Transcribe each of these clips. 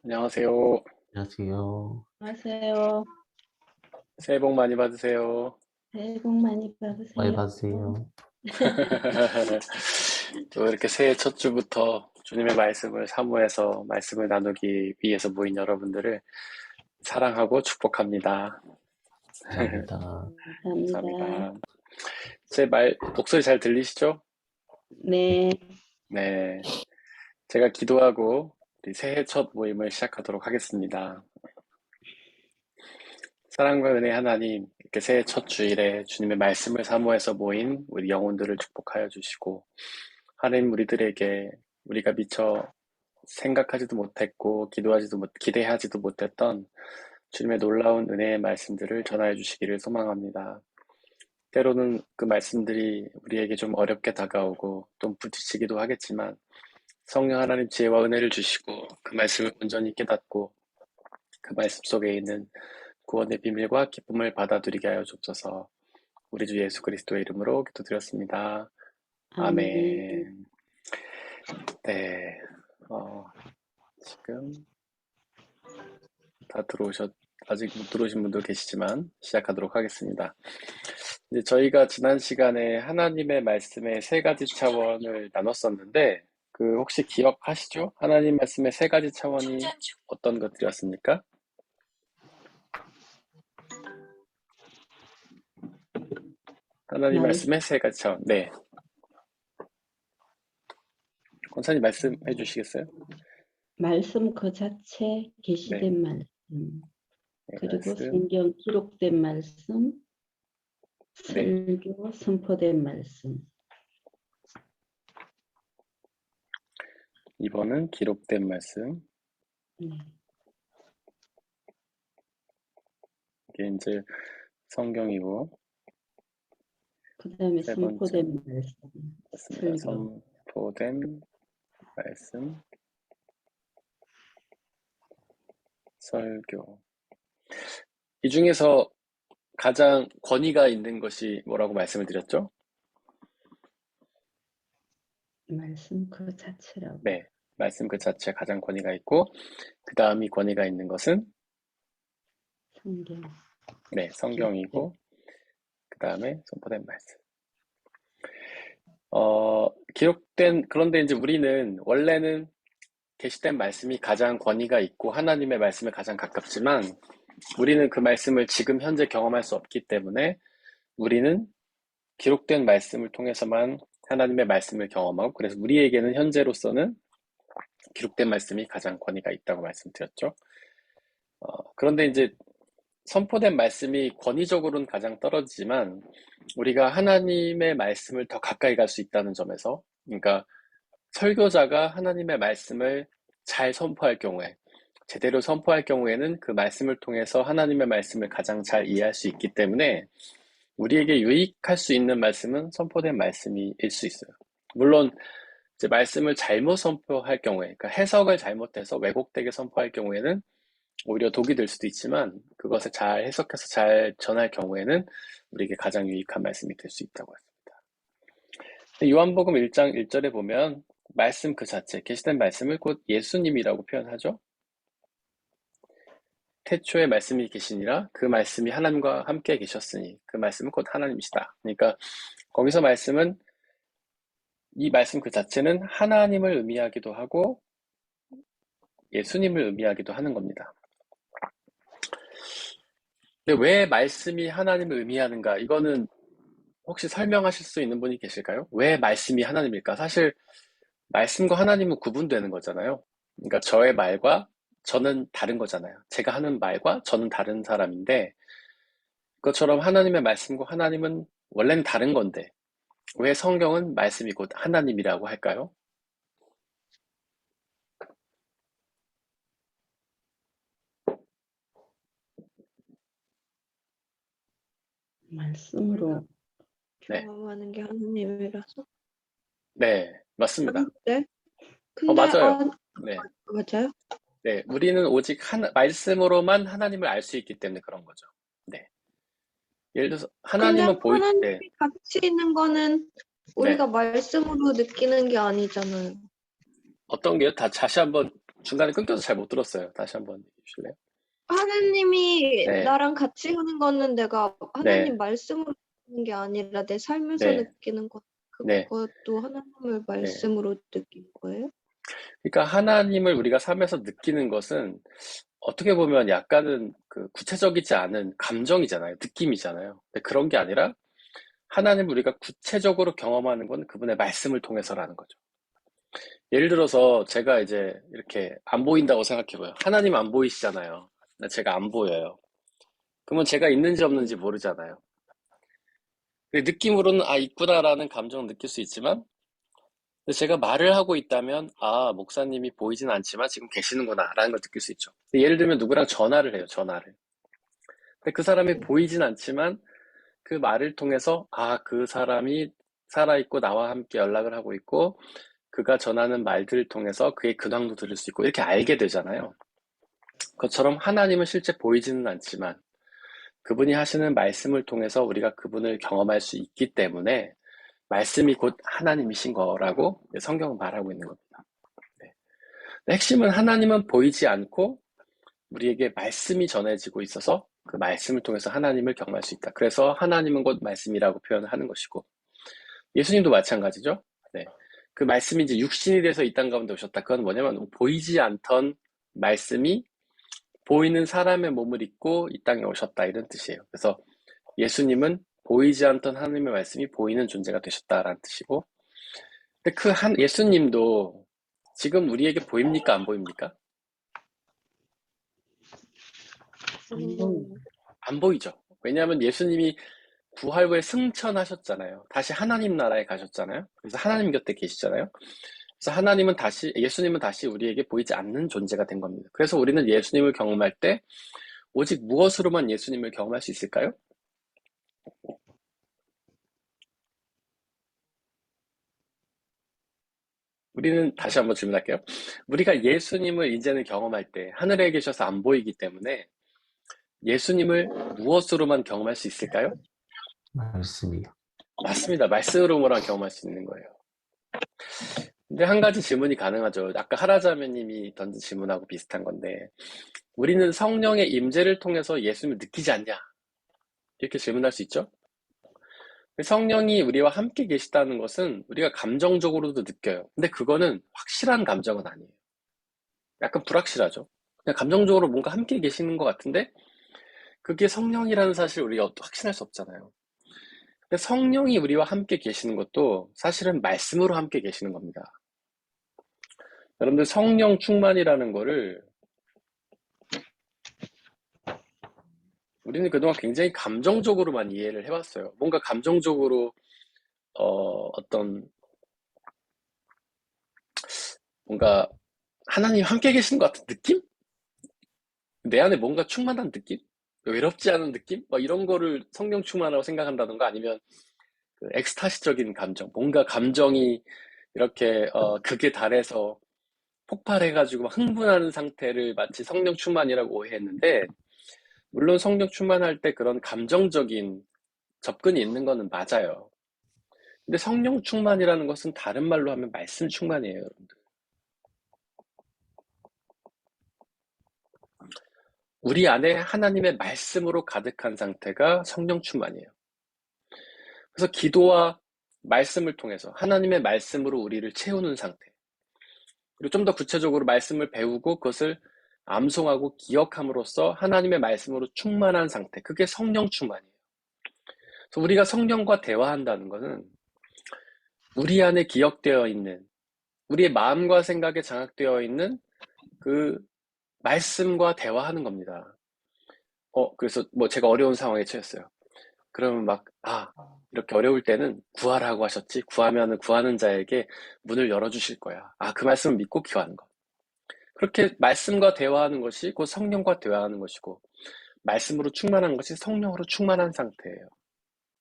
안녕하세요. 안녕하세요. 안녕하세요. 새해 복 많이 받으세요. 새해 복 많이 많이 받으세요. 받으세요. 또 이렇게 새해 첫 주부터 주님의 말씀을 사모해서 말씀을 나누기 위해서 모인 여러분들을 사랑하고 축복합니다. 감사합니다. 감사합니다. 감사합니다. 목소리 잘 들리시죠? 네, 네. 제가 기도하고 우리 새해 첫 모임을 시작하도록 하겠습니다. 사랑과 은혜 하나님, 이렇게 새해 첫 주일에 주님의 말씀을 사모해서 모인 우리 영혼들을 축복하여 주시고, 하나님 우리들에게 우리가 미처 생각하지도 못했고 기대하지도 못했던 주님의 놀라운 은혜의 말씀들을 전하여 주시기를 소망합니다. 때로는 그 말씀들이 우리에게 좀 어렵게 다가오고 또 부딪히기도 하겠지만 성령 하나님 지혜와 은혜를 주시고 그 말씀을 온전히 깨닫고 그 말씀 속에 있는 구원의 비밀과 기쁨을 받아들이게 하여 주옵소서. 우리 주 예수 그리스도의 이름으로 기도드렸습니다. 아멘. 아멘. 네, 지금 아직 못 들어오신 분도 계시지만 시작하도록 하겠습니다. 이제 저희가 지난 시간에 하나님의 말씀의 세 가지 차원을 나눴었는데, 혹시 기억하시죠? 하나님 말씀의 세 가지 차원이 어떤 것들이었습니까? 하나님 말씀의 세 가지 차원. 네. 권사님 말씀해 주시겠어요? 말씀 그 자체, 네. 계시된 말씀, 네, 그리고 말씀. 성경 기록된 말씀, 네. 설교, 선포된 말씀. 2번은 기록된 말씀. 네. 이게 이제 성경이고, 그 다음에 세 번째. 선포된 말씀, 맞습니다. 설교. 선포된 말씀, 설교. 이 중에서 가장 권위가 있는 것이 뭐라고 말씀을 드렸죠? 말씀 그 자체라고. 네, 말씀 그 자체에 가장 권위가 있고 그 다음이 권위가 있는 것은 성경. 네, 성경이고 그 다음에 선포된 말씀. 그런데 이제 우리는 원래는 계시된 말씀이 가장 권위가 있고 하나님의 말씀에 가장 가깝지만 우리는 그 말씀을 지금 현재 경험할 수 없기 때문에 우리는 기록된 말씀을 통해서만 하나님의 말씀을 경험하고 그래서 우리에게는 현재로서는 기록된 말씀이 가장 권위가 있다고 말씀드렸죠. 그런데 이제 선포된 말씀이 권위적으로는 가장 떨어지지만 우리가 하나님의 말씀을 더 가까이 갈 수 있다는 점에서 그러니까 설교자가 하나님의 말씀을 잘 선포할 경우에 제대로 선포할 경우에는 그 말씀을 통해서 하나님의 말씀을 가장 잘 이해할 수 있기 때문에 우리에게 유익할 수 있는 말씀은 선포된 말씀일 수 있어요. 물론 이제 말씀을 잘못 선포할 경우에 그러니까 해석을 잘못해서 왜곡되게 선포할 경우에는 오히려 독이 될 수도 있지만 그것을 잘 해석해서 잘 전할 경우에는 우리에게 가장 유익한 말씀이 될 수 있다고 했습니다. 요한복음 1장 1절에 보면 말씀 그 자체, 계시된 말씀을 곧 예수님이라고 표현하죠. 태초에 말씀이 계시니라 그 말씀이 하나님과 함께 계셨으니 그 말씀은 곧 하나님이시다. 그러니까 거기서 말씀은 이 말씀 그 자체는 하나님을 의미하기도 하고 예수님을 의미하기도 하는 겁니다. 근데 왜 말씀이 하나님을 의미하는가? 이거는 혹시 설명하실 수 있는 분이 계실까요? 왜 말씀이 하나님일까? 사실 말씀과 하나님은 구분되는 거잖아요. 그러니까 저의 말과 저는 다른 거잖아요. 제가 하는 말과 저는 다른 사람인데 그것처럼 하나님의 말씀과 하나님은 원래는 다른 건데 왜 성경은 말씀이 곧 하나님이라고 할까요? 말씀으로. 네, 경험하는 게 하나님이라서. 네, 맞습니다. 근데 맞아요. 네, 맞아요? 네, 우리는 오직 말씀으로만 하나님을 알 수 있기 때문에 그런 거죠. 네. 예를 들어서 하나님은 근데 하나님이 네, 같이 있는 거는 우리가 말씀으로 느끼는 게 아니잖아요. 어떤 게요? 다시 한번 중간에 끊겨서 잘 못 들었어요. 다시 한번 얘기해 주실래요? 하나님이 네. 나랑 같이 하는 거는 내가 네. 하나님 말씀으로 느끼는 게 아니라 내 삶에서 네. 느끼는 거 네. 그것도 하나님을 말씀으로 느끼는 거예요? 그러니까 하나님을 우리가 삶에서 느끼는 것은 어떻게 보면 약간은 그 구체적이지 않은 감정이잖아요. 느낌이잖아요. 근데 그런 게 아니라 하나님을 우리가 구체적으로 경험하는 건 그분의 말씀을 통해서라는 거죠. 예를 들어서 제가 이제 이렇게 안 보인다고 생각해봐요. 하나님 안 보이시잖아요. 제가 안 보여요. 그러면 제가 있는지 없는지 모르잖아요. 근데 느낌으로는 아, 있구나라는 감정을 느낄 수 있지만 근데 제가 말을 하고 있다면 아, 목사님이 보이진 않지만 지금 계시는구나 라는 걸 느낄 수 있죠. 예를 들면 누구랑 전화를 해요. 전화를. 근데 그 사람이 보이진 않지만 그 말을 통해서 아, 그 사람이 살아있고 나와 함께 연락을 하고 있고 그가 전하는 말들을 통해서 그의 근황도 들을 수 있고 이렇게 알게 되잖아요. 그것처럼 하나님은 실제 보이지는 않지만 그분이 하시는 말씀을 통해서 우리가 그분을 경험할 수 있기 때문에 말씀이 곧 하나님이신 거라고 성경은 말하고 있는 겁니다. 네. 핵심은 하나님은 보이지 않고 우리에게 말씀이 전해지고 있어서 그 말씀을 통해서 하나님을 경험할 수 있다. 그래서 하나님은 곧 말씀이라고 표현을 하는 것이고 예수님도 마찬가지죠. 네. 그 말씀이 이제 육신이 돼서 이 땅 가운데 오셨다. 그건 뭐냐면 보이지 않던 말씀이 보이는 사람의 몸을 입고 이 땅에 오셨다 이런 뜻이에요. 그래서 예수님은 보이지 않던 하나님의 말씀이 보이는 존재가 되셨다라는 뜻이고 근데 그 예수님도 지금 우리에게 보입니까? 안 보입니까? 안 보인다. 안 보이죠. 왜냐하면 예수님이 부활 후에 승천하셨잖아요. 다시 하나님 나라에 가셨잖아요. 그래서 하나님 곁에 계시잖아요. 그래서 예수님은 다시 우리에게 보이지 않는 존재가 된 겁니다. 그래서 우리는 예수님을 경험할 때 오직 무엇으로만 예수님을 경험할 수 있을까요? 우리는 다시 한번 질문할게요. 우리가 예수님을 이제는 경험할 때 하늘에 계셔서 안 보이기 때문에 예수님을 무엇으로만 경험할 수 있을까요? 말씀이요. 맞습니다. 말씀으로만 경험할 수 있는 거예요. 근데 한 가지 질문이 가능하죠. 아까 하라자매님이 던진 질문하고 비슷한 건데 우리는 성령의 임재를 통해서 예수님을 느끼지 않냐? 이렇게 질문할 수 있죠. 성령이 우리와 함께 계시다는 것은 우리가 감정적으로도 느껴요. 근데 그거는 확실한 감정은 아니에요. 약간 불확실하죠. 그냥 감정적으로 뭔가 함께 계시는 것 같은데 그게 성령이라는 사실을 우리가 확신할 수 없잖아요. 근데 성령이 우리와 함께 계시는 것도 사실은 말씀으로 함께 계시는 겁니다. 여러분들 성령 충만이라는 거를 우리는 그동안 굉장히 감정적으로만 이해를 해왔어요. 뭔가 감정적으로 어떤 뭔가 하나님 함께 계시는 것 같은 느낌? 내 안에 뭔가 충만한 느낌? 외롭지 않은 느낌? 막 이런 거를 성령 충만이라고 생각한다던가 아니면 그 엑스타시적인 감정, 뭔가 감정이 이렇게 극에 달해서 폭발해가지고 막 흥분하는 상태를 마치 성령 충만이라고 오해했는데 물론 성령 충만할 때 그런 감정적인 접근이 있는 거는 맞아요. 근데 성령 충만이라는 것은 다른 말로 하면 말씀 충만이에요, 여러분들. 우리 안에 하나님의 말씀으로 가득한 상태가 성령 충만이에요. 그래서 기도와 말씀을 통해서 하나님의 말씀으로 우리를 채우는 상태. 그리고 좀 더 구체적으로 말씀을 배우고 그것을 암송하고 기억함으로써 하나님의 말씀으로 충만한 상태. 그게 성령 충만이에요. 그래서 우리가 성령과 대화한다는 것은 우리 안에 기억되어 있는, 우리의 마음과 생각에 장악되어 있는 그 말씀과 대화하는 겁니다. 그래서 뭐 제가 어려운 상황에 처했어요. 그러면 이렇게 어려울 때는 구하라고 하셨지. 구하면은 구하는 자에게 문을 열어주실 거야. 그 말씀을 믿고 기도하는 거. 그렇게 말씀과 대화하는 것이 곧 성령과 대화하는 것이고, 말씀으로 충만한 것이 성령으로 충만한 상태예요.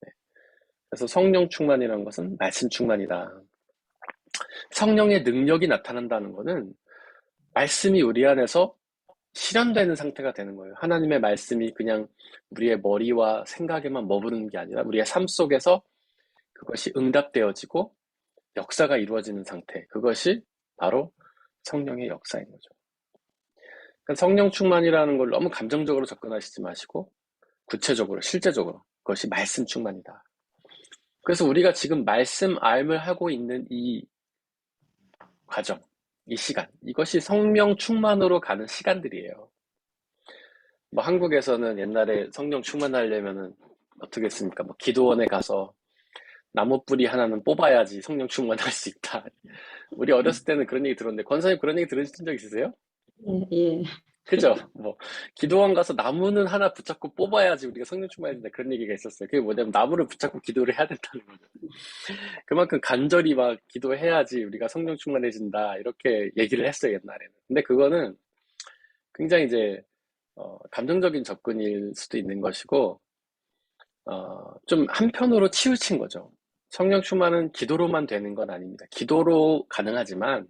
네. 그래서 성령 충만이라는 것은 말씀 충만이다. 성령의 능력이 나타난다는 것은 말씀이 우리 안에서 실현되는 상태가 되는 거예요. 하나님의 말씀이 그냥 우리의 머리와 생각에만 머무르는 게 아니라 우리의 삶 속에서 그것이 응답되어지고 역사가 이루어지는 상태. 그것이 바로 성령의 역사인 거죠. 그러니까 성령 충만이라는 걸 너무 감정적으로 접근하시지 마시고 구체적으로, 실제적으로 그것이 말씀 충만이다. 그래서 우리가 지금 말씀 알을 하고 있는 이 과정, 이 시간, 이것이 성령 충만으로 가는 시간들이에요. 뭐 한국에서는 옛날에 성령 충만하려면은 어떻게 했습니까? 뭐 기도원에 가서 나무 뿌리 하나는 뽑아야지 성령 충만할 수 있다. 우리 어렸을 때는 그런 얘기 들었는데, 권사님 그런 얘기 들으신 적 있으세요? 예. 그죠? 뭐 기도원 가서 나무는 하나 붙잡고 뽑아야지 우리가 성령 충만해야 된다, 그런 얘기가 있었어요. 그게 뭐냐면 나무를 붙잡고 기도를 해야 된다는 거죠. 그만큼 간절히 막 기도해야지 우리가 성령 충만해진다, 이렇게 얘기를 했어요, 옛날에는. 근데 그거는 굉장히 이제 감정적인 접근일 수도 있는 것이고, 좀 한편으로 치우친 거죠. 성령 충만은 기도로만 되는 건 아닙니다. 기도로 가능하지만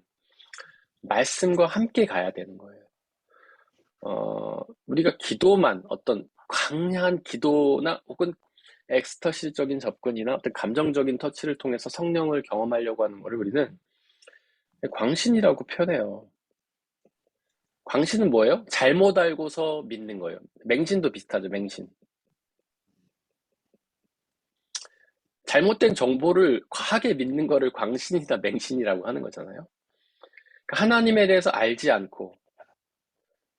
말씀과 함께 가야 되는 거예요. 우리가 기도만, 어떤 강한 기도나 혹은 엑스터시적인 접근이나 어떤 감정적인 터치를 통해서 성령을 경험하려고 하는 것을 우리는 광신이라고 표현해요. 광신은 뭐예요? 잘못 알고서 믿는 거예요. 맹신도 비슷하죠, 맹신. 잘못된 정보를 과하게 믿는 거를 광신이나 맹신이라고 하는 거잖아요. 그러니까 하나님에 대해서 알지 않고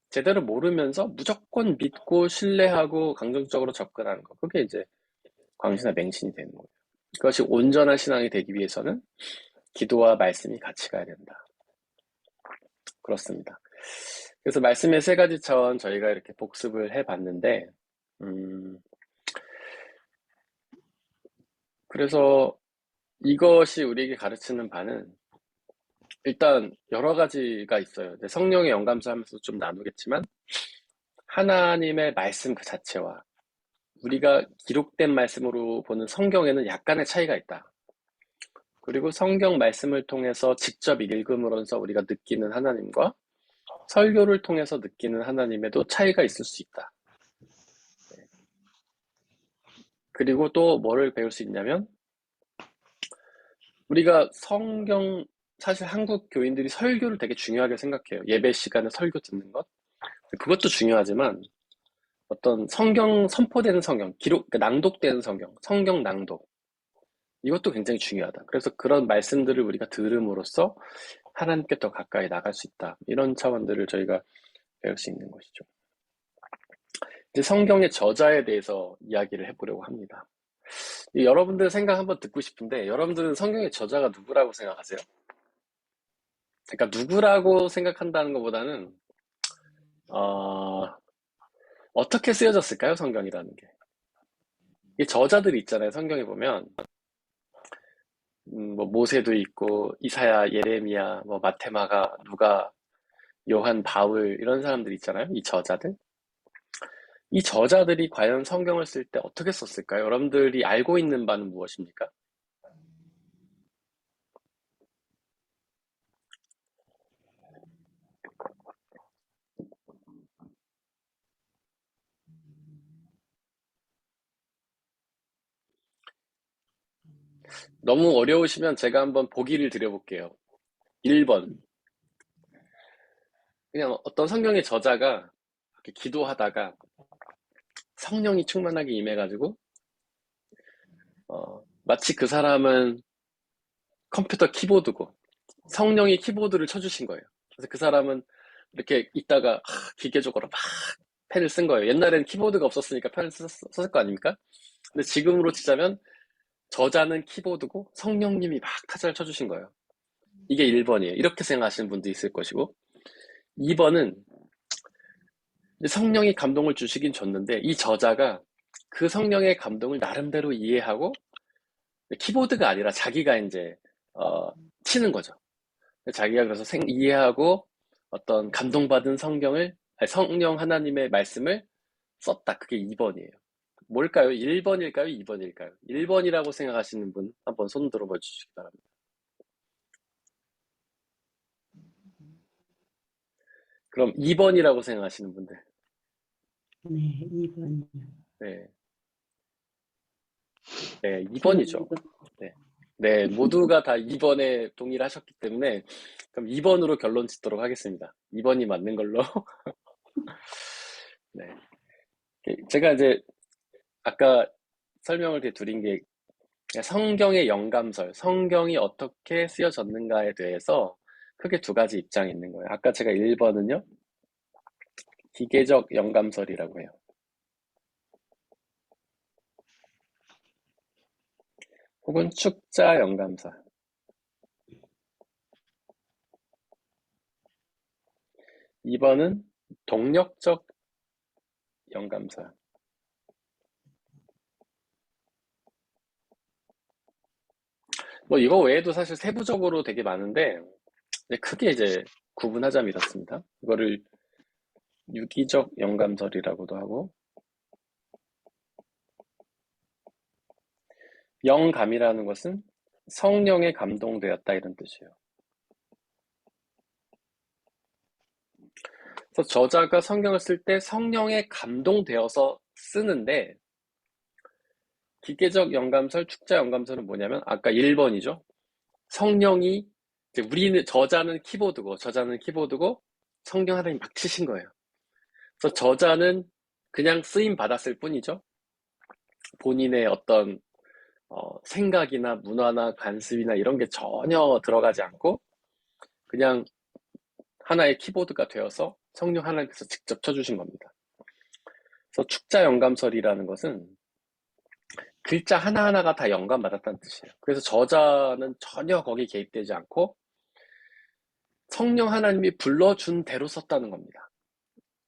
제대로 모르면서 무조건 믿고 신뢰하고 감정적으로 접근하는 거, 그게 이제 광신이나 맹신이 되는 거예요. 그것이 온전한 신앙이 되기 위해서는 기도와 말씀이 같이 가야 된다. 그렇습니다. 그래서 말씀의 세 가지 차원 저희가 이렇게 복습을 해봤는데, 그래서 이것이 우리에게 가르치는 바는 일단 여러 가지가 있어요. 성령의 영감서 하면서 좀 나누겠지만, 하나님의 말씀 그 자체와 우리가 기록된 말씀으로 보는 성경에는 약간의 차이가 있다. 그리고 성경 말씀을 통해서 직접 읽음으로써 우리가 느끼는 하나님과 설교를 통해서 느끼는 하나님에도 차이가 있을 수 있다. 그리고 또 뭐를 배울 수 있냐면, 우리가 성경, 사실 한국 교인들이 설교를 되게 중요하게 생각해요. 예배 시간에 설교 듣는 것, 그것도 중요하지만 어떤 성경, 선포되는 성경, 낭독되는 성경 낭독, 이것도 굉장히 중요하다. 그래서 그런 말씀들을 우리가 들음으로써 하나님께 더 가까이 나갈 수 있다. 이런 차원들을 저희가 배울 수 있는 것이죠. 이제 성경의 저자에 대해서 이야기를 해보려고 합니다. 여러분들 생각 한번 듣고 싶은데, 여러분들은 성경의 저자가 누구라고 생각하세요? 그러니까 누구라고 생각한다는 것보다는 어떻게 쓰여졌을까요? 성경이라는 게. 이 저자들이 있잖아요. 성경에 보면 뭐 모세도 있고 이사야, 예레미야, 뭐 마테마가, 누가, 요한, 바울, 이런 사람들 있잖아요. 이 저자들. 이 저자들이 과연 성경을 쓸 때 어떻게 썼을까요? 여러분들이 알고 있는 바는 무엇입니까? 너무 어려우시면 제가 한번 보기를 드려볼게요. 1번. 그냥 어떤 성경의 저자가 이렇게 기도하다가 성령이 충만하게 임해가지고 마치 그 사람은 컴퓨터 키보드고 성령이 키보드를 쳐주신 거예요. 그래서 그 사람은 이렇게 있다가 기계적으로 막 펜을 쓴 거예요. 옛날에는 키보드가 없었으니까 펜을 썼을 거 아닙니까? 근데 지금으로 치자면 저자는 키보드고 성령님이 막 타자를 쳐주신 거예요. 이게 1번이에요. 이렇게 생각하시는 분도 있을 것이고, 2번은 성령이 감동을 주시긴 줬는데 이 저자가 그 성령의 감동을 나름대로 이해하고 키보드가 아니라 자기가 이제 치는 거죠. 자기가 그래서 이해하고 어떤 감동받은 성령 하나님의 말씀을 썼다. 그게 2번이에요. 뭘까요? 1번일까요? 2번일까요? 1번이라고 생각하시는 분 한번 손 들어봐 주시기 바랍니다. 그럼 2번이라고 생각하시는 분들. 네, 2번이요. 네. 네, 2번이죠. 네, 모두가 다 2번에 동의를 하셨기 때문에 그럼 2번으로 결론 짓도록 하겠습니다. 2번이 맞는 걸로. 네. 제가 이제 아까 설명을 드린 게 성경의 영감설, 성경이 어떻게 쓰여졌는가에 대해서 크게 두 가지 입장이 있는 거예요. 아까 제가 1번은요, 기계적 영감설이라고 해요. 혹은 축자 영감설. 2번은 동력적 영감설. 뭐 이거 외에도 사실 세부적으로 되게 많은데 크게 이제 구분하자면 이렇습니다. 이거를 유기적 영감설이라고도 하고, 영감이라는 것은 성령에 감동되었다 이런 뜻이에요. 그래서 저자가 성경을 쓸 때 성령에 감동되어서 쓰는데, 기계적 영감설, 축자 영감설은 뭐냐면 아까 1번이죠. 성령이 이제 저자는 키보드고 성령 하나님 막 치신 거예요. 그래서 저자는 그냥 쓰임 받았을 뿐이죠. 본인의 어떤 생각이나 문화나 관습이나 이런 게 전혀 들어가지 않고 그냥 하나의 키보드가 되어서 성령 하나님께서 직접 쳐주신 겁니다. 그래서 축자 영감설이라는 것은 글자 하나하나가 다 영감받았다는 뜻이에요. 그래서 저자는 전혀 거기 개입되지 않고 성령 하나님이 불러준 대로 썼다는 겁니다.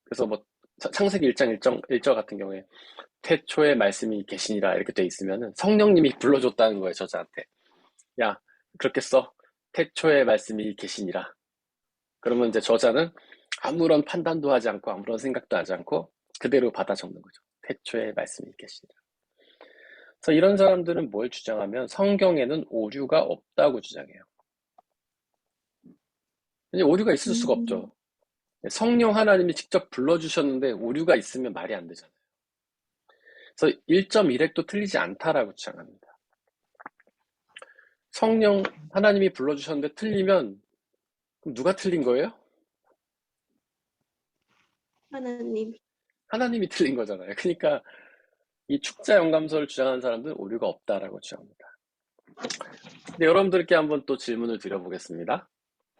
그래서 뭐 창세기 1장 1절 같은 경우에 태초에 말씀이 계시니라 이렇게 돼 있으면은 성령님이 불러줬다는 거예요, 저자한테. 야, 그렇게 써. 태초에 말씀이 계시니라. 그러면 이제 저자는 아무런 판단도 하지 않고 아무런 생각도 하지 않고 그대로 받아 적는 거죠. 태초에 말씀이 계시니라. 그래서 이런 사람들은 뭘 주장하면 성경에는 오류가 없다고 주장해요. 오류가 있을 수가 없죠. 성령 하나님이 직접 불러주셨는데 오류가 있으면 말이 안 되잖아요. 그래서 1.1획도 틀리지 않다라고 주장합니다. 성령 하나님이 불러주셨는데 틀리면 그럼 누가 틀린 거예요? 하나님. 하나님이 틀린 거잖아요. 그러니까 이 축자 영감설을 주장하는 사람들은 오류가 없다라고 주장합니다. 근데 여러분들께 한번 또 질문을 드려보겠습니다.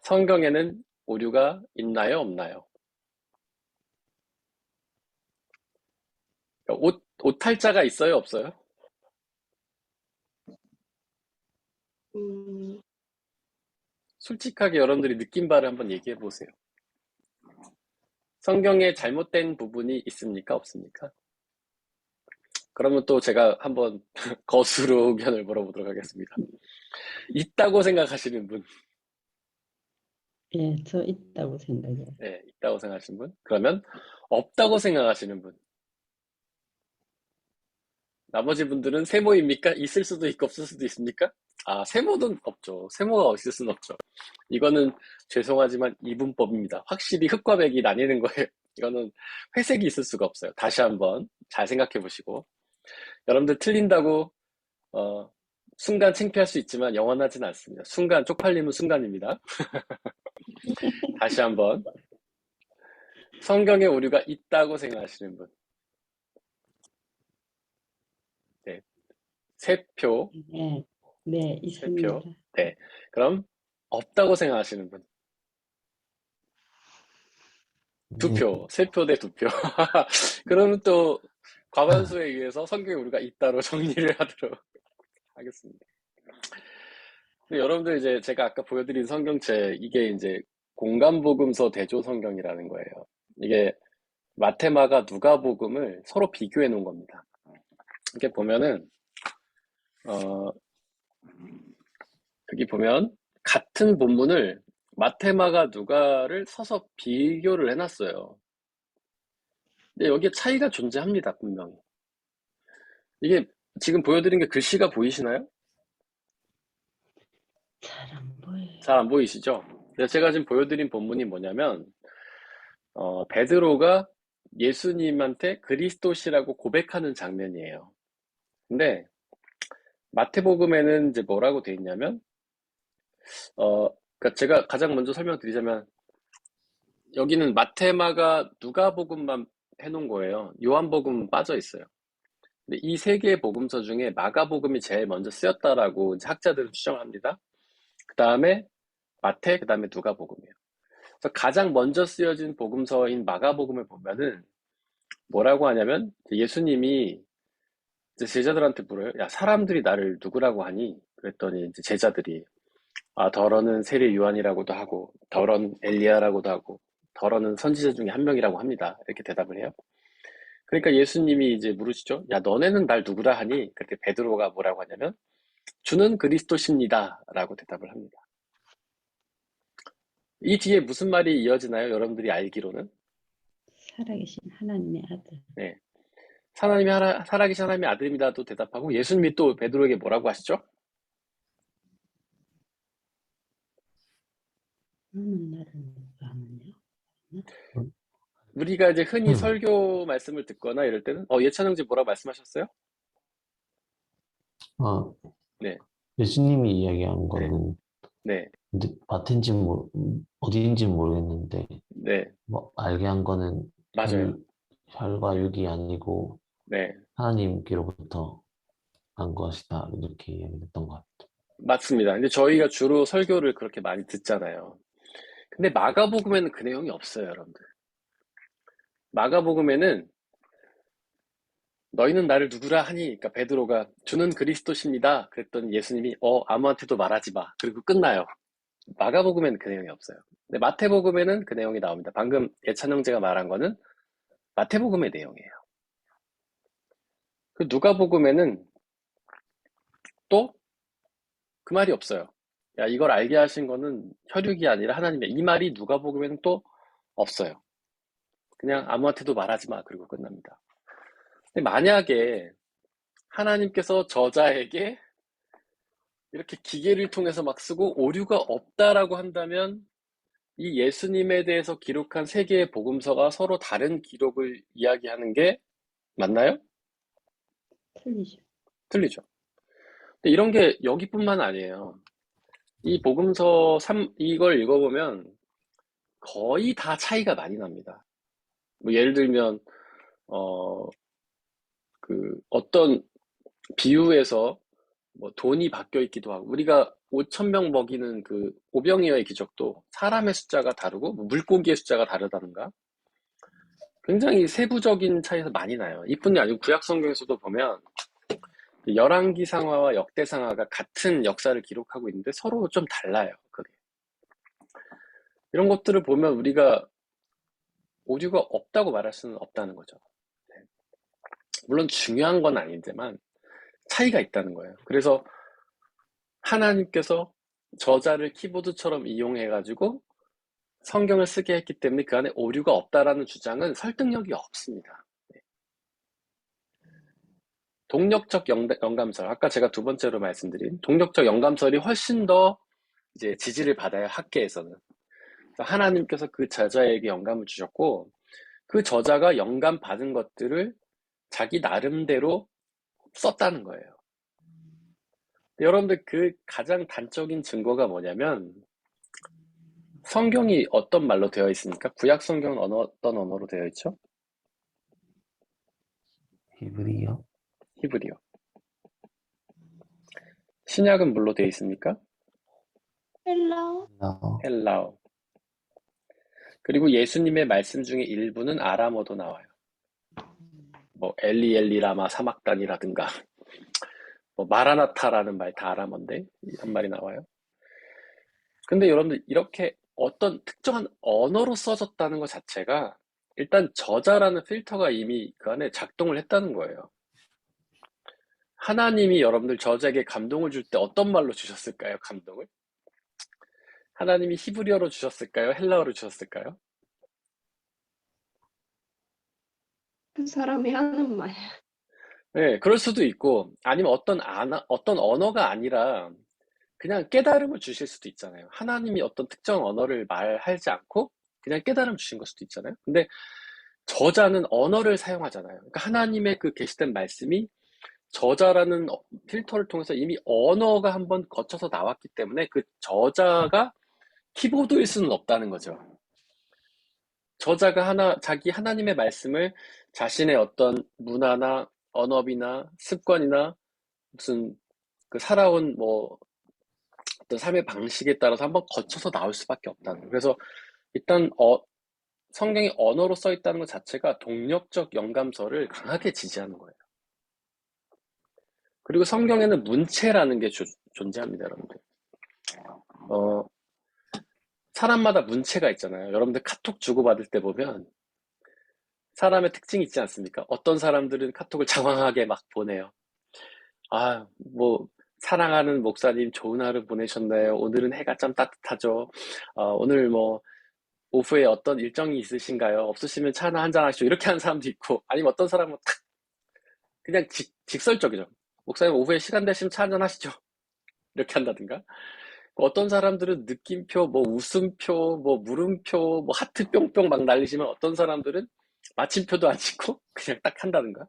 성경에는 오류가 있나요, 없나요? 오탈자가 있어요, 없어요? 음, 솔직하게 여러분들이 느낀 바를 한번 얘기해 보세요. 성경에 잘못된 부분이 있습니까, 없습니까? 그러면 또 제가 한번 거수로 의견을 물어보도록 하겠습니다. 있다고 생각하시는 분? 예, 저 있다고 생각해요. 네, 있다고 생각하시는 분? 그러면 없다고 생각하시는 분? 나머지 분들은 세모입니까? 있을 수도 있고 없을 수도 있습니까? 아, 세모는 없죠. 세모가 있을 수는 없죠. 이거는 죄송하지만 이분법입니다. 확실히 흑과 백이 나뉘는 거예요. 이거는 회색이 있을 수가 없어요. 다시 한번 잘 생각해 보시고. 여러분들 틀린다고 순간 창피할 수 있지만 영원하진 않습니다. 순간 쪽팔림은 순간입니다. 다시 한번 성경에 오류가 있다고 생각하시는 분. 네, 세 표. 네, 네, 있습니다. 네, 그럼 없다고 생각하시는 분. 두 네. 표, 세 표 대 두 표. 그러면 또 과반수에 의해서 성경에 우리가 있다로 정리를 하도록 하겠습니다. 근데 여러분들 이제 제가 아까 보여드린 성경책 이게 이제 공간복음서 대조성경이라는 거예요. 이게 마테마가 누가복음을 서로 비교해 놓은 겁니다. 이렇게 보면은 여기 보면 같은 본문을 마테마가 누가를 서서 비교를 해놨어요. 근데 여기에 차이가 존재합니다, 분명히. 이게 지금 보여드린 게 글씨가 보이시나요? 잘 안 보여요. 잘 안 보이시죠? 제가 지금 보여드린 본문이 뭐냐면 베드로가 예수님한테 그리스도시라고 고백하는 장면이에요. 근데 마태복음에는 이제 뭐라고 돼 있냐면 그러니까 제가 가장 먼저 설명드리자면 여기는 마테마가 누가복음만 해놓은 거예요. 요한복음 빠져 있어요. 근데 이 세 개의 복음서 중에 마가복음이 제일 먼저 쓰였다라고 이제 학자들은 추정합니다. 그 다음에 마태, 그 다음에 누가복음이에요. 그래서 가장 먼저 쓰여진 복음서인 마가복음을 보면은 뭐라고 하냐면 예수님이 이제 제자들한테 물어요. 야, 사람들이 나를 누구라고 하니? 그랬더니 이제 제자들이 더러는 세례 요한이라고도 하고 더러는 엘리야라고도 하고 더러는 선지자 중에 한 명이라고 합니다. 이렇게 대답을 해요. 그러니까 예수님이 이제 물으시죠. 야, 너네는 날 누구라 하니? 그때 베드로가 뭐라고 하냐면 주는 그리스도십니다. 라고 대답을 합니다. 이 뒤에 무슨 말이 이어지나요? 여러분들이 알기로는? 살아계신 하나님의 아들. 네. 살아계신 하나님의 아들입니다도 대답하고 예수님이 또 베드로에게 뭐라고 하시죠? 너는 나를 누가 하느냐? 우리가 이제 흔히 설교 말씀을 듣거나 이럴 때는 예찬형제 뭐라고 말씀하셨어요? 네. 예수님이 이야기한 거는 네. 근데 어디인지 모르겠는데 네. 뭐 알게 한 거는 맞아요. 혈과 육이 아니고 네. 하나님께로부터 난 것이다 이렇게 이야기했던 것 같아요. 맞습니다. 근데 저희가 주로 설교를 그렇게 많이 듣잖아요. 근데 마가복음에는 그 내용이 없어요, 여러분들. 마가복음에는 너희는 나를 누구라 하니? 그러니까 베드로가 주는 그리스도십니다. 그랬더니 예수님이 아무한테도 말하지 마. 그리고 끝나요. 마가복음에는 그 내용이 없어요. 근데 마태복음에는 그 내용이 나옵니다. 방금 예찬 형제가 말한 거는 마태복음의 내용이에요. 그 누가복음에는 또 그 말이 없어요. 야, 이걸 알게 하신 거는 혈육이 아니라 하나님이야. 이 말이 누가복음에는 또 없어요. 그냥 아무한테도 말하지 마. 그리고 끝납니다. 근데 만약에 하나님께서 저자에게 이렇게 기계를 통해서 막 쓰고 오류가 없다라고 한다면 이 예수님에 대해서 기록한 세 개의 복음서가 서로 다른 기록을 이야기하는 게 맞나요? 틀리죠. 틀리죠. 근데 이런 게 여기뿐만 아니에요. 이 복음서 이걸 읽어보면 거의 다 차이가 많이 납니다. 뭐 예를 들면 어떤 비유에서 뭐 돈이 바뀌어 있기도 하고 우리가 5,000명 먹이는 그 오병이어의 기적도 사람의 숫자가 다르고 뭐 물고기의 숫자가 다르다든가 굉장히 세부적인 차이에서 많이 나요. 이뿐이 아니고 구약 성경에서도 보면 열왕기상하와 역대상하가 같은 역사를 기록하고 있는데 서로 좀 달라요. 그게. 이런 것들을 보면 우리가 오류가 없다고 말할 수는 없다는 거죠. 네. 물론 중요한 건 아니지만 차이가 있다는 거예요. 그래서 하나님께서 저자를 키보드처럼 이용해가지고 성경을 쓰게 했기 때문에 그 안에 오류가 없다라는 주장은 설득력이 없습니다. 네. 동력적 영감설, 아까 제가 두 번째로 말씀드린 동력적 영감설이 훨씬 더 이제 지지를 받아요, 학계에서는. 하나님께서 그 저자에게 영감을 주셨고 그 저자가 영감 받은 것들을 자기 나름대로 썼다는 거예요. 여러분들 그 가장 단적인 증거가 뭐냐면 성경이 어떤 말로 되어 있습니까? 구약 성경은 어떤 언어로 되어 있죠? 히브리어? 히브리어. 신약은 뭘로 되어 있습니까? 헬라어. 헬라어. 그리고 예수님의 말씀 중에 일부는 아람어도 나와요. 뭐 엘리 라마 사막단이라든가 뭐 마라나타라는 말 다 아람어인데 한 말이 나와요. 근데 여러분들 이렇게 어떤 특정한 언어로 써졌다는 것 자체가 일단 저자라는 필터가 이미 그 안에 작동을 했다는 거예요. 하나님이 여러분들 저자에게 감동을 줄 때 어떤 말로 주셨을까요? 감동을? 하나님이 히브리어로 주셨을까요? 헬라어로 주셨을까요? 그 사람이 하는 말. 네, 그럴 수도 있고 아니면 어떤 언어가 아니라 그냥 깨달음을 주실 수도 있잖아요. 하나님이 어떤 특정 언어를 말하지 않고 그냥 깨달음 주신 걸 수도 있잖아요. 근데 저자는 언어를 사용하잖아요. 그러니까 하나님의 그 계시된 말씀이 저자라는 필터를 통해서 이미 언어가 한번 거쳐서 나왔기 때문에 그 저자가 키보드일 수는 없다는 거죠. 저자가 자기 하나님의 말씀을 자신의 어떤 문화나 언어비나 습관이나 무슨 그 살아온 뭐 어떤 삶의 방식에 따라서 한번 거쳐서 나올 수밖에 없다는 거예요. 그래서 일단 성경이 언어로 써 있다는 것 자체가 동력적 영감서를 강하게 지지하는 거예요. 그리고 성경에는 문체라는 게 존재합니다, 여러분들. 사람마다 문체가 있잖아요. 여러분들 카톡 주고받을 때 보면 사람의 특징이 있지 않습니까? 어떤 사람들은 카톡을 장황하게 막 보내요. 아, 뭐, 사랑하는 목사님 좋은 하루 보내셨나요? 오늘은 해가 좀 따뜻하죠. 오늘 뭐, 오후에 어떤 일정이 있으신가요? 없으시면 차나 한잔 하시죠. 이렇게 하는 사람도 있고, 아니면 어떤 사람은 탁, 그냥 직설적이죠. 목사님 오후에 시간 되시면 차 한잔 하시죠. 이렇게 한다든가. 어떤 사람들은 느낌표, 뭐 웃음표, 뭐 물음표, 뭐 하트 뿅뿅 막 날리시면 어떤 사람들은 마침표도 안 찍고 그냥 딱 한다든가.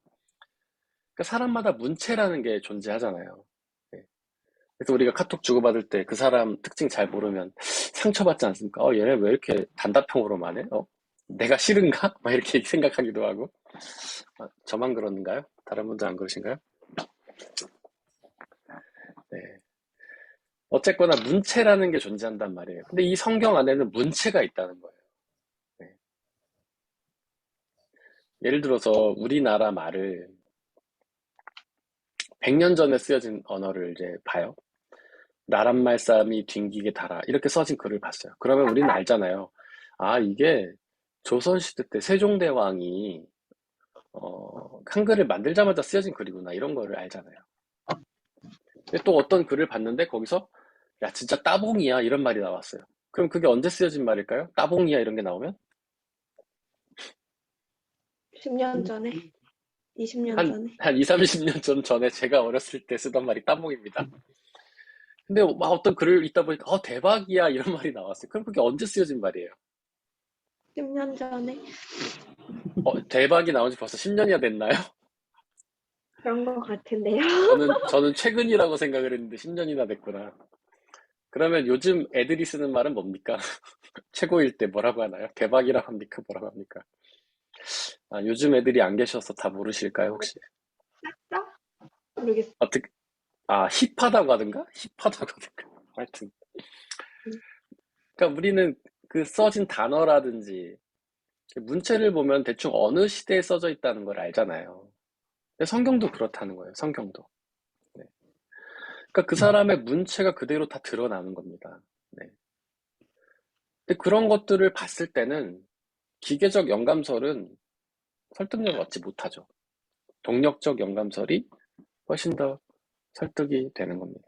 그러니까 사람마다 문체라는 게 존재하잖아요. 네. 그래서 우리가 카톡 주고받을 때 그 사람 특징 잘 모르면 상처받지 않습니까? 얘네 왜 이렇게 단답형으로만 해? 내가 싫은가? 막 이렇게 생각하기도 하고. 저만 그런가요? 다른 분들 안 그러신가요? 네. 어쨌거나 문체라는 게 존재한단 말이에요. 근데 이 성경 안에는 문체가 있다는 거예요. 네. 예를 들어서 우리나라 말을 100년 전에 쓰여진 언어를 이제 봐요. 나란말 싸움이 뒹기게 달아 이렇게 써진 글을 봤어요. 그러면 우리는 알잖아요. 이게 조선시대 때 세종대왕이 한글을 만들자마자 쓰여진 글이구나 이런 거를 알잖아요. 근데 또 어떤 글을 봤는데 거기서 야 진짜 따봉이야 이런 말이 나왔어요. 그럼 그게 언제 쓰여진 말일까요? 따봉이야 이런 게 나오면 10년 전에, 20년 전에. 한 2, 30년 전에 제가 어렸을 때 쓰던 말이 따봉입니다. 근데 막 어떤 글을 읽다 보니까 대박이야 이런 말이 나왔어요. 그럼 그게 언제 쓰여진 말이에요? 10년 전에. 대박이 나온 지 벌써 10년이나 됐나요? 그런 것 같은데요. 저는 최근이라고 생각을 했는데 10년이나 됐구나. 그러면 요즘 애들이 쓰는 말은 뭡니까? 최고일 때 뭐라고 하나요? 대박이라고 합니까? 뭐라고 합니까? 요즘 애들이 안 계셔서 다 모르실까요, 혹시? 싹다? 모르겠어. 어떻게, 힙하다고 하든가? 힙하다고 하든가. 하여튼. 그러니까 우리는 그 써진 단어라든지 문체를 보면 대충 어느 시대에 써져 있다는 걸 알잖아요. 근데 성경도 그렇다는 거예요, 성경도. 네. 그러니까 그 사람의 문체가 그대로 다 드러나는 겁니다. 네. 근데 그런 것들을 봤을 때는 기계적 영감설은 설득력을 얻지 못하죠. 동력적 영감설이 훨씬 더 설득이 되는 겁니다.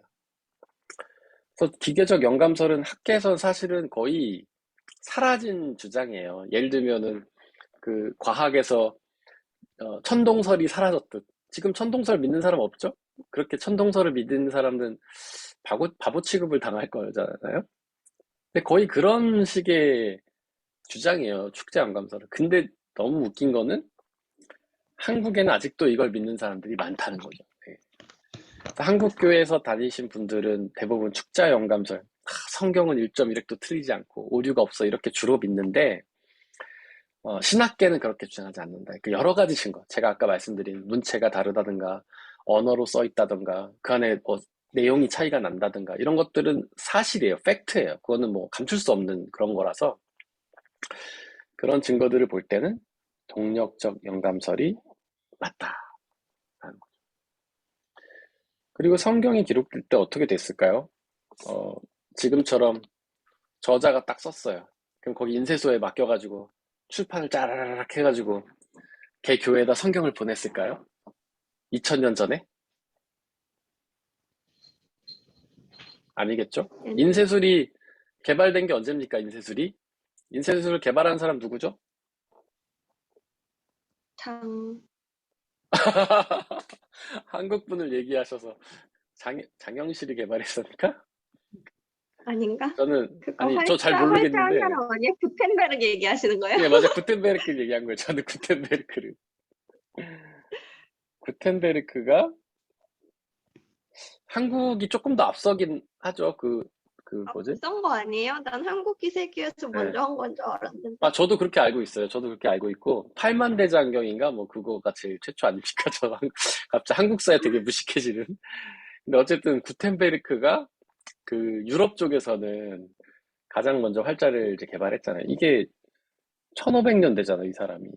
그래서 기계적 영감설은 학계에서 사실은 거의 사라진 주장이에요. 예를 들면은 그 과학에서 천동설이 사라졌듯 지금 천동설 믿는 사람 없죠? 그렇게 천동설을 믿는 사람은 바보 취급을 당할 거잖아요. 근데 거의 그런 식의 주장이에요. 축제 영감설은. 근데 너무 웃긴 거는 한국에는 아직도 이걸 믿는 사람들이 많다는 거죠. 네. 한국 교회에서 다니신 분들은 대부분 축자 영감설, 성경은 1.1획도 틀리지 않고 오류가 없어 이렇게 주로 믿는데 신학계는 그렇게 주장하지 않는다. 그 여러 가지 증거, 제가 아까 말씀드린 문체가 다르다든가 언어로 써 있다든가 그 안에 내용이 차이가 난다든가 이런 것들은 사실이에요. 팩트예요. 그거는 뭐 감출 수 없는 그런 거라서 그런 증거들을 볼 때는 동력적 영감설이 맞다. 그리고 성경이 기록될 때 어떻게 됐을까요? 지금처럼 저자가 딱 썼어요. 그럼 거기 인쇄소에 맡겨가지고 출판을 짜라락 해가지고 걔 교회에다 성경을 보냈을까요? 2000년 전에? 아니겠죠? 인쇄술이 개발된 게 언제입니까? 인쇄술을 개발한 사람 누구죠? 한국 분을 얘기하셔서 장영실이 개발했습니까? 아닌가? 저 잘 모르겠는데. 활자한 사람 아니야? 구텐베르그 얘기하시는 거예요? 네, 맞아. 구텐베르크 얘기한 거예요. 저는 구텐베르크가 한국이 조금 더 앞서긴 하죠. 그 그 뭐지? 쓴 거 아니에요? 난 한국기세기에서 네. 먼저 한 건 줄 알았는데. 아, 저도 그렇게 알고 있어요. 저도 그렇게 알고 있고, 팔만대장경인가? 뭐, 그거가 제일 최초 아닙니까? 갑자기 한국사에 되게 무식해지는. 근데 어쨌든, 구텐베르크가 그 유럽 쪽에서는 가장 먼저 활자를 이제 개발했잖아요. 이게 1500년대잖아, 이 사람이.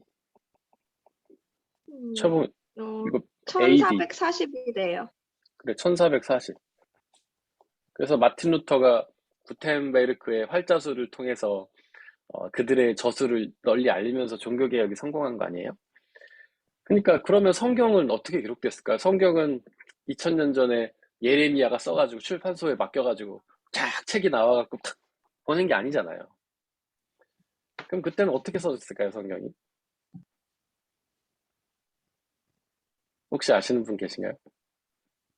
음, 쳐보, 어, 이거 AD. 1440이래요. 그래, 1440. 그래서 마틴 루터가 구텐베르크의 활자수를 통해서 그들의 저수를 널리 알리면서 종교개혁이 성공한 거 아니에요? 그러니까 그러면 성경은 어떻게 기록됐을까요? 성경은 2000년 전에 예레미야가 써가지고 출판소에 맡겨가지고 쫙 책이 나와갖고 탁 보낸 게 아니잖아요. 그럼 그때는 어떻게 써졌을까요, 성경이? 혹시 아시는 분 계신가요?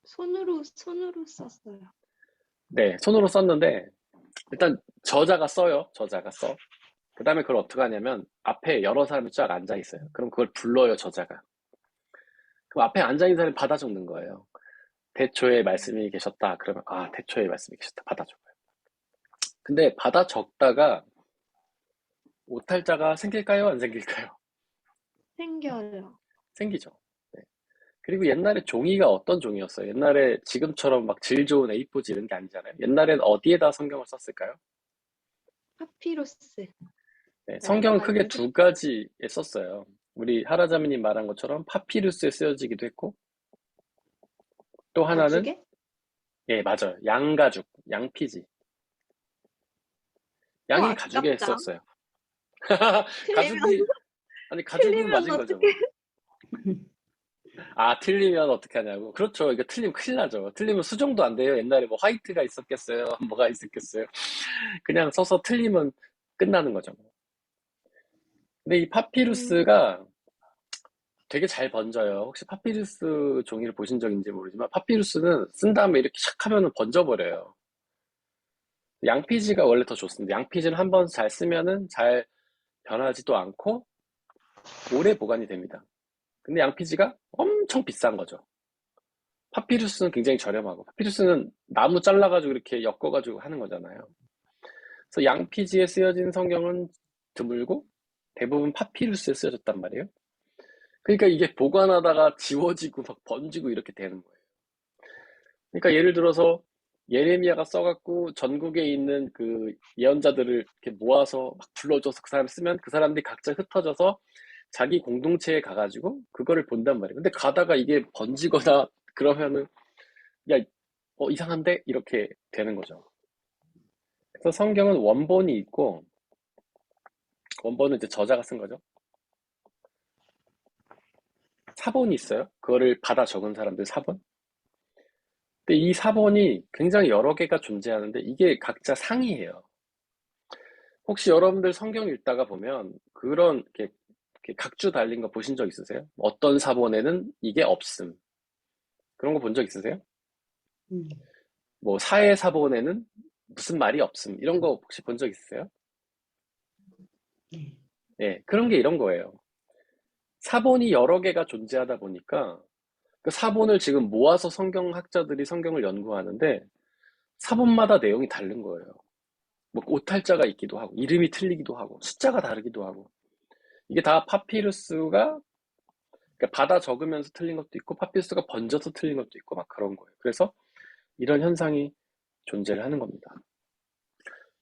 손으로 썼어요. 네, 손으로 썼는데 일단 저자가 써요. 저자가 써. 그 다음에 그걸 어떻게 하냐면 앞에 여러 사람이 쫙 앉아 있어요. 그럼 그걸 불러요, 저자가. 그럼 앞에 앉아 있는 사람이 받아 적는 거예요. 태초에 말씀이 계셨다. 그러면 아, 태초에 말씀이 계셨다. 받아 적어요. 근데 받아 적다가 오탈자가 생길까요? 안 생길까요? 생겨요. 생기죠. 네. 그리고 옛날에 종이가 어떤 종이였어요? 옛날에 지금처럼 막 질 좋은 A4지 이런 게 아니잖아요. 옛날엔 어디에다 성경을 썼을까요? 파피루스. 네, 성경은 크게 아닌데? 두 가지에 썼어요. 우리 하라자미님 말한 것처럼 파피루스에 쓰여지기도 했고, 또 하나는, 가죽에? 예, 맞아요. 양가죽, 양피지. 양이 가죽에 아깝다. 썼어요. 틀리면, 가죽이, 아니, 가죽은 틀리면 맞은 거죠. 어떡해. 아, 틀리면 어떻게 하냐고. 그렇죠. 이거 틀리면 큰일 나죠. 틀리면 수정도 안 돼요. 옛날에 뭐 화이트가 있었겠어요. 뭐가 있었겠어요. 그냥 써서 틀리면 끝나는 거죠. 근데 이 파피루스가 되게 잘 번져요. 혹시 파피루스 종이를 보신 적 있는지 모르지만 파피루스는 쓴 다음에 이렇게 샥 하면은 번져버려요. 양피지가 원래 더 좋습니다. 양피지는 한 번 잘 쓰면은 잘 변하지도 않고 오래 보관이 됩니다. 근데 양피지가 엄청 비싼 거죠. 파피루스는 굉장히 저렴하고 파피루스는 나무 잘라가지고 이렇게 엮어가지고 하는 거잖아요. 그래서 양피지에 쓰여진 성경은 드물고 대부분 파피루스에 쓰여졌단 말이에요. 그러니까 이게 보관하다가 지워지고 막 번지고 이렇게 되는 거예요. 그러니까 예를 들어서 예레미야가 써갖고 전국에 있는 그 예언자들을 이렇게 모아서 막 불러줘서 그 사람 쓰면 그 사람들이 각자 흩어져서 자기 공동체에 가가지고 그거를 본단 말이에요. 근데 가다가 이게 번지거나 그러면은 야, 이상한데? 이렇게 되는 거죠. 그래서 성경은 원본이 있고 원본은 이제 저자가 쓴 거죠. 사본이 있어요. 그거를 받아 적은 사람들 사본. 근데 이 사본이 굉장히 여러 개가 존재하는데 이게 각자 상이에요. 혹시 여러분들 성경 읽다가 보면 그런 이렇게 각주 달린 거 보신 적 있으세요? 어떤 사본에는 이게 없음. 그런 거 본 적 있으세요? 음, 뭐 사회 사본에는 무슨 말이 없음. 이런 거 혹시 본 적 있으세요? 네. 예, 그런 게 이런 거예요. 사본이 여러 개가 존재하다 보니까 그 사본을 지금 모아서 성경학자들이 성경을 연구하는데 사본마다 내용이 다른 거예요. 뭐 오탈자가 있기도 하고 이름이 틀리기도 하고 숫자가 다르기도 하고 이게 다 파피루스가 그러니까 받아 적으면서 틀린 것도 있고 파피루스가 번져서 틀린 것도 있고 막 그런 거예요. 그래서 이런 현상이 존재를 하는 겁니다.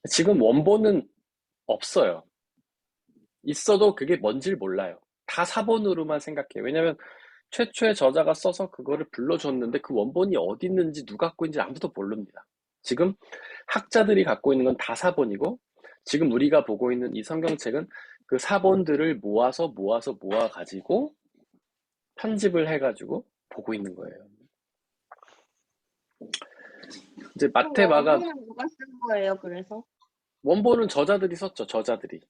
지금 원본은 없어요. 있어도 그게 뭔지를 몰라요. 다 사본으로만 생각해요. 왜냐면 최초의 저자가 써서 그거를 불러줬는데 그 원본이 어디 있는지 누가 갖고 있는지 아무도 모릅니다. 지금 학자들이 갖고 있는 건 다 사본이고 지금 우리가 보고 있는 이 성경책은 그 사본들을 모아 가지고 편집을 해가지고 보고 있는 거예요. 이제 마테마가 원본은 누가 쓴 거예요, 그래서? 원본은 저자들이 썼죠. 저자들이.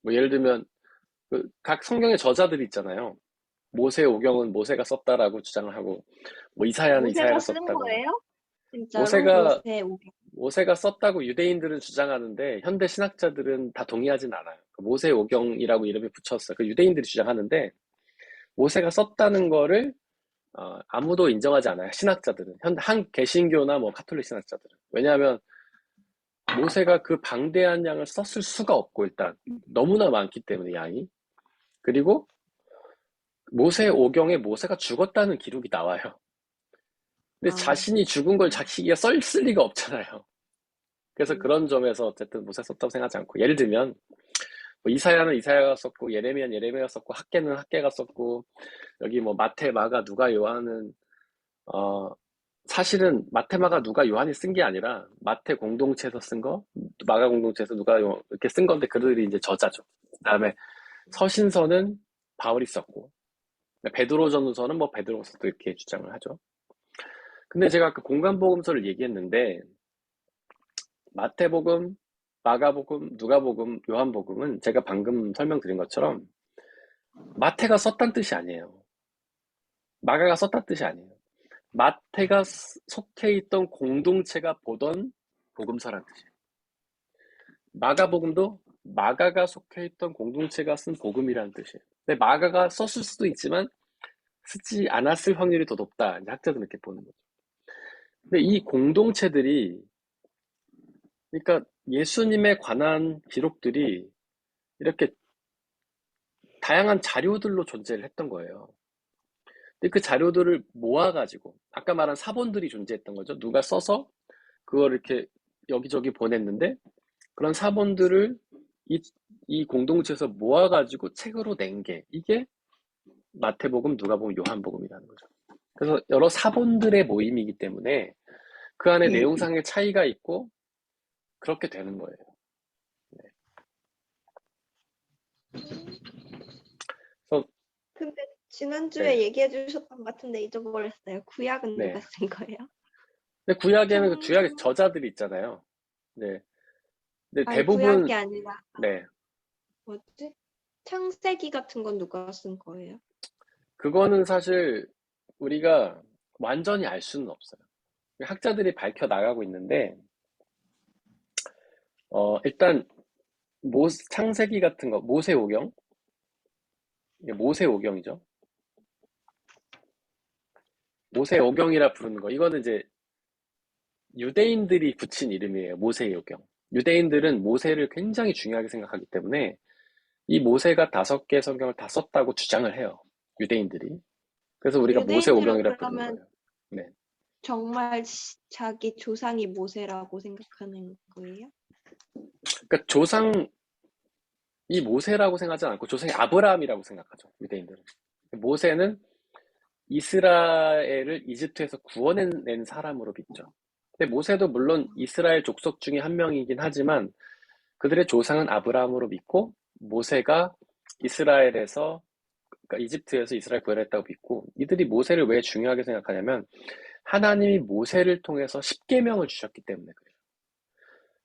뭐 예를 들면 그 각 성경의 저자들이 있잖아요. 모세오경은 모세가 썼다라고 주장을 하고 뭐 이사야는 모세가 이사야가 쓴 썼다고. 거예요? 진짜로? 모세가 모세 오경. 모세가 썼다고 유대인들은 주장하는데 현대 신학자들은 다 동의하진 않아요. 그 모세오경이라고 이름을 붙였어요. 그 유대인들이 주장하는데 모세가 썼다는 거를 아무도 인정하지 않아요. 신학자들은 한 개신교나 뭐 카톨릭 신학자들은. 왜냐하면 모세가 그 방대한 양을 썼을 수가 없고 일단 너무나 많기 때문에 양이. 그리고 모세 오경에 모세가 죽었다는 기록이 나와요. 근데 아. 자신이 죽은 걸 자기가 쓸 리가 없잖아요. 그래서 음. 그런 점에서 어쨌든 모세가 썼다고 생각하지 않고 예를 들면 뭐 이사야는 이사야가 썼고 예레미야는 예레미야가 썼고 학개는 학개가 썼고 여기 뭐 마태, 마가, 누가, 요한은 사실은 마태, 마가, 누가, 요한이 쓴 게 아니라 마태 공동체에서 쓴 거, 마가 공동체에서 누가 이렇게 쓴 건데 그들이 이제 저자죠. 그다음에 서신서는 바울이 썼고 베드로전서는 뭐 베드로가 썼고 이렇게 주장을 하죠. 근데 제가 아까 공간복음서를 얘기했는데 마태복음, 마가복음, 누가복음, 요한복음은 제가 방금 설명드린 것처럼 마태가 썼다는 뜻이 아니에요. 마가가 썼다는 뜻이 아니에요. 마태가 속해 있던 공동체가 보던 복음서라는 뜻이에요. 마가복음도 마가가 속해 있던 공동체가 쓴 복음이라는 뜻이에요. 근데 마가가 썼을 수도 있지만 쓰지 않았을 확률이 더 높다. 이제 학자들은 이렇게 보는 거죠. 근데 이 공동체들이 그러니까 예수님에 관한 기록들이 이렇게 다양한 자료들로 존재를 했던 거예요. 근데 그 자료들을 모아가지고 아까 말한 사본들이 존재했던 거죠. 누가 써서 그걸 이렇게 여기저기 보냈는데 그런 사본들을 이 공동체에서 모아가지고 책으로 낸 게 이게 마태복음, 누가복음, 요한복음이라는 거죠. 그래서 여러 사본들의 모임이기 때문에 그 안에 네. 내용상의 차이가 있고 그렇게 되는 거예요. 그래서 근데 지난주에 네. 얘기해 주셨던 것 같은데 잊어버렸어요. 구약은 네. 누가 쓴 거예요? 근데 구약에는 그 청... 구약의 저자들이 있잖아요. 네. 근데 아니 대부분 구약이 아니라 네. 뭐지? 창세기 같은 건 누가 쓴 거예요? 그거는 사실 우리가 완전히 알 수는 없어요. 학자들이 밝혀 나가고 있는데 일단 창세기 같은 거 모세오경 이게 모세오경이죠. 모세오경이라 부르는 거 이거는 이제 유대인들이 붙인 이름이에요. 모세오경. 유대인들은 모세를 굉장히 중요하게 생각하기 때문에 이 모세가 5개 성경을 다 썼다고 주장을 해요. 유대인들이. 그래서 우리가 유대인들은 모세오경이라 부르는 그러면 거예요. 네. 정말 자기 조상이 모세라고 생각하는 거예요? 그러니까 조상이 모세라고 생각하지 않고 조상이 아브라함이라고 생각하죠. 유대인들은. 모세는 이스라엘을 이집트에서 구원해낸 사람으로 믿죠. 근데 모세도 물론 이스라엘 족속 중에 한 명이긴 하지만 그들의 조상은 아브라함으로 믿고 모세가 이스라엘에서 그러니까 이집트에서 이스라엘 구원했다고 믿고 이들이 모세를 왜 중요하게 생각하냐면 하나님이 모세를 통해서 십계명을 주셨기 때문에 그래요.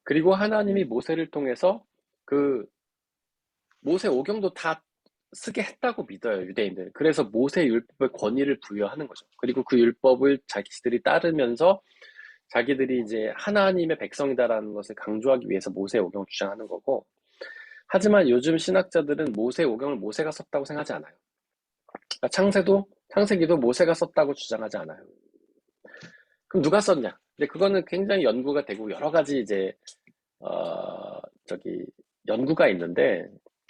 그리고 하나님이 모세를 통해서 그 모세 오경도 다 쓰게 했다고 믿어요, 유대인들. 그래서 모세 율법의 권위를 부여하는 거죠. 그리고 그 율법을 자기들이 따르면서 자기들이 이제 하나님의 백성이다라는 것을 강조하기 위해서 모세 오경을 주장하는 거고, 하지만 요즘 신학자들은 모세 오경을 모세가 썼다고 생각하지 않아요. 그러니까 창세기도 모세가 썼다고 주장하지 않아요. 그럼 누가 썼냐? 근데 그거는 굉장히 연구가 되고 여러 가지 이제 연구가 있는데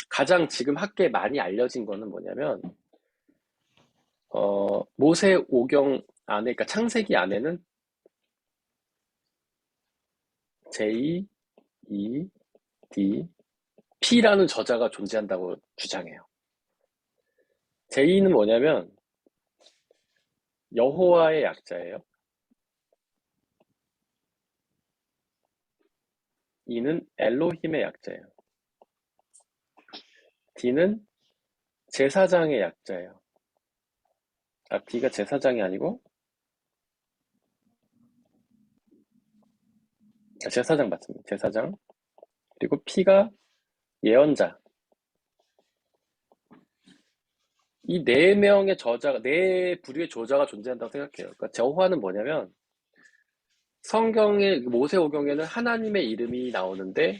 가장 지금 학계에 많이 알려진 거는 뭐냐면 모세 오경 안에 그러니까 창세기 안에는 J, E, D, P라는 저자가 존재한다고 주장해요. J는 뭐냐면 여호와의 약자예요. E는 엘로힘의 약자예요. D는 제사장의 약자예요. D가 제사장이 아니고 제사장 맞습니다. 제사장. 그리고 P가 예언자. 이 4명의 저자가, 4부류의 저자가 존재한다고 생각해요. 그러니까 저화는 뭐냐면 성경의 모세오경에는 하나님의 이름이 나오는데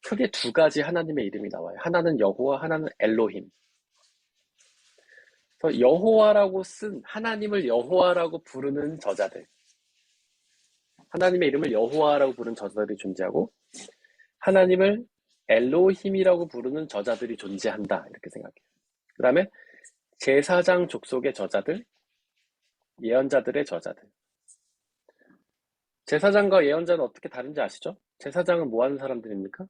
크게 2가지 하나님의 이름이 나와요. 하나는 여호와, 하나는 엘로힘. 그래서 여호와라고 쓴 하나님을 여호와라고 부르는 저자들. 하나님의 이름을 여호와라고 부르는 저자들이 존재하고 하나님을 엘로힘이라고 부르는 저자들이 존재한다. 이렇게 생각해요. 그 다음에 제사장 족속의 저자들, 예언자들의 저자들. 제사장과 예언자는 어떻게 다른지 아시죠? 제사장은 뭐 하는 사람들입니까?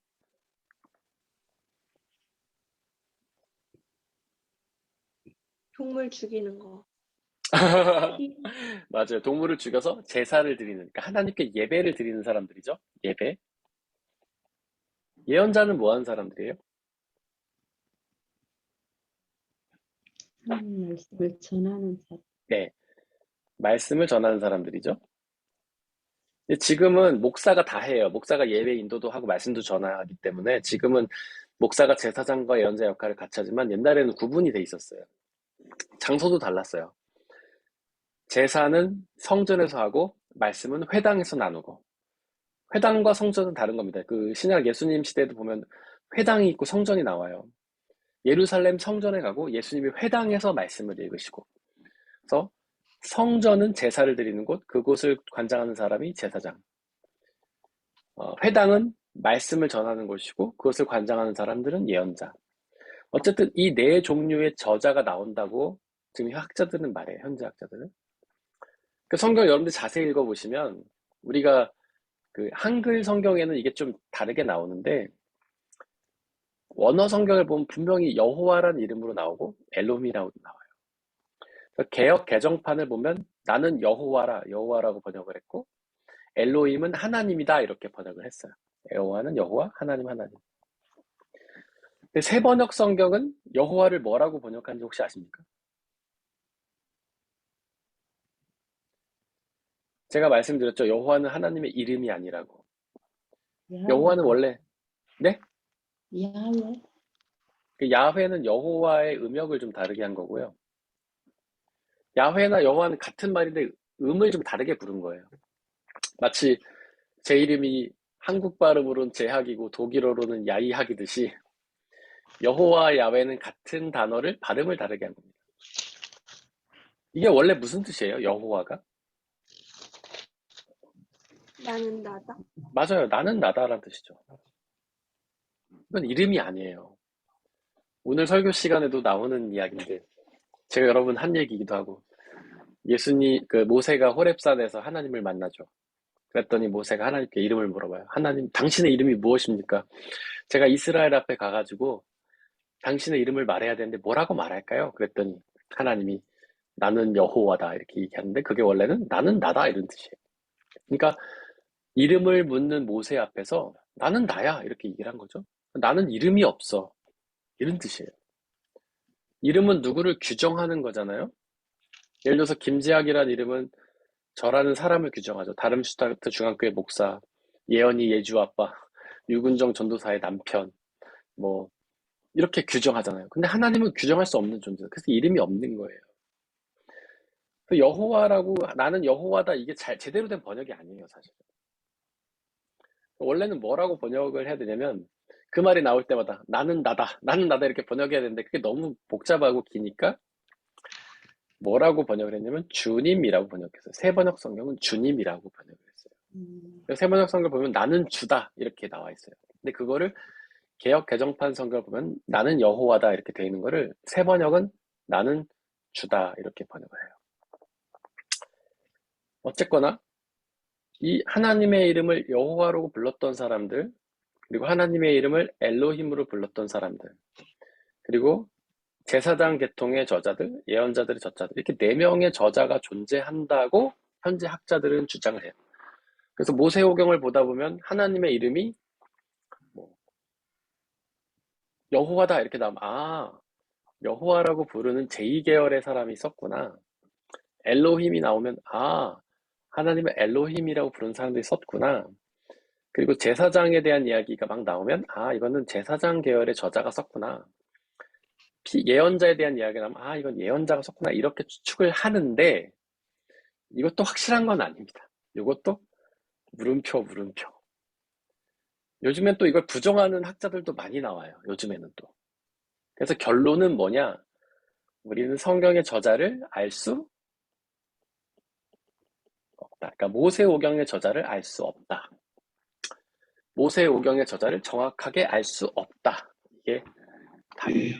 동물 죽이는 거. 맞아요. 동물을 죽여서 제사를 드리는, 그러니까 하나님께 예배를 드리는 사람들이죠. 예배. 예언자는 뭐 하는 사람들이에요? 하나님 말씀을 전하는 사람. 네. 말씀을 전하는 사람들이죠. 근데 지금은 목사가 다 해요. 목사가 예배 인도도 하고 말씀도 전하기 때문에 지금은 목사가 제사장과 예언자 역할을 같이 하지만 옛날에는 구분이 돼 있었어요. 장소도 달랐어요. 제사는 성전에서 하고 말씀은 회당에서 나누고 회당과 성전은 다른 겁니다. 그 신약 예수님 시대에도 보면 회당이 있고 성전이 나와요. 예루살렘 성전에 가고 예수님이 회당에서 말씀을 읽으시고 그래서 성전은 제사를 드리는 곳, 그곳을 관장하는 사람이 제사장. 회당은 말씀을 전하는 곳이고 그것을 관장하는 사람들은 예언자. 어쨌든 이 네 종류의 저자가 나온다고 지금 학자들은 말해요. 현재 학자들은. 그 성경 여러분들 자세히 읽어보시면 우리가 그 한글 성경에는 이게 좀 다르게 나오는데 원어 성경을 보면 분명히 여호와라는 이름으로 나오고 엘롬이라고 나와요. 개역 개정판을 보면 나는 여호와라고 번역을 했고 엘로힘은 하나님이다 이렇게 번역을 했어요. 여호와는 여호와, 하나님 하나님. 근데 새 번역 성경은 여호와를 뭐라고 번역하는지 혹시 아십니까? 제가 말씀드렸죠. 여호와는 하나님의 이름이 아니라고. 여호와는 원래 네? 야외? 그 야훼는 여호와의 음역을 좀 다르게 한 거고요. 야훼나 여호와는 같은 말인데 음을 좀 다르게 부른 거예요. 마치 제 이름이 한국 발음으로는 제학이고 독일어로는 야이학이듯이 여호와 야훼는 같은 단어를 발음을 다르게 한 겁니다. 이게 원래 무슨 뜻이에요? 여호와가? 나는 나다. 맞아요. 나는 나다라는 뜻이죠. 이건 이름이 아니에요. 오늘 설교 시간에도 나오는 이야기인데 제가 여러분 한 얘기이기도 하고 예수님 그 모세가 호렙산에서 하나님을 만나죠. 그랬더니 모세가 하나님께 이름을 물어봐요. 하나님, 당신의 이름이 무엇입니까? 제가 이스라엘 앞에 가가지고 당신의 이름을 말해야 되는데 뭐라고 말할까요? 그랬더니 하나님이 나는 여호와다 이렇게 얘기하는데 그게 원래는 나는 나다 이런 뜻이에요. 그러니까 이름을 묻는 모세 앞에서 나는 나야 이렇게 얘기를 한 거죠. 나는 이름이 없어 이런 뜻이에요. 이름은 누구를 규정하는 거잖아요. 예를 들어서 김재학이라는 이름은 저라는 사람을 규정하죠. 다름슈타르트 중앙교회 목사, 예언이 예주 아빠, 유근정 전도사의 남편, 뭐 이렇게 규정하잖아요. 근데 하나님은 규정할 수 없는 존재예요. 그래서 이름이 없는 거예요. 여호와라고 나는 여호와다 이게 제대로 된 번역이 아니에요, 사실. 원래는 뭐라고 번역을 해야 되냐면 그 말이 나올 때마다 나는 나다 이렇게 번역해야 되는데 그게 너무 복잡하고 기니까 뭐라고 번역을 했냐면 주님이라고 번역했어요. 새 번역 성경은 주님이라고 번역을 했어요. 그래서 새 번역 성경을 보면 나는 주다 이렇게 나와 있어요. 근데 그거를 개역 개정판 성경을 보면 나는 여호와다 이렇게 되어 있는 거를 새 번역은 나는 주다 이렇게 번역을 해요. 어쨌거나 이 하나님의 이름을 여호와로 불렀던 사람들 그리고 하나님의 이름을 엘로힘으로 불렀던 사람들 그리고 제사장 계통의 저자들, 예언자들의 저자들 이렇게 4명의 저자가 존재한다고 현재 학자들은 주장을 해요. 그래서 모세오경을 보다 보면 하나님의 이름이 뭐 여호와다 이렇게 나오면 여호와라고 부르는 제2계열의 사람이 있었구나. 엘로힘이 나오면 하나님의 엘로힘이라고 부르는 사람들이 있었구나. 그리고 제사장에 대한 이야기가 막 나오면 이거는 제사장 계열의 저자가 썼구나. 예언자에 대한 이야기가 나오면 이건 예언자가 썼구나 이렇게 추측을 하는데 이것도 확실한 건 아닙니다. 이것도 물음표. 요즘엔 또 이걸 부정하는 학자들도 많이 나와요. 요즘에는 또. 그래서 결론은 뭐냐? 우리는 성경의 저자를 알 수 없다. 그러니까 모세오경의 저자를 알 수 없다. 모세오경의 저자를 정확하게 알 수 없다. 이게 답이에요.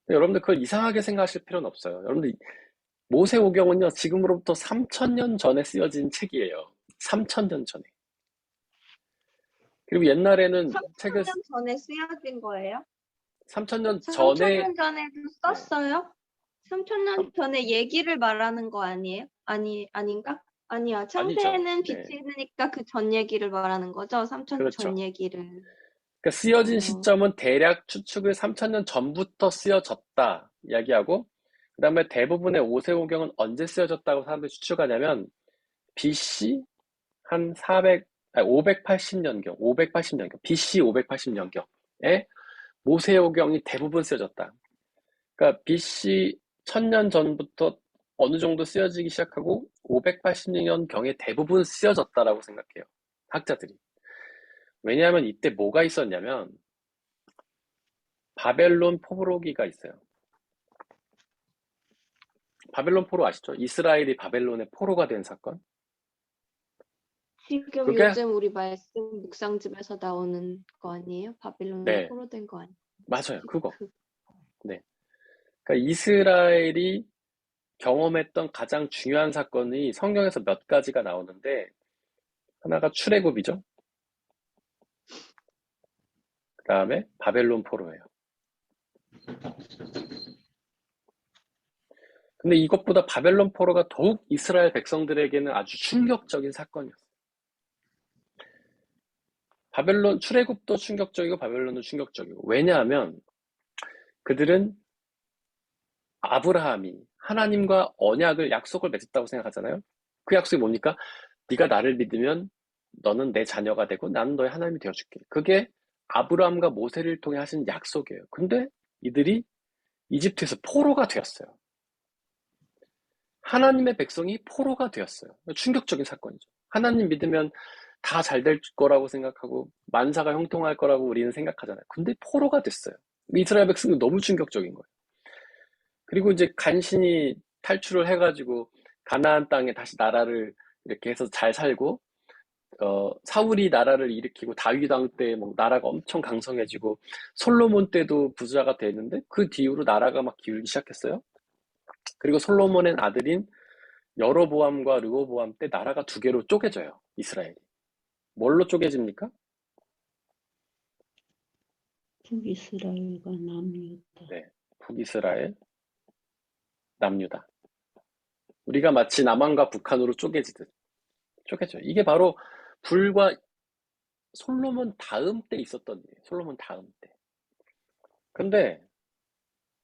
근데 여러분들 그걸 이상하게 생각하실 필요는 없어요. 여러분들 모세오경은요, 지금으로부터 3000년 전에 쓰여진 책이에요. 3000년 전에. 그리고 옛날에는 책을 3,000년 전에 쓰여진 거예요? 3000년 전에 3,000년 전에도 썼어요? 3,000년 전에 얘기를 말하는 거 아니에요? 아닌가? 아니야. 창세는 네. 빛이 있으니까 그 전 얘기를 말하는 거죠? 3,000년 그렇죠. 전 얘기를. 그러니까 쓰여진 어. 시점은 대략 추측을 3000년 전부터 쓰여졌다 이야기하고, 그 다음에 대부분의 오세오경은 언제 쓰여졌다고 사람들이 추측하냐면 BC 한 580년경, BC 580년경에 모세오경이 대부분 쓰여졌다. 그러니까 BC 1000년 전부터 어느 정도 쓰여지기 시작하고 580년경에 대부분 쓰여졌다라고 생각해요. 학자들이. 왜냐하면 이때 뭐가 있었냐면 바벨론 포로기가 있어요. 바벨론 포로 아시죠? 이스라엘이 바벨론의 포로가 된 사건. 지금 그게 요즘 우리 말씀 묵상집에서 나오는 거 아니에요? 바빌론에 네. 포로된 거 아니에요? 맞아요. 그거. 네. 그러니까 이스라엘이 경험했던 가장 중요한 사건이 성경에서 몇 가지가 나오는데, 하나가 출애굽이죠. 그 다음에 바벨론 포로예요. 근데 이것보다 바벨론 포로가 더욱 이스라엘 백성들에게는 아주 충격적인 사건이었어요. 출애굽도 충격적이고 바벨론도 충격적이고. 왜냐하면 그들은 아브라함이 하나님과 언약을, 약속을 맺었다고 생각하잖아요. 그 약속이 뭡니까? 네가 나를 믿으면 너는 내 자녀가 되고 나는 너의 하나님이 되어줄게. 그게 아브라함과 모세를 통해 하신 약속이에요. 근데 이들이 이집트에서 포로가 되었어요. 하나님의 백성이 포로가 되었어요. 충격적인 사건이죠. 하나님 믿으면 다 잘 될 거라고 생각하고 만사가 형통할 거라고 우리는 생각하잖아요. 근데 포로가 됐어요. 이스라엘 백성은 너무 충격적인 거예요. 그리고 이제 간신히 탈출을 해가지고 가나안 땅에 다시 나라를 이렇게 해서 잘 살고, 사울이 나라를 일으키고 다윗 왕 때 뭐 나라가 엄청 강성해지고 솔로몬 때도 부자가 됐는데 그 뒤로 나라가 막 기울기 시작했어요. 그리고 솔로몬의 아들인 여로보암과 르호보암 때 나라가 두 개로 쪼개져요. 이스라엘이. 뭘로 쪼개집니까? 북이스라엘과 남유다. 네, 북이스라엘, 남유다. 우리가 마치 남한과 북한으로 쪼개지듯 쪼개져요. 이게 바로 불과 솔로몬 다음 때 있었던 일이에요. 솔로몬 다음 때. 근데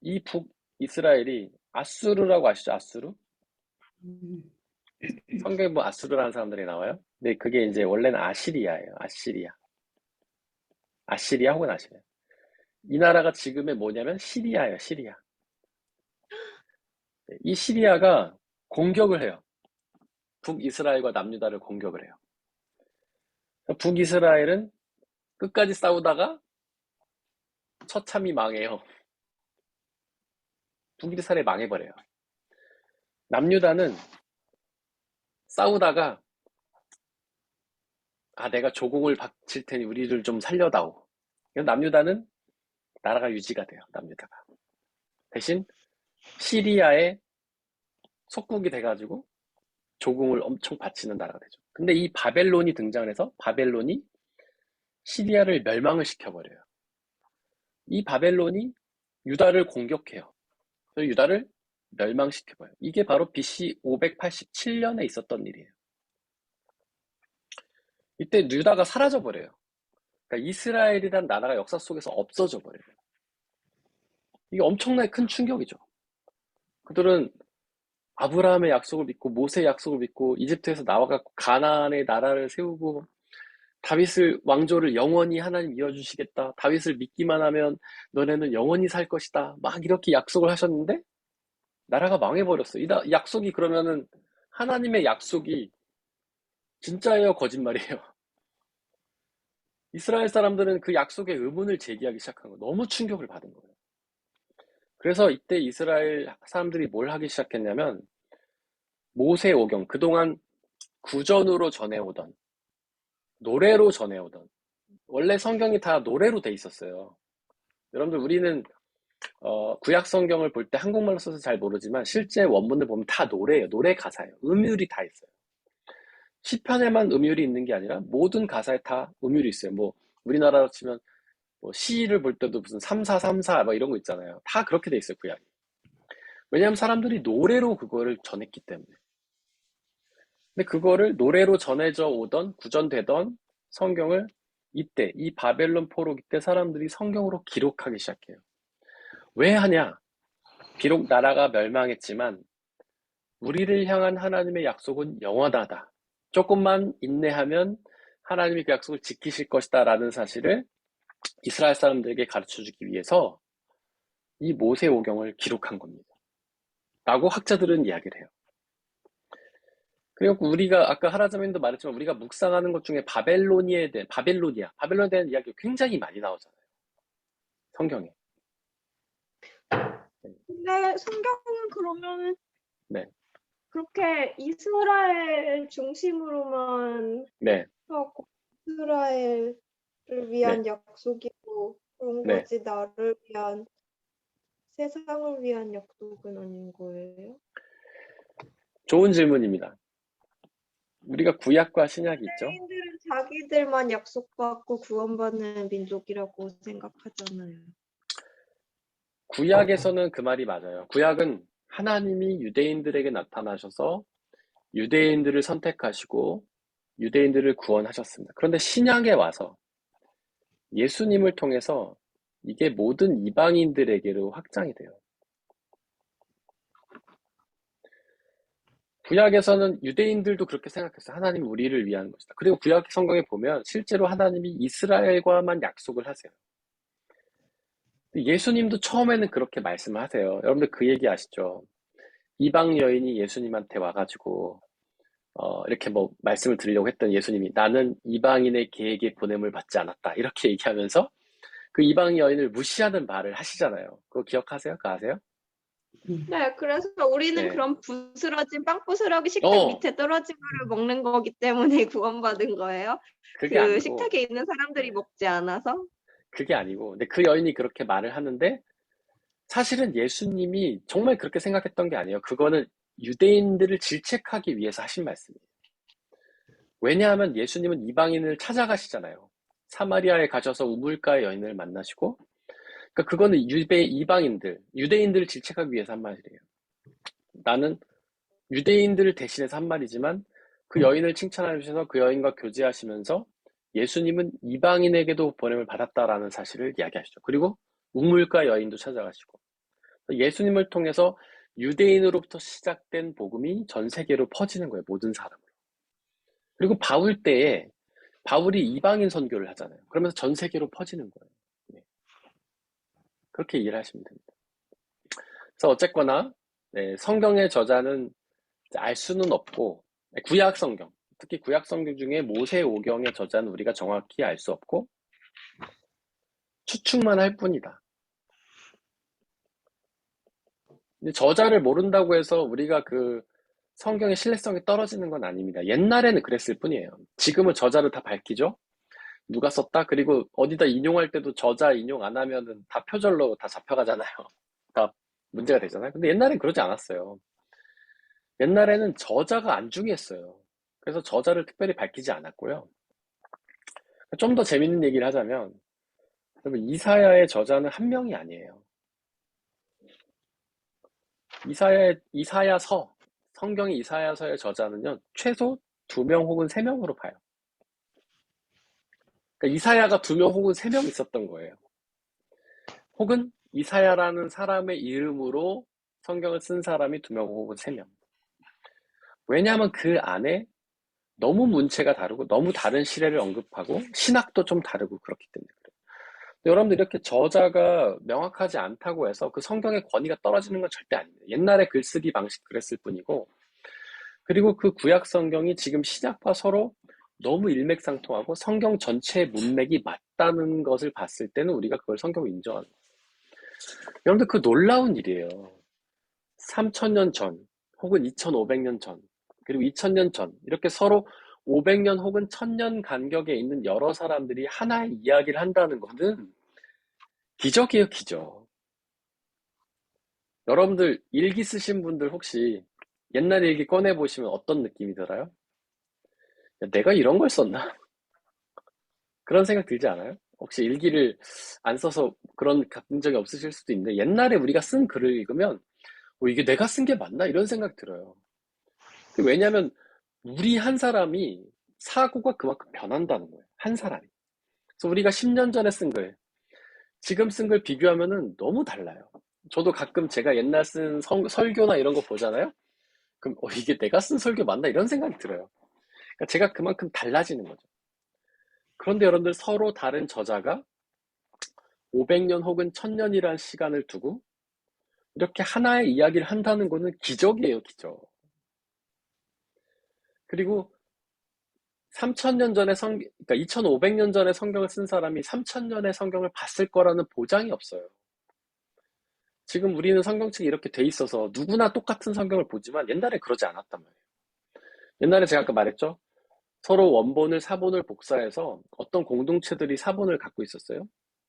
이 북이스라엘이 아수르라고 아시죠? 아수르? 음, 성경에 뭐 아수르라는 사람들이 나와요? 근데 그게 이제 원래는 아시리아예요. 아시리아. 아시리아 혹은 아시리아. 이 나라가 지금의 뭐냐면 시리아예요. 시리아. 이 시리아가 공격을 해요. 북이스라엘과 남유다를 공격을 해요. 북이스라엘은 끝까지 싸우다가 처참히 망해요. 북이스라엘이 망해버려요. 남유다는 싸우다가 내가 조공을 바칠 테니 우리를 좀 살려다오. 남유다는 나라가 유지가 돼요. 남유다가. 대신 시리아의 속국이 돼가지고 조공을 엄청 바치는 나라가 되죠. 근데 이 바벨론이 등장을 해서 바벨론이 시리아를 멸망을 시켜버려요. 이 바벨론이 유다를 공격해요. 그래서 유다를 멸망시켜버려요. 이게 바로 BC 587년에 있었던 일이에요. 이때 유다가 사라져버려요. 그러니까 이스라엘이란 나라가 역사 속에서 없어져 버려요. 이게 엄청나게 큰 충격이죠. 그들은 아브라함의 약속을 믿고 모세의 약속을 믿고 이집트에서 나와갖고 가나안의 나라를 세우고 다윗을 왕조를 영원히 하나님 이어주시겠다. 다윗을 믿기만 하면 너네는 영원히 살 것이다. 막 이렇게 약속을 하셨는데 나라가 망해버렸어. 이 약속이 그러면은 하나님의 약속이 진짜예요, 거짓말이에요? 이스라엘 사람들은 그 약속에 의문을 제기하기 시작한 거예요. 너무 충격을 받은 거예요. 그래서 이때 이스라엘 사람들이 뭘 하기 시작했냐면 모세오경, 그동안 구전으로 전해오던, 노래로 전해오던, 원래 성경이 다 노래로 돼 있었어요. 여러분들 우리는 구약 성경을 볼 때 한국말로 써서 잘 모르지만 실제 원문을 보면 다 노래예요. 노래 가사예요. 음율이 다 있어요. 시편에만 음율이 있는 게 아니라 모든 가사에 다 음율이 있어요. 뭐 우리나라로 치면 뭐 시를 볼 때도 무슨 3434 막 이런 거 있잖아요. 다 그렇게 돼 있어요, 구약이. 왜냐하면 사람들이 노래로 그거를 전했기 때문에. 근데 그거를 노래로 전해져 오던 구전되던 성경을 이때 이 바벨론 포로기 때 사람들이 성경으로 기록하기 시작해요. 왜 하냐? 비록 나라가 멸망했지만 우리를 향한 하나님의 약속은 영원하다. 조금만 인내하면 하나님이 그 약속을 지키실 것이다 라는 사실을 이스라엘 사람들에게 가르쳐주기 위해서 이 모세오경을 기록한 겁니다. 라고 학자들은 이야기를 해요. 그리고 우리가 아까 하라자매님도 말했지만 우리가 묵상하는 것 중에 바벨론에 대한 이야기가 굉장히 많이 나오잖아요. 성경에. 근데 성경은 그러면 네. 그렇게 이스라엘 중심으로만 네. 하고 이스라엘을 위한 약속이고 그런 네. 거지 나를 위한 세상을 위한 약속은 아닌 거예요? 좋은 질문입니다. 우리가 구약과 신약이 있죠. 유대인들은 자기들만 약속받고 구원받는 민족이라고 생각하잖아요. 구약에서는 그 말이 맞아요. 구약은 하나님이 유대인들에게 나타나셔서 유대인들을 선택하시고 유대인들을 구원하셨습니다. 그런데 신약에 와서 예수님을 통해서 이게 모든 이방인들에게로 확장이 돼요. 구약에서는 유대인들도 그렇게 생각했어요. 하나님이 우리를 위한 것이다. 그리고 구약 성경에 보면 실제로 하나님이 이스라엘과만 약속을 하세요. 예수님도 처음에는 그렇게 말씀을 하세요. 여러분들 그 얘기 아시죠? 이방 여인이 예수님한테 와가지고 이렇게 뭐 말씀을 드리려고 했던 예수님이 나는 이방인의 계획에 보냄을 받지 않았다. 이렇게 얘기하면서 그 이방 여인을 무시하는 말을 하시잖아요. 그거 기억하세요? 그거 아세요? 네, 그래서 우리는 네. 그런 부스러진 빵 부스러기 식탁 어. 밑에 떨어진 거를 먹는 거기 때문에 구원받은 거예요. 그게 그 아니고 식탁에 있는 사람들이 네. 먹지 않아서. 그게 아니고 근데 그 여인이 그렇게 말을 하는데 사실은 예수님이 정말 그렇게 생각했던 게 아니에요. 그거는 유대인들을 질책하기 위해서 하신 말씀이에요. 왜냐하면 예수님은 이방인을 찾아가시잖아요. 사마리아에 가셔서 우물가의 여인을 만나시고 그러니까 그거는 유대인들을 질책하기 위해서 한 말이에요. 나는 유대인들을 대신해서 한 말이지만 그 여인을 칭찬하셔서 그 여인과 교제하시면서 예수님은 이방인에게도 보냄을 받았다라는 사실을 이야기하시죠. 그리고 우물가 여인도 찾아가시고 예수님을 통해서 유대인으로부터 시작된 복음이 전 세계로 퍼지는 거예요. 모든 사람으로. 그리고 바울 때에 바울이 이방인 선교를 하잖아요. 그러면서 전 세계로 퍼지는 거예요. 네. 그렇게 이해를 하시면 됩니다. 그래서 어쨌거나 네, 성경의 저자는 알 수는 없고 구약 성경, 특히 구약 성경 중에 모세오경의 저자는 우리가 정확히 알 수 없고 추측만 할 뿐이다. 근데 저자를 모른다고 해서 우리가 그 성경의 신뢰성이 떨어지는 건 아닙니다. 옛날에는 그랬을 뿐이에요. 지금은 저자를 다 밝히죠? 누가 썼다? 그리고 어디다 인용할 때도 저자 인용 안 하면은 다 표절로 다 잡혀가잖아요. 다 문제가 되잖아요. 근데 옛날엔 그러지 않았어요. 옛날에는 저자가 안 중요했어요. 그래서 저자를 특별히 밝히지 않았고요. 좀 더 재밌는 얘기를 하자면, 여러분, 이사야의 저자는 한 명이 아니에요. 성경의 이사야서의 저자는요, 최소 2명 혹은 3명으로 봐요. 그러니까 이사야가 2명 혹은 3명 있었던 거예요. 혹은 이사야라는 사람의 이름으로 성경을 쓴 사람이 2명 혹은 3명. 왜냐하면 그 안에 너무 문체가 다르고 너무 다른 시대를 언급하고 신학도 좀 다르고 그렇기 때문에 그래요. 여러분들 이렇게 저자가 명확하지 않다고 해서 그 성경의 권위가 떨어지는 건 절대 아닙니다. 옛날에 글쓰기 방식 그랬을 뿐이고 그리고 그 구약 성경이 지금 신약과 서로 너무 일맥상통하고 성경 전체의 문맥이 맞다는 것을 봤을 때는 우리가 그걸 성경으로 인정하는 거예요. 여러분들 그 놀라운 일이에요. 3000년 전 혹은 2500년 전 그리고 2000년 전, 이렇게 서로 500년 혹은 1000년 간격에 있는 여러 사람들이 하나의 이야기를 한다는 것은 기적이에요, 기적. 여러분들 일기 쓰신 분들 혹시 옛날 일기 꺼내보시면 어떤 느낌이 들어요? 야, 내가 이런 걸 썼나? 그런 생각 들지 않아요? 혹시 일기를 안 써서 그런 감정이 없으실 수도 있는데 옛날에 우리가 쓴 글을 읽으면 이게 내가 쓴 게 맞나? 이런 생각 들어요. 왜냐하면 우리 한 사람이 사고가 그만큼 변한다는 거예요. 한 사람이. 그래서 우리가 10년 전에 쓴 글, 지금 쓴 글 비교하면은 너무 달라요. 저도 가끔 제가 옛날 쓴 설교나 이런 거 보잖아요. 그럼 이게 내가 쓴 설교 맞나? 이런 생각이 들어요. 그러니까 제가 그만큼 달라지는 거죠. 그런데 여러분들 서로 다른 저자가 500년 혹은 1000년이라는 시간을 두고 이렇게 하나의 이야기를 한다는 거는 기적이에요, 기적. 그리고 3000년 전에 그러니까 2500년 전에 성경을 쓴 사람이 3000년의 성경을 봤을 거라는 보장이 없어요. 지금 우리는 성경책이 이렇게 돼 있어서 누구나 똑같은 성경을 보지만 옛날에 그러지 않았단 말이에요. 옛날에 제가 아까 말했죠? 서로 원본을 사본을 복사해서 어떤 공동체들이 사본을 갖고 있었어요.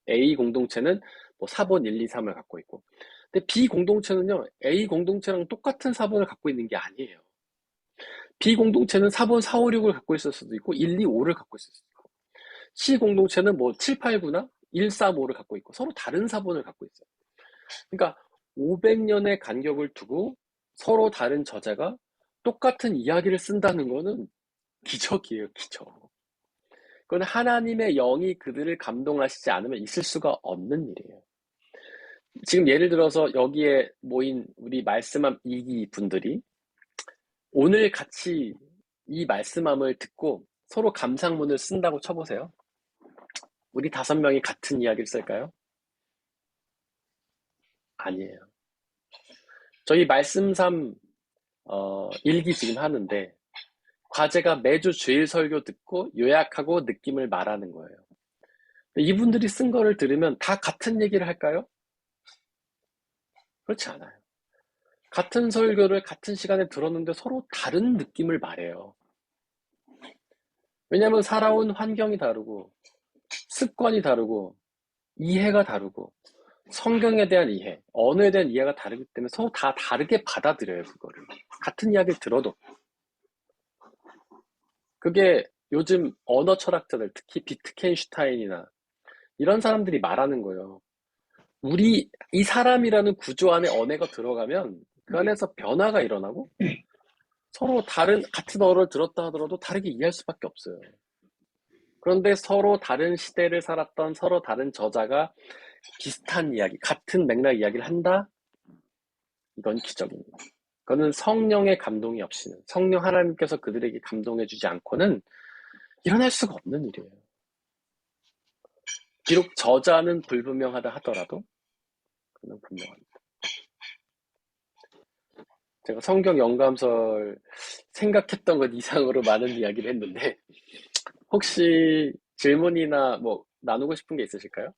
A 공동체는 뭐 사본 1, 2, 3을 갖고 있고. 근데 B 공동체는요, A 공동체랑 똑같은 사본을 갖고 있는 게 아니에요. B 공동체는 사본 4, 5, 6을 갖고 있을 수도 있고, 1, 2, 5를 갖고 있을 수도 있고, C 공동체는 뭐 7, 8, 9나 1, 4, 5를 갖고 있고, 서로 다른 사본을 갖고 있어요. 그러니까 500년의 간격을 두고 서로 다른 저자가 똑같은 이야기를 쓴다는 거는 기적이에요, 기적. 그건 하나님의 영이 그들을 감동하시지 않으면 있을 수가 없는 일이에요. 지금 예를 들어서 여기에 모인 우리 말씀함 이기 분들이 오늘 같이 이 말씀함을 듣고 서로 감상문을 쓴다고 쳐보세요. 우리 5명이 같은 이야기를 쓸까요? 아니에요. 저희 말씀삼 일기 지금 하는데 과제가 매주 주일 설교 듣고 요약하고 느낌을 말하는 거예요. 이분들이 쓴 거를 들으면 다 같은 얘기를 할까요? 그렇지 않아요. 같은 설교를 같은 시간에 들었는데 서로 다른 느낌을 말해요. 왜냐하면 살아온 환경이 다르고 습관이 다르고 이해가 다르고 성경에 대한 이해, 언어에 대한 이해가 다르기 때문에 서로 다 다르게 받아들여요, 그거를. 같은 이야기를 들어도. 그게 요즘 언어 철학자들, 특히 비트겐슈타인이나 이런 사람들이 말하는 거예요. 이 사람이라는 구조 안에 언어가 들어가면 그 안에서 변화가 일어나고 서로 같은 언어를 들었다 하더라도 다르게 이해할 수밖에 없어요. 그런데 서로 다른 시대를 살았던 서로 다른 저자가 비슷한 이야기, 같은 맥락 이야기를 한다? 이건 기적입니다. 그거는 성령의 감동이 없이는, 성령 하나님께서 그들에게 감동해주지 않고는 일어날 수가 없는 일이에요. 비록 저자는 불분명하다 하더라도 그는 분명합니다. 제가 성경 영감설 생각했던 것 이상으로 많은 이야기를 했는데 혹시 질문이나 뭐 나누고 싶은 게 있으실까요?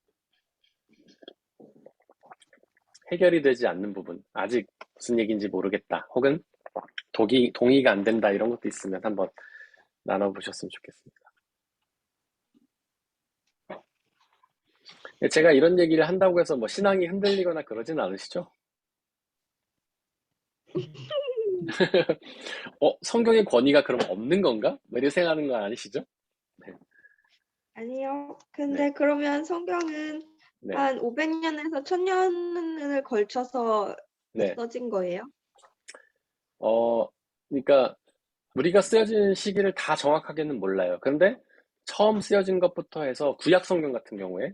해결이 되지 않는 부분, 아직 무슨 얘기인지 모르겠다, 혹은 동의가 안 된다 이런 것도 있으면 한번 나눠보셨으면 좋겠습니다. 제가 이런 얘기를 한다고 해서 뭐 신앙이 흔들리거나 그러진 않으시죠? 성경의 권위가 그럼 없는 건가? 뭐 이렇게 생각하는 건 아니시죠? 네. 아니요. 근데 그러면 성경은 네. 한 500년에서 1000년을 걸쳐서 네. 써진 거예요? 그러니까 우리가 쓰여진 시기를 다 정확하게는 몰라요. 그런데 처음 쓰여진 것부터 해서 구약 성경 같은 경우에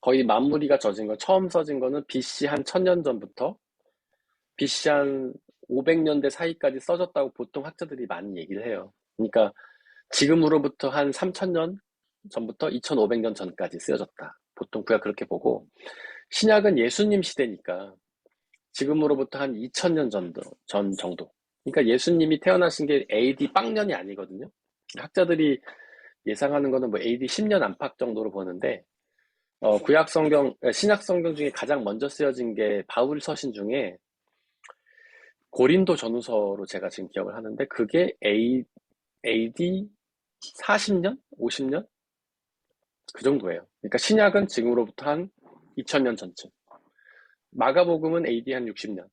거의 만무리가 젖은 거, 처음 써진 거는 BC 한 1000년 전부터 BC 한 500년대 사이까지 써졌다고 보통 학자들이 많이 얘기를 해요. 그러니까 지금으로부터 한 3000년 전부터 2500년 전까지 쓰여졌다. 보통 구약 그렇게 보고, 신약은 예수님 시대니까 지금으로부터 한 2000년 전 정도. 그러니까 예수님이 태어나신 게 AD 빵년이 아니거든요. 학자들이 예상하는 거는 뭐 AD 10년 안팎 정도로 보는데, 신약 성경 중에 가장 먼저 쓰여진 게 바울 서신 중에 고린도 전후서로 제가 지금 기억을 하는데 그게 AD 40년? 50년? 그 정도예요. 그러니까 신약은 지금으로부터 한 2000년 전쯤. 마가복음은 AD 한 60년.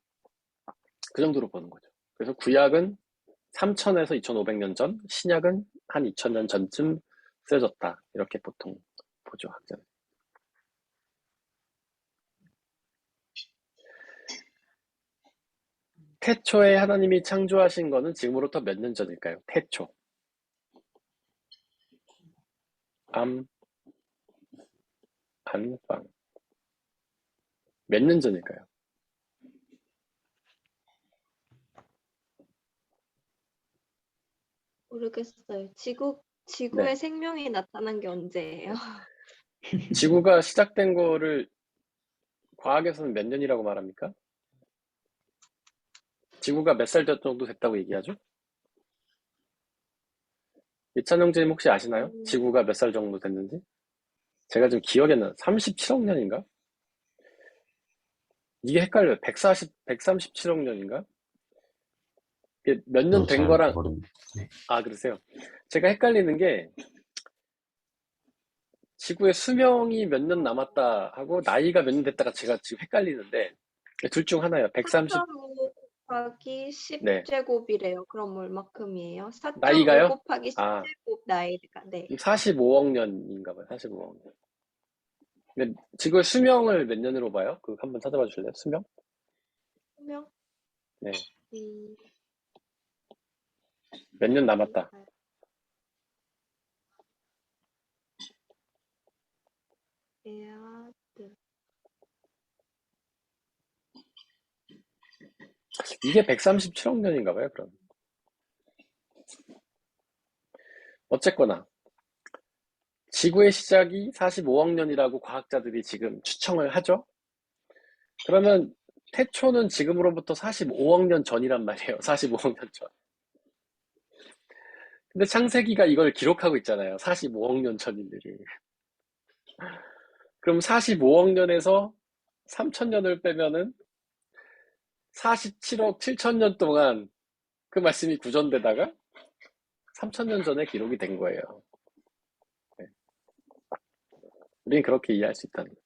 그 정도로 보는 거죠. 그래서 구약은 3000에서 2500년 전, 신약은 한 2000년 전쯤 쓰여졌다. 이렇게 보통 보죠, 학자는. 태초에 하나님이 창조하신 거는 지금으로부터 몇 년 전일까요? 태초. 암, 안방. 몇 년 전일까요? 모르겠어요. 지구에 네. 생명이 나타난 게 언제예요? 지구가 시작된 거를 과학에서는 몇 년이라고 말합니까? 지구가 몇 살 정도 됐다고 얘기하죠? 이찬 형제님 혹시 아시나요? 지구가 몇 살 정도 됐는지? 제가 지금 기억이 안 나요. 37억 년인가? 이게 헷갈려요. 137억 년인가? 이게 몇 년 된 잘 거랑, 모릅니다. 네. 아, 그러세요? 제가 헷갈리는 게 지구의 수명이 몇 년 남았다 하고 나이가 몇 년 됐다가 제가 지금 헷갈리는데 둘 중 하나예요. 4.5 곱하기 네. 10제곱이래요. 그럼 얼마큼이에요? 4.5 나이가요? 곱하기 아, 10제곱 나이가. 네. 45억 년인가 봐요. 45억 년. 근데 지구의 수명을 몇 년으로 봐요? 그거 한번 찾아봐 주실래요? 수명? 수명? 네. 음, 몇 년 남았다. 해야 이게 137억 년인가 봐요, 그럼. 어쨌거나 지구의 시작이 45억 년이라고 과학자들이 지금 추정을 하죠. 그러면 태초는 지금으로부터 45억 년 전이란 말이에요. 45억 년 전. 근데 창세기가 이걸 기록하고 있잖아요. 45억 년 전 일을. 그럼 45억 년에서 3천년을 빼면은 47억 7천년 동안 그 말씀이 구전되다가 3천년 전에 기록이 된 거예요. 네. 우리는 그렇게 이해할 수 있다는 거죠.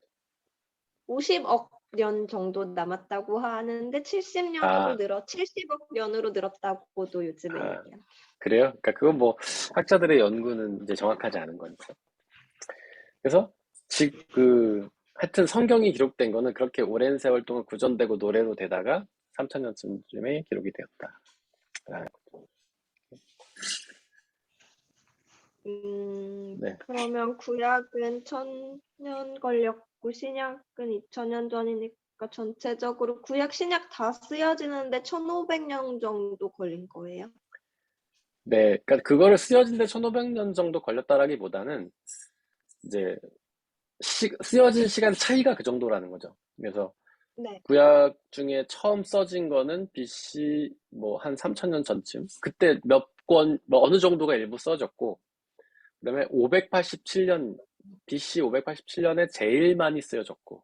50억 년 정도 남았다고 하는데 70억 년으로 늘었다고도 요즘에 아, 얘기해요. 그래요? 그러니까 그건 뭐 학자들의 연구는 이제 정확하지 않은 거니까. 그래서 하여튼 성경이 기록된 거는 그렇게 오랜 세월 동안 구전되고 노래로 되다가 3천년쯤에 기록이 되었다. 네. 그러면 구약은 1000년 걸렸고 신약은 2000년 전이니까 전체적으로 구약 신약 다 쓰여지는데 1500년 정도 걸린 거예요? 네, 그러니까 그거를 쓰여진데 1500년 정도 걸렸다라기보다는 이제 쓰여진 시간 차이가 그 정도라는 거죠. 그래서 네. 구약 중에 처음 써진 거는 BC 뭐 한 3000년 전쯤. 그때 몇 권, 뭐 어느 정도가 일부 써졌고, 그다음에 587년, BC 587년에 제일 많이 쓰여졌고,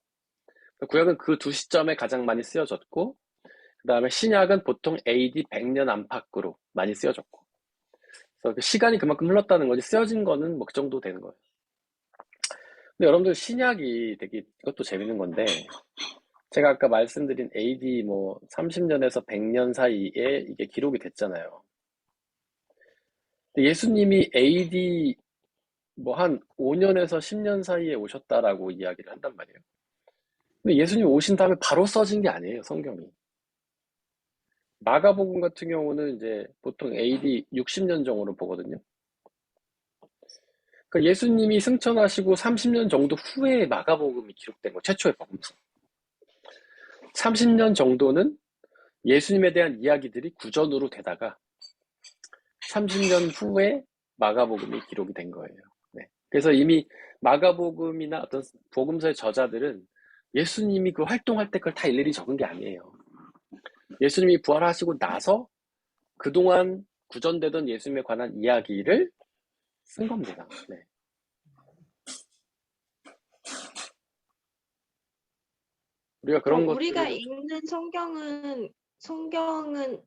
구약은 그 두 시점에 가장 많이 쓰여졌고, 그다음에 신약은 보통 AD 100년 안팎으로 많이 쓰여졌고. 그래서 그 시간이 그만큼 흘렀다는 거지 쓰여진 거는 뭐 그 정도 되는 거예요. 근데 여러분들 신약이 되게 이것도 재밌는 건데 제가 아까 말씀드린 AD 뭐 30년에서 100년 사이에 이게 기록이 됐잖아요. 근데 예수님이 AD 뭐 한 5년에서 10년 사이에 오셨다라고 이야기를 한단 말이에요. 근데 예수님 오신 다음에 바로 써진 게 아니에요, 성경이. 마가복음 같은 경우는 이제 보통 AD 60년 정도로 보거든요. 그러니까 예수님이 승천하시고 30년 정도 후에 마가복음이 기록된 거, 최초의 복음서. 30년 정도는 예수님에 대한 이야기들이 구전으로 되다가 30년 후에 마가복음이 기록이 된 거예요. 네. 그래서 이미 마가복음이나 어떤 복음서의 저자들은 예수님이 그 활동할 때 그걸 다 일일이 적은 게 아니에요. 예수님이 부활하시고 나서 그동안 구전되던 예수님에 관한 이야기를 쓴 겁니다. 네. 우리가 그런 그럼 우리가 것들을 읽는 성경은 성경은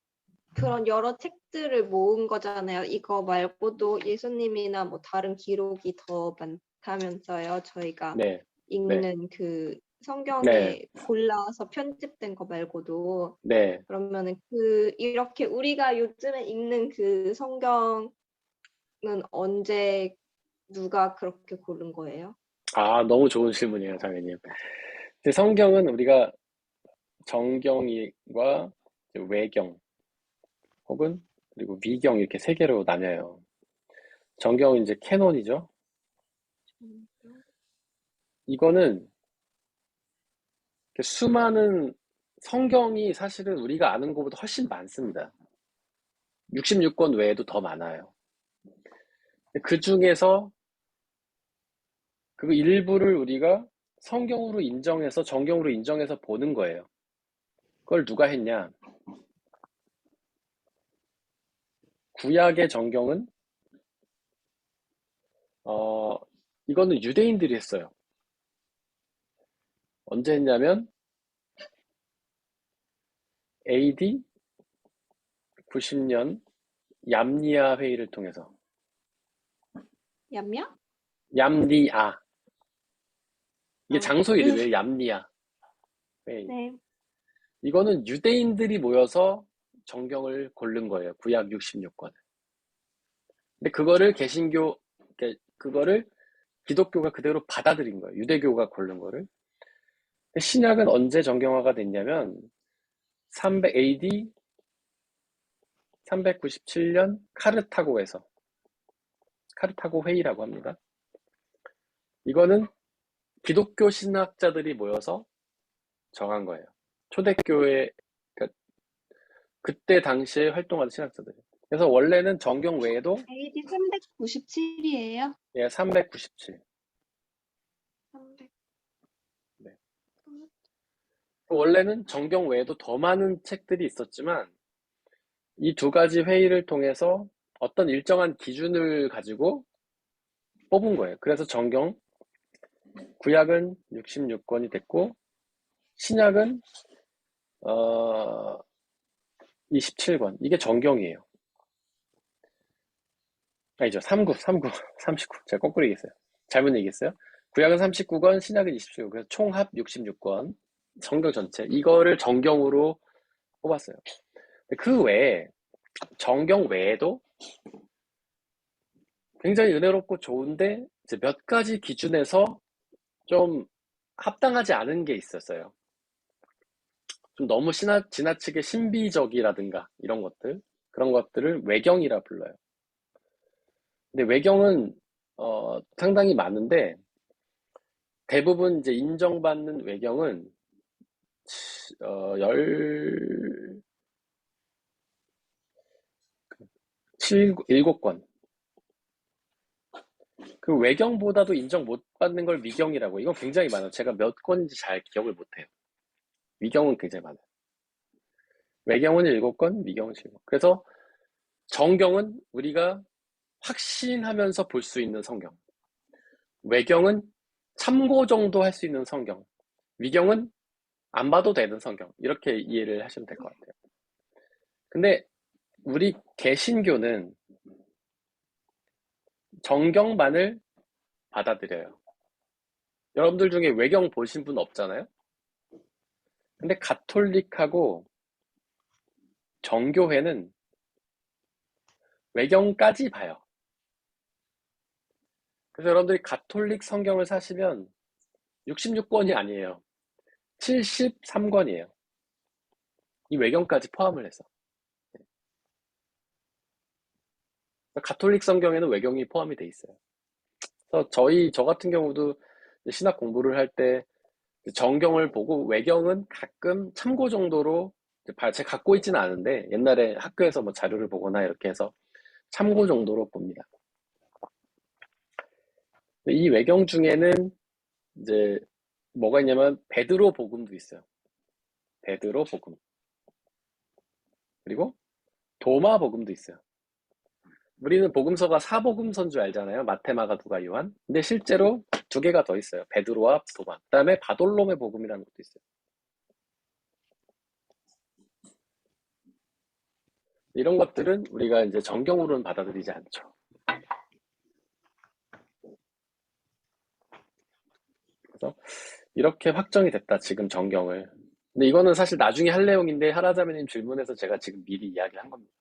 그런 여러 책들을 모은 거잖아요. 이거 말고도 예수님이나 뭐 다른 기록이 더 많다면서요. 저희가 네, 네, 읽는 그 네, 성경에 골라서 편집된 거 말고도 네. 그러면은 그 이렇게 우리가 요즘에 읽는 그 성경은 언제 누가 그렇게 고른 거예요? 아, 너무 좋은 질문이에요, 장애님. 근데 성경은 우리가 정경과 이제 외경 혹은 그리고 미경 이렇게 세 개로 나뉘어요. 정경은 이제 캐논이죠. 이거는 이렇게 수많은 성경이 사실은 우리가 아는 것보다 훨씬 많습니다. 66권 외에도 더 많아요. 그 중에서 그 일부를 우리가 성경으로 인정해서 정경으로 인정해서 보는 거예요. 그걸 누가 했냐? 구약의 정경은 어 이거는 유대인들이 했어요. 언제 했냐면 AD 90년 얌니아 회의를 통해서. 얌야? 얌니아. 이게 아, 장소 이름이에요. 얌니아 회의. 네. 이거는 유대인들이 모여서 정경을 고른 거예요. 구약 66권. 근데 그거를 개신교, 그거를 기독교가 그대로 받아들인 거예요. 유대교가 고른 거를. 근데 신약은 언제 정경화가 됐냐면 300 AD 397년 카르타고에서 카르타고 회의라고 합니다. 이거는 기독교 신학자들이 모여서 정한 거예요. 초대교회 그러니까 그때 당시에 활동하는 신학자들. 그래서 원래는 정경 외에도 AD 397이에요? 예, 397. 300. 네. 원래는 정경 외에도 더 많은 책들이 있었지만 이 두 가지 회의를 통해서 어떤 일정한 기준을 가지고 뽑은 거예요. 그래서 정경, 구약은 66권이 됐고 신약은 27권. 이게 정경이에요. 아니죠. 39. 제가 거꾸로 얘기했어요. 잘못 얘기했어요. 구약은 39권, 신약은 27권. 그래서 총합 66권. 정경 전체. 이거를 정경으로 뽑았어요. 그 외에 정경 외에도 굉장히 은혜롭고 좋은데 이제 몇 가지 기준에서 좀 합당하지 않은 게 있었어요. 좀 너무 지나치게 신비적이라든가 이런 것들 그런 것들을 외경이라 불러요. 근데 외경은 상당히 많은데 대부분 이제 인정받는 외경은 7권. 그 외경보다도 인정 못 받는 걸 미경이라고. 이건 굉장히 많아요. 제가 몇 권인지 잘 기억을 못해요. 미경은 굉장히 많아요. 외경은 7권, 미경은 7권. 그래서 정경은 우리가 확신하면서 볼 수 있는 성경. 외경은 참고 정도 할 수 있는 성경. 미경은 안 봐도 되는 성경. 이렇게 이해를 하시면 될 것 같아요. 근데 우리 개신교는 정경만을 받아들여요. 여러분들 중에 외경 보신 분 없잖아요? 근데 가톨릭하고 정교회는 외경까지 봐요. 그래서 여러분들이 가톨릭 성경을 사시면 66권이 아니에요. 73권이에요. 이 외경까지 포함을 해서. 가톨릭 성경에는 외경이 포함이 돼 있어요. 그래서 저 같은 경우도 신학 공부를 할 때 정경을 보고 외경은 가끔 참고 정도로 제가 갖고 있지는 않은데 옛날에 학교에서 뭐 자료를 보거나 이렇게 해서 참고 정도로 봅니다. 이 외경 중에는 이제 뭐가 있냐면 베드로 복음도 있어요. 베드로 복음. 그리고 도마 복음도 있어요. 우리는 복음서가 사복음서인 줄 알잖아요. 마태, 마가, 누가, 요한. 근데 실제로 두 개가 더 있어요. 베드로와 도마. 그다음에 바돌롬의 복음이라는 것도 있어요. 이런 것들은 우리가 이제 정경으로는 받아들이지 않죠. 그래서 이렇게 확정이 됐다, 지금 정경을. 근데 이거는 사실 나중에 할 내용인데 하라자매님 질문에서 제가 지금 미리 이야기한 겁니다.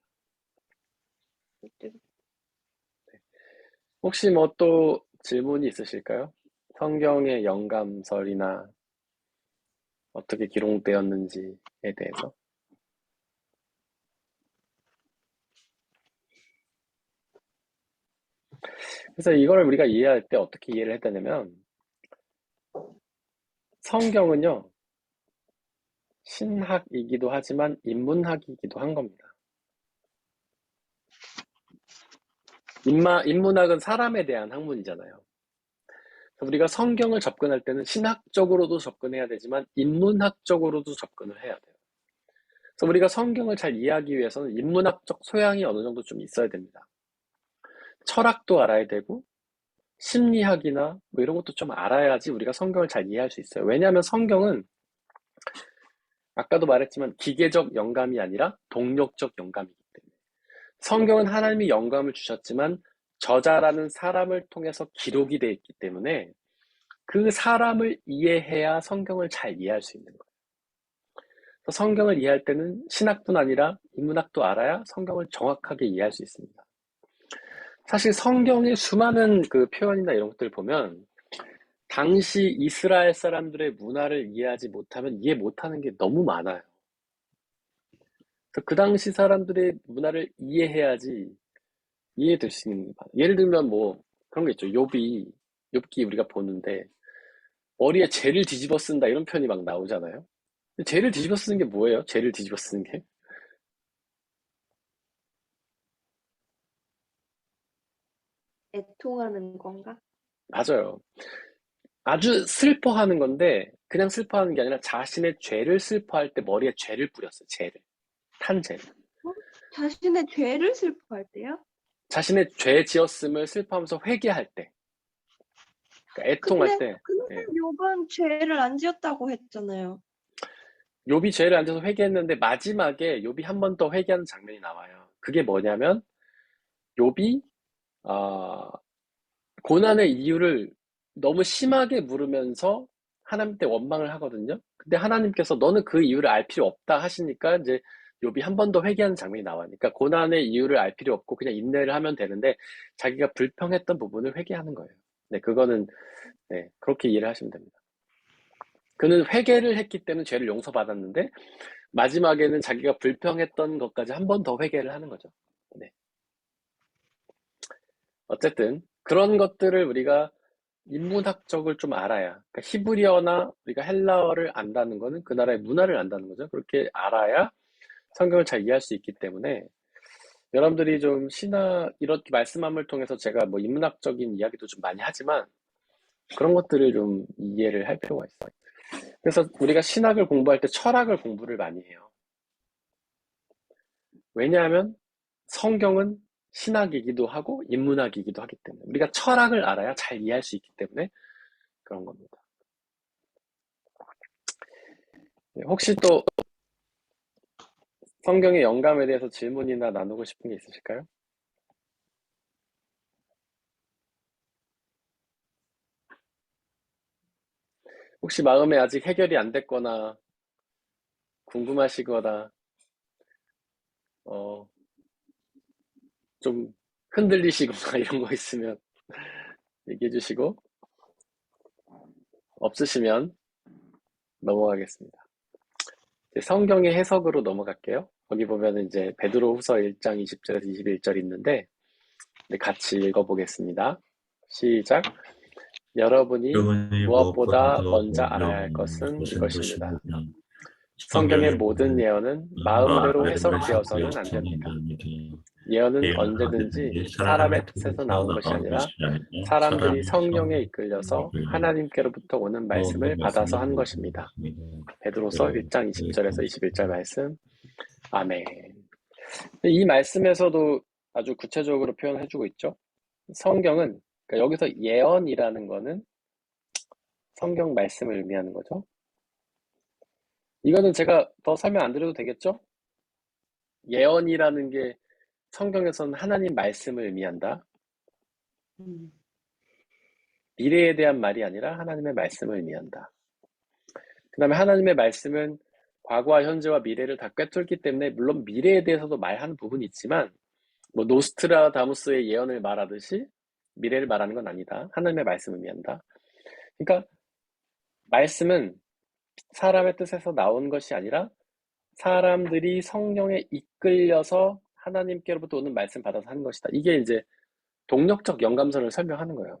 혹시 뭐 또 질문이 있으실까요? 성경의 영감설이나 어떻게 기록되었는지에 대해서. 그래서 이걸 우리가 이해할 때 어떻게 이해를 해야 되냐면, 성경은요, 신학이기도 하지만 인문학이기도 한 겁니다. 인문학은 사람에 대한 학문이잖아요. 그래서 우리가 성경을 접근할 때는 신학적으로도 접근해야 되지만 인문학적으로도 접근을 해야 돼요. 그래서 우리가 성경을 잘 이해하기 위해서는 인문학적 소양이 어느 정도 좀 있어야 됩니다. 철학도 알아야 되고 심리학이나 뭐 이런 것도 좀 알아야지 우리가 성경을 잘 이해할 수 있어요. 왜냐하면 성경은 아까도 말했지만 기계적 영감이 아니라 동력적 영감이기 때문에, 성경은 하나님이 영감을 주셨지만 저자라는 사람을 통해서 기록이 되어 있기 때문에 그 사람을 이해해야 성경을 잘 이해할 수 있는 거예요. 그래서 성경을 이해할 때는 신학뿐 아니라 인문학도 알아야 성경을 정확하게 이해할 수 있습니다. 사실 성경의 수많은 그 표현이나 이런 것들을 보면 당시 이스라엘 사람들의 문화를 이해하지 못하면 이해 못하는 게 너무 많아요. 그래서 그 당시 사람들의 문화를 이해해야지 이해될 수 있는 게 많아요. 예를 들면 뭐 그런 게 있죠. 욥기 우리가 보는데 머리에 죄를 뒤집어 쓴다 이런 표현이 막 나오잖아요. 근데 죄를 뒤집어 쓰는 게 뭐예요? 죄를 뒤집어 쓰는 게? 애통하는 건가? 맞아요. 아주 슬퍼하는 건데 그냥 슬퍼하는 게 아니라 자신의 죄를 슬퍼할 때 머리에 죄를 뿌렸어요. 죄를. 탄죄를. 자신의 죄를 슬퍼할 때요? 자신의 죄 지었음을 슬퍼하면서 회개할 때. 그러니까 애통할 때. 근데 예. 욥은 죄를 안 지었다고 했잖아요. 욥이 죄를 안 져서 회개했는데 마지막에 욥이 한 번 더 회개하는 장면이 나와요. 그게 뭐냐면 욥이 고난의 이유를 너무 심하게 물으면서 하나님께 원망을 하거든요. 근데 하나님께서 너는 그 이유를 알 필요 없다 하시니까 이제 욥이 한 번 더 회개하는 장면이 나와니까 고난의 이유를 알 필요 없고 그냥 인내를 하면 되는데 자기가 불평했던 부분을 회개하는 거예요. 네, 그거는 네, 그렇게 이해를 하시면 됩니다. 그는 회개를 했기 때문에 죄를 용서받았는데 마지막에는 자기가 불평했던 것까지 한 번 더 회개를 하는 거죠. 네. 어쨌든 그런 것들을 우리가 인문학적을 좀 알아야, 그러니까 히브리어나 우리가 헬라어를 안다는 거는 그 나라의 문화를 안다는 거죠. 그렇게 알아야 성경을 잘 이해할 수 있기 때문에 여러분들이 좀 신학 이렇게 말씀함을 통해서 제가 뭐 인문학적인 이야기도 좀 많이 하지만 그런 것들을 좀 이해를 할 필요가 있어요. 그래서 우리가 신학을 공부할 때 철학을 공부를 많이 해요. 왜냐하면 성경은 신학이기도 하고 인문학이기도 하기 때문에 우리가 철학을 알아야 잘 이해할 수 있기 때문에 그런 겁니다. 네, 혹시 또 성경의 영감에 대해서 질문이나 나누고 싶은 게 있으실까요? 혹시 마음에 아직 해결이 안 됐거나 궁금하시거나 좀 흔들리시거나 이런 거 있으면 얘기해 주시고 없으시면 넘어가겠습니다. 이제 성경의 해석으로 넘어갈게요. 거기 보면 이제 베드로후서 1장 20절에서 21절 있는데 같이 읽어보겠습니다. 시작. 여러분이 여러분이 무엇보다 무엇보다도 먼저 알아야 할 것은 이것입니다. 성경의 성경의 모든 예언은 마음대로 해석되어서는 안 됩니다. 예언은 언제든지 사람의 뜻에서 나온 것이 아니라 사람들이 성령에 이끌려서 하나님께로부터 오는 말씀을 받아서 한 것입니다. 베드로서 1장 20절에서 21절 말씀. 아멘. 이 말씀에서도 아주 구체적으로 표현해주고 있죠. 성경은, 그러니까 여기서 예언이라는 거는 성경 말씀을 의미하는 거죠. 이거는 제가 더 설명 안 드려도 되겠죠? 예언이라는 게 성경에서는 하나님 말씀을 의미한다. 음, 미래에 대한 말이 아니라 하나님의 말씀을 의미한다. 그 다음에 하나님의 말씀은 과거와 현재와 미래를 다 꿰뚫기 때문에 물론 미래에 대해서도 말하는 부분이 있지만 뭐 노스트라다무스의 예언을 말하듯이 미래를 말하는 건 아니다. 하나님의 말씀을 의미한다. 그러니까 말씀은 사람의 뜻에서 나온 것이 아니라 사람들이 성령에 이끌려서 하나님께로부터 오는 말씀 받아서 하는 것이다. 이게 이제 동력적 영감선을 설명하는 거예요.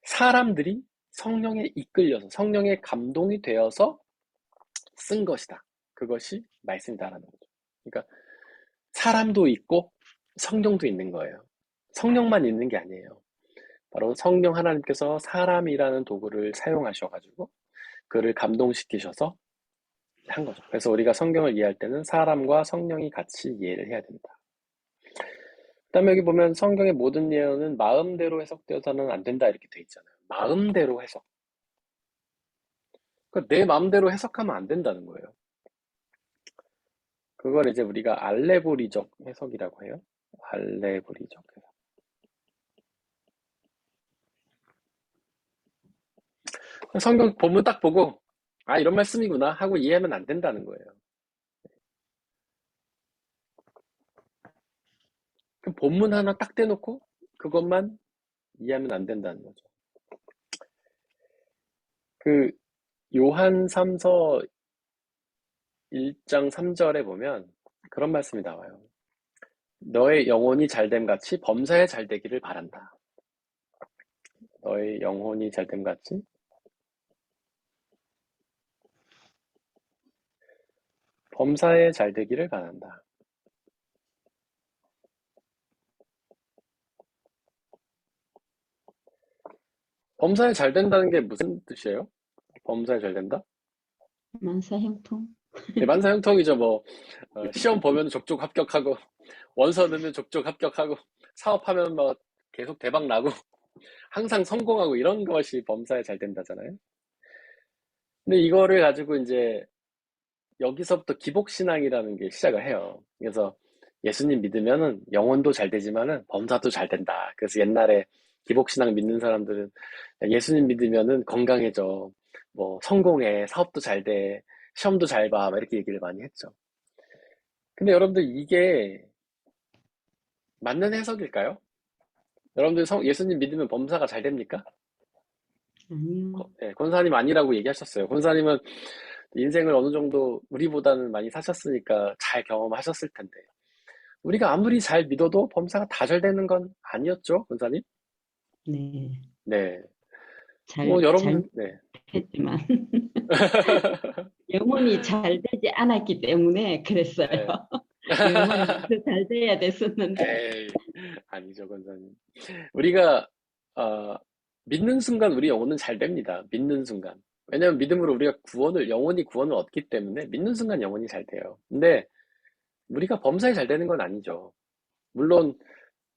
사람들이 성령에 이끌려서 성령의 감동이 되어서 쓴 것이다. 그것이 말씀이다라는 거죠. 그러니까 사람도 있고 성령도 있는 거예요. 성령만 있는 게 아니에요. 바로 성령 하나님께서 사람이라는 도구를 사용하셔가지고 그를 감동시키셔서 한 거죠. 그래서 우리가 성경을 이해할 때는 사람과 성령이 같이 이해를 해야 된다. 그다음에 여기 보면 성경의 모든 예언은 마음대로 해석되어서는 안 된다 이렇게 돼 있잖아요. 마음대로 해석. 그러니까 내 마음대로 해석하면 안 된다는 거예요. 그걸 이제 우리가 알레고리적 해석이라고 해요. 알레고리적 해석. 성경 본문 딱 보고 아 이런 말씀이구나 하고 이해하면 안 된다는 거예요. 그 본문 하나 딱 떼놓고 그것만 이해하면 안 된다는 거죠. 그 요한 3서 1장 3절에 보면 그런 말씀이 나와요. 너의 영혼이 잘됨 같이 범사에 잘되기를 바란다. 너의 영혼이 잘됨 같이 범사에 잘되기를 바란다. 범사에 잘 된다는 게 무슨 뜻이에요? 범사에 잘 된다? 만사형통. 네, 만사형통이죠. 뭐 시험 보면 족족 합격하고 원서 넣으면 족족 합격하고 사업하면 뭐 계속 대박 나고 항상 성공하고 이런 것이 범사에 잘 된다잖아요. 근데 이거를 가지고 이제 여기서부터 기복신앙이라는 게 시작을 해요. 그래서 예수님 믿으면은 영혼도 잘 되지만은 범사도 잘 된다. 그래서 옛날에 기복신앙 믿는 사람들은 예수님 믿으면은 건강해져. 뭐 성공해. 사업도 잘 돼. 시험도 잘 봐. 막 이렇게 얘기를 많이 했죠. 근데 여러분들 이게 맞는 해석일까요? 여러분들 예수님 믿으면 범사가 잘 됩니까? 아니요. 네, 권사님 아니라고 얘기하셨어요. 권사님은 인생을 어느 정도 우리보다는 많이 사셨으니까 잘 경험하셨을 텐데. 우리가 아무리 잘 믿어도 범사가 다 잘 되는 건 아니었죠, 권사님? 네. 네. 뭐 잘 여러분들, 네. 했지만 영혼이 잘 되지 않았기 때문에 그랬어요. 네. 영혼이 더 잘 돼야 됐었는데. 에이, 아니죠, 권사님. 우리가 믿는 순간 우리 영혼은 잘 됩니다. 믿는 순간. 왜냐하면 믿음으로 우리가 영혼이 구원을 얻기 때문에 믿는 순간 영혼이 잘 돼요. 근데 우리가 범사에 잘 되는 건 아니죠. 물론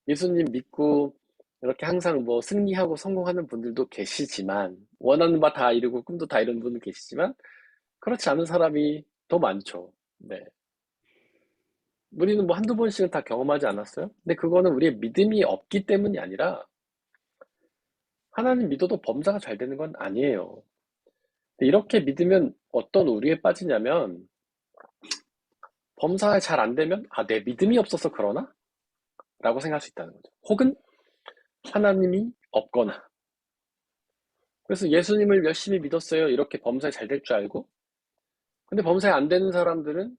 예수님 믿고 이렇게 항상 뭐 승리하고 성공하는 분들도 계시지만 원하는 바 다 이루고 꿈도 다 이루는 분은 계시지만 그렇지 않은 사람이 더 많죠. 네. 우리는 뭐 한두 번씩은 다 경험하지 않았어요? 근데 그거는 우리의 믿음이 없기 때문이 아니라 하나님 믿어도 범사가 잘 되는 건 아니에요. 이렇게 믿으면 어떤 오류에 빠지냐면 범사에 잘 안 되면 내 믿음이 없어서 그러나? 라고 생각할 수 있다는 거죠. 혹은 하나님이 없거나 그래서 예수님을 열심히 믿었어요. 이렇게 범사에 잘 될 줄 알고 근데 범사에 안 되는 사람들은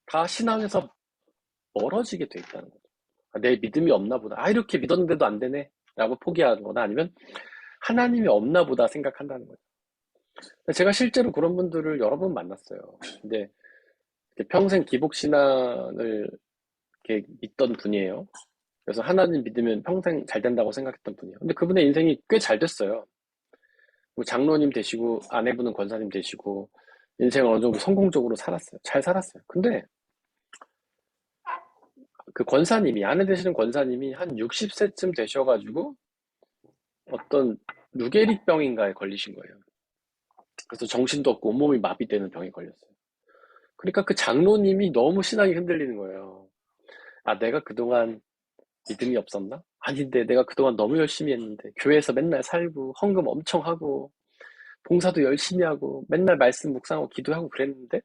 다 신앙에서 멀어지게 돼 있다는 거죠. 내 믿음이 없나 보다. 이렇게 믿었는데도 안 되네. 라고 포기하는 거나 아니면 하나님이 없나 보다 생각한다는 거죠. 제가 실제로 그런 분들을 여러 번 만났어요. 근데 평생 기복신앙을 이렇게 믿던 분이에요. 그래서 하나님 믿으면 평생 잘 된다고 생각했던 분이에요. 근데 그분의 인생이 꽤 잘 됐어요. 장로님 되시고 아내분은 권사님 되시고 인생을 어느 정도 성공적으로 살았어요. 잘 살았어요. 근데 그 권사님이 아내 되시는 권사님이 한 60세쯤 되셔가지고 어떤 루게릭병인가에 걸리신 거예요. 그래서 정신도 없고 온몸이 마비되는 병에 걸렸어요. 그러니까 그 장로님이 너무 신앙이 흔들리는 거예요. 아, 내가 그동안 믿음이 없었나? 아닌데, 내가 그동안 너무 열심히 했는데, 교회에서 맨날 살고, 헌금 엄청 하고, 봉사도 열심히 하고, 맨날 말씀 묵상하고, 기도하고 그랬는데,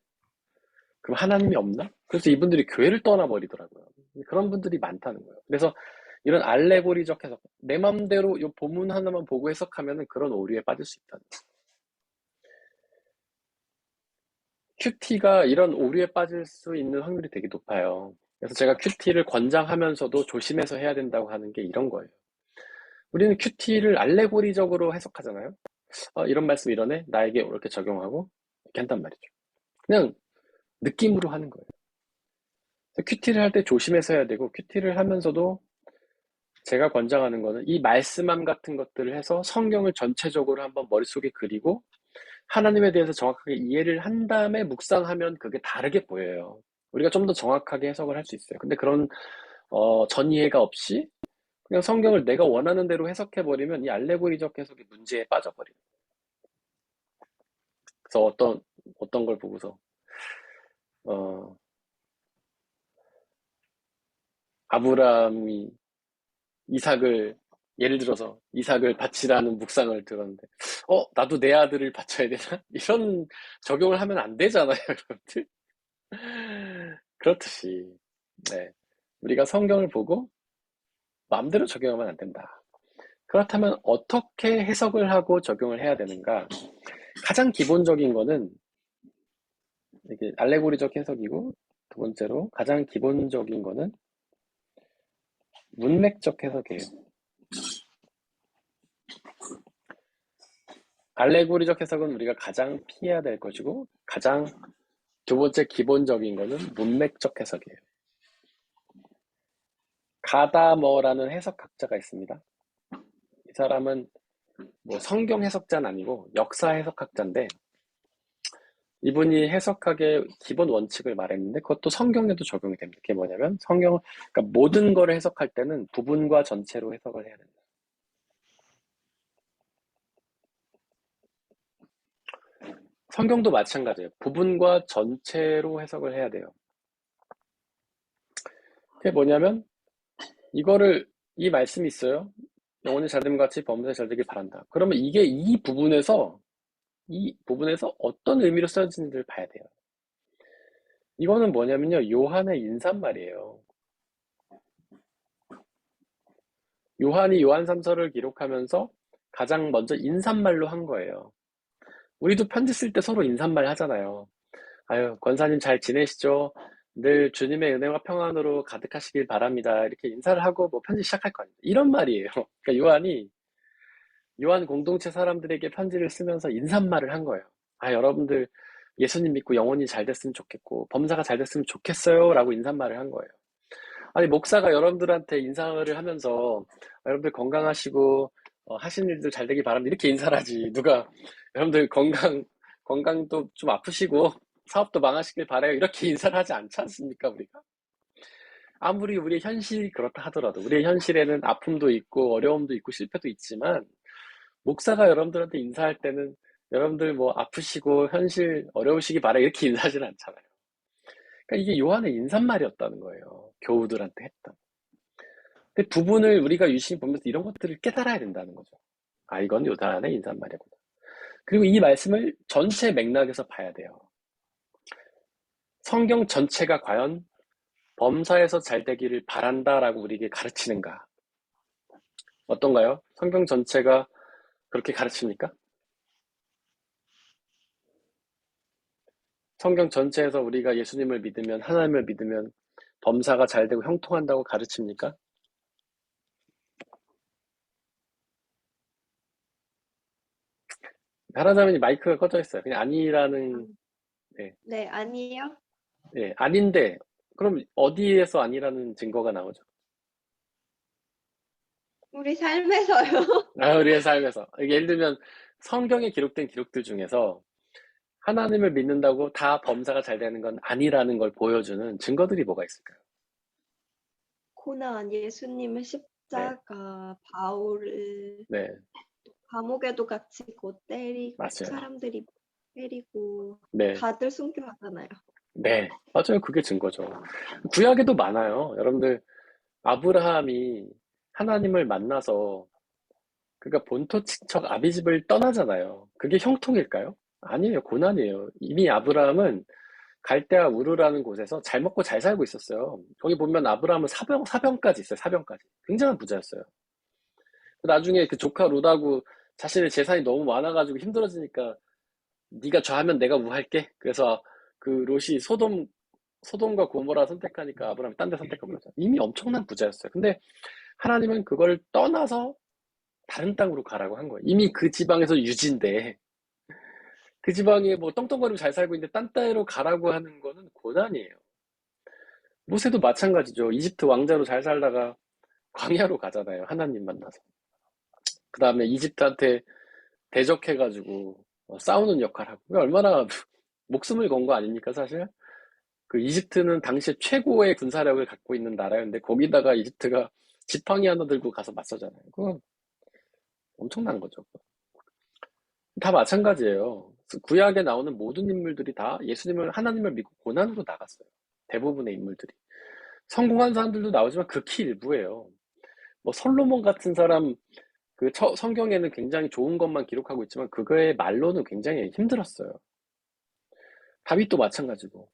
그럼 하나님이 없나? 그래서 이분들이 교회를 떠나버리더라고요. 그런 분들이 많다는 거예요. 그래서 이런 알레고리적 해석, 내 맘대로 이 본문 하나만 보고 해석하면은 그런 오류에 빠질 수 있다는 거예요. 큐티가 이런 오류에 빠질 수 있는 확률이 되게 높아요. 그래서 제가 큐티를 권장하면서도 조심해서 해야 된다고 하는 게 이런 거예요. 우리는 큐티를 알레고리적으로 해석하잖아요. 이런 말씀 이러네? 나에게 이렇게 적용하고 이렇게 한단 말이죠. 그냥 느낌으로 하는 거예요. 큐티를 할 때 조심해서 해야 되고, 큐티를 하면서도 제가 권장하는 거는 이 말씀함 같은 것들을 해서 성경을 전체적으로 한번 머릿속에 그리고 하나님에 대해서 정확하게 이해를 한 다음에 묵상하면 그게 다르게 보여요. 우리가 좀 더 정확하게 해석을 할 수 있어요. 근데 그런 전 이해가 없이 그냥 성경을 내가 원하는 대로 해석해버리면 이 알레고리적 해석이 문제에 빠져버려요. 그래서 어떤 걸 보고서 아브라함이 이삭을 예를 들어서 이삭을 바치라는 묵상을 들었는데 나도 내 아들을 바쳐야 되나? 이런 적용을 하면 안 되잖아요, 여러분들. 그렇듯이 네. 우리가 성경을 보고 마음대로 적용하면 안 된다. 그렇다면 어떻게 해석을 하고 적용을 해야 되는가? 가장 기본적인 거는 이게 알레고리적 해석이고, 두 번째로 가장 기본적인 거는 문맥적 해석이에요. 알레고리적 해석은 우리가 가장 피해야 될 것이고, 가장 두 번째 기본적인 거는 문맥적 해석이에요. 가다머라는 해석학자가 있습니다. 이 사람은 뭐 성경 해석자는 아니고 역사 해석학자인데, 이분이 해석학의 기본 원칙을 말했는데 그것도 성경에도 적용이 됩니다. 그게 뭐냐면 그러니까 모든 거를 해석할 때는 부분과 전체로 해석을 해야 된다. 성경도 마찬가지예요. 부분과 전체로 해석을 해야 돼요. 그게 뭐냐면 이 말씀이 있어요. 영혼이 잘됨 같이 범사에 잘되길 바란다. 그러면 이게 이 부분에서 어떤 의미로 써진지를 봐야 돼요. 이거는 뭐냐면요, 요한의 인사말이에요. 요한이 요한 3서를 기록하면서 가장 먼저 인사말로 한 거예요. 우리도 편지 쓸 때 서로 인사말 하잖아요. 아유, 권사님 잘 지내시죠? 늘 주님의 은혜와 평안으로 가득하시길 바랍니다. 이렇게 인사를 하고 뭐 편지 시작할 거 아니에요. 이런 말이에요. 그러니까 요한 공동체 사람들에게 편지를 쓰면서 인사말을 한 거예요. 여러분들 예수님 믿고 영혼이 잘 됐으면 좋겠고 범사가 잘 됐으면 좋겠어요 라고 인사말을 한 거예요. 아니, 목사가 여러분들한테 인사를 하면서 여러분들 건강하시고 하시는 일들 잘 되길 바랍니다 이렇게 인사를 하지. 누가 여러분들 건강도 좀 아프시고 사업도 망하시길 바라요 이렇게 인사를 하지 않지 않습니까? 우리가 아무리 우리의 현실이 그렇다 하더라도 우리의 현실에는 아픔도 있고 어려움도 있고 실패도 있지만, 목사가 여러분들한테 인사할 때는 여러분들 뭐 아프시고 현실 어려우시기 바라요 이렇게 인사하지는 않잖아요. 그러니까 이게 요한의 인사말이었다는 거예요. 교우들한테 했던. 근데 부분을 우리가 유심히 보면서 이런 것들을 깨달아야 된다는 거죠. 이건 요한의 인사말이구나. 그리고 이 말씀을 전체 맥락에서 봐야 돼요. 성경 전체가 과연 범사에서 잘 되기를 바란다라고 우리에게 가르치는가? 어떤가요? 성경 전체가 그렇게 가르칩니까? 성경 전체에서 우리가 예수님을 믿으면, 하나님을 믿으면 범사가 잘 되고 형통한다고 가르칩니까? 하나자매님 마이크가 꺼져 있어요. 그냥 아니라는, 네, 아니요. 아닌데, 그럼 어디에서 아니라는 증거가 나오죠? 우리 삶에서요. 우리의 삶에서. 예를 들면 성경에 기록된 기록들 중에서 하나님을 믿는다고 다 범사가 잘 되는 건 아니라는 걸 보여주는 증거들이 뭐가 있을까요? 고난, 예수님의 십자가, 바울을 네, 감옥에도 갇히고 때리고 맞아요. 사람들이 때리고 네, 다들 순교하잖아요. 네, 맞아요. 그게 증거죠. 구약에도 많아요. 여러분들, 아브라함이 하나님을 만나서 그가 본토 친척 아비집을 떠나잖아요. 그게 형통일까요? 아니에요. 고난이에요. 이미 아브라함은 갈대아 우르라는 곳에서 잘 먹고 잘 살고 있었어요. 거기 보면 아브라함은 사병까지 있어요. 사병까지. 굉장한 부자였어요. 나중에 그 조카 롯하고 자신의 재산이 너무 많아가지고 힘들어지니까 네가 좌하면 내가 우할게. 그래서 그 롯이 소돔과 고모라 선택하니까 아브라함이 딴 데 선택한 거죠. 이미 엄청난 부자였어요. 근데 하나님은 그걸 떠나서 다른 땅으로 가라고 한 거예요. 이미 그 지방에서 유지인데 그 지방에 뭐 떵떵거리고 잘 살고 있는데 딴 데로 가라고 하는 거는 고난이에요. 모세도 마찬가지죠. 이집트 왕자로 잘 살다가 광야로 가잖아요. 하나님 만나서. 그 다음에 이집트한테 대적해가지고 싸우는 역할하고 얼마나 목숨을 건 거 아닙니까 사실? 그 이집트는 당시에 최고의 군사력을 갖고 있는 나라였는데 거기다가 이집트가 지팡이 하나 들고 가서 맞서잖아요. 그건 엄청난 거죠. 다 마찬가지예요. 구약에 나오는 모든 인물들이 다 예수님을 하나님을 믿고 고난으로 나갔어요. 대부분의 인물들이. 성공한 사람들도 나오지만 극히 일부예요. 뭐 솔로몬 같은 사람 그 성경에는 굉장히 좋은 것만 기록하고 있지만 그거의 말로는 굉장히 힘들었어요. 다윗도 마찬가지고.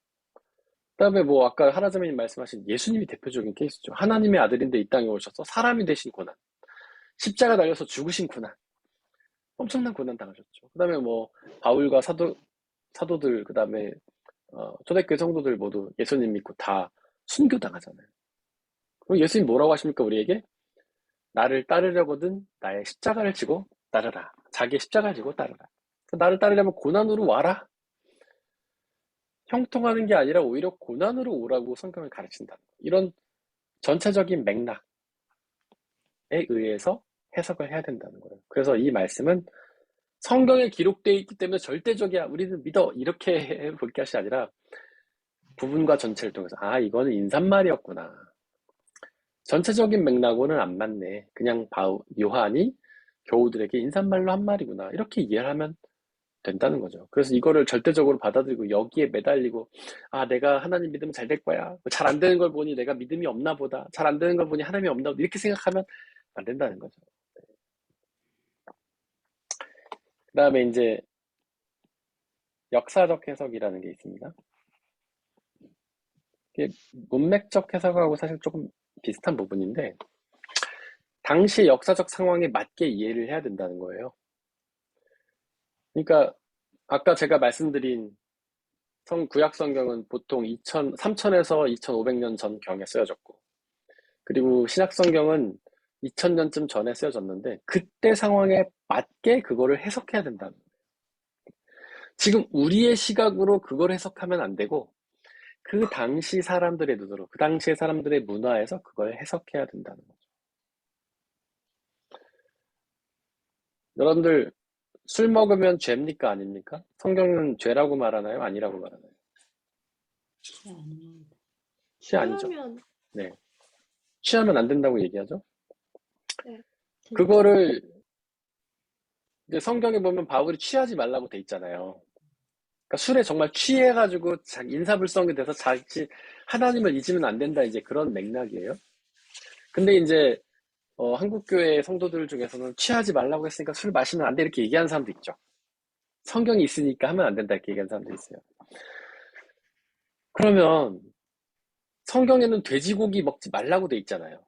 그다음에 뭐 아까 하나자매님 말씀하신 예수님이 대표적인 케이스죠. 하나님의 아들인데 이 땅에 오셔서 사람이 되신 고난, 십자가 달려서 죽으신 고난, 엄청난 고난 당하셨죠. 그다음에 뭐 바울과 사도들 그다음에 초대교회 성도들 모두 예수님 믿고 다 순교 당하잖아요. 그럼 예수님 뭐라고 하십니까 우리에게? 나를 따르려거든 나의 십자가를 지고 따르라. 자기의 십자가를 지고 따르라. 나를 따르려면 고난으로 와라. 형통하는 게 아니라 오히려 고난으로 오라고 성경을 가르친다. 이런 전체적인 맥락에 의해서 해석을 해야 된다는 거예요. 그래서 이 말씀은 성경에 기록되어 있기 때문에 절대적이야. 우리는 믿어. 이렇게 볼 것이 아니라 부분과 전체를 통해서 이거는 인사말이었구나. 전체적인 맥락으로는 안 맞네. 그냥 요한이 교우들에게 인사말로 한 말이구나. 이렇게 이해를 하면 된다는 거죠. 그래서 이거를 절대적으로 받아들이고 여기에 매달리고 내가 하나님 믿으면 잘 될 거야. 잘 안 되는 걸 보니 내가 믿음이 없나 보다. 잘 안 되는 걸 보니 하나님이 없나 보다. 이렇게 생각하면 안 된다는 거죠. 그 다음에 이제 역사적 해석이라는 게 있습니다. 이게 문맥적 해석하고 사실 조금 비슷한 부분인데 당시 역사적 상황에 맞게 이해를 해야 된다는 거예요. 그러니까 아까 제가 말씀드린 구약 성경은 보통 3000에서 2500년 전경에 쓰여졌고 그리고 신약 성경은 2000년쯤 전에 쓰여졌는데 그때 상황에 맞게 그거를 해석해야 된다는 거예요. 지금 우리의 시각으로 그걸 해석하면 안 되고 그 당시 사람들의 눈으로 그 당시의 사람들의 문화에서 그걸 해석해야 된다는 거죠. 여러분들 술 먹으면 죄입니까 아닙니까? 성경은 죄라고 말하나요? 아니라고 말하나요? 죄 아니죠. 취하면 네. 취하면 안 된다고 얘기하죠. 네. 그거를 이제 성경에 보면 바울이 취하지 말라고 돼 있잖아요. 그러니까 술에 정말 취해가지고 인사불성이 돼서 하나님을 잊으면 안 된다 이제 그런 맥락이에요. 근데 이제 한국교회 성도들 중에서는 취하지 말라고 했으니까 술 마시면 안 돼 이렇게 얘기하는 사람도 있죠. 성경이 있으니까 하면 안 된다 이렇게 얘기하는 사람도 있어요. 그러면 성경에는 돼지고기 먹지 말라고 돼 있잖아요.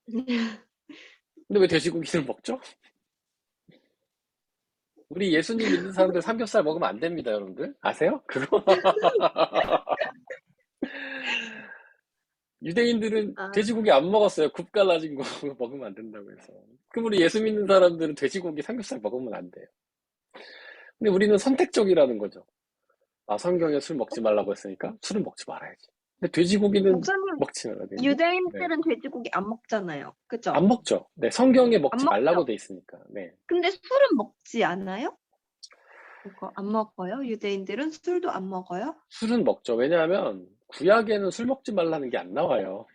근데 왜 돼지고기를 먹죠? 우리 예수님 믿는 사람들 삼겹살 먹으면 안 됩니다, 여러분들. 아세요? 그거? 유대인들은 돼지고기 안 먹었어요. 굽 갈라진 거 먹으면 안 된다고 해서. 그럼 우리 예수 믿는 사람들은 돼지고기 삼겹살 먹으면 안 돼요. 근데 우리는 선택적이라는 거죠. 성경에 술 먹지 말라고 했으니까 술은 먹지 말아야지. 근데 돼지고기는 목사님, 먹지 말아야 돼요. 유대인들은 돼지고기 안 먹잖아요. 그죠? 안 먹죠. 네, 성경에 먹지 안 말라고 먹죠. 돼 있으니까. 네. 근데 술은 먹지 않아요? 그거 안 먹어요? 유대인들은 술도 안 먹어요? 술은 먹죠. 왜냐하면 구약에는 술 먹지 말라는 게 안 나와요.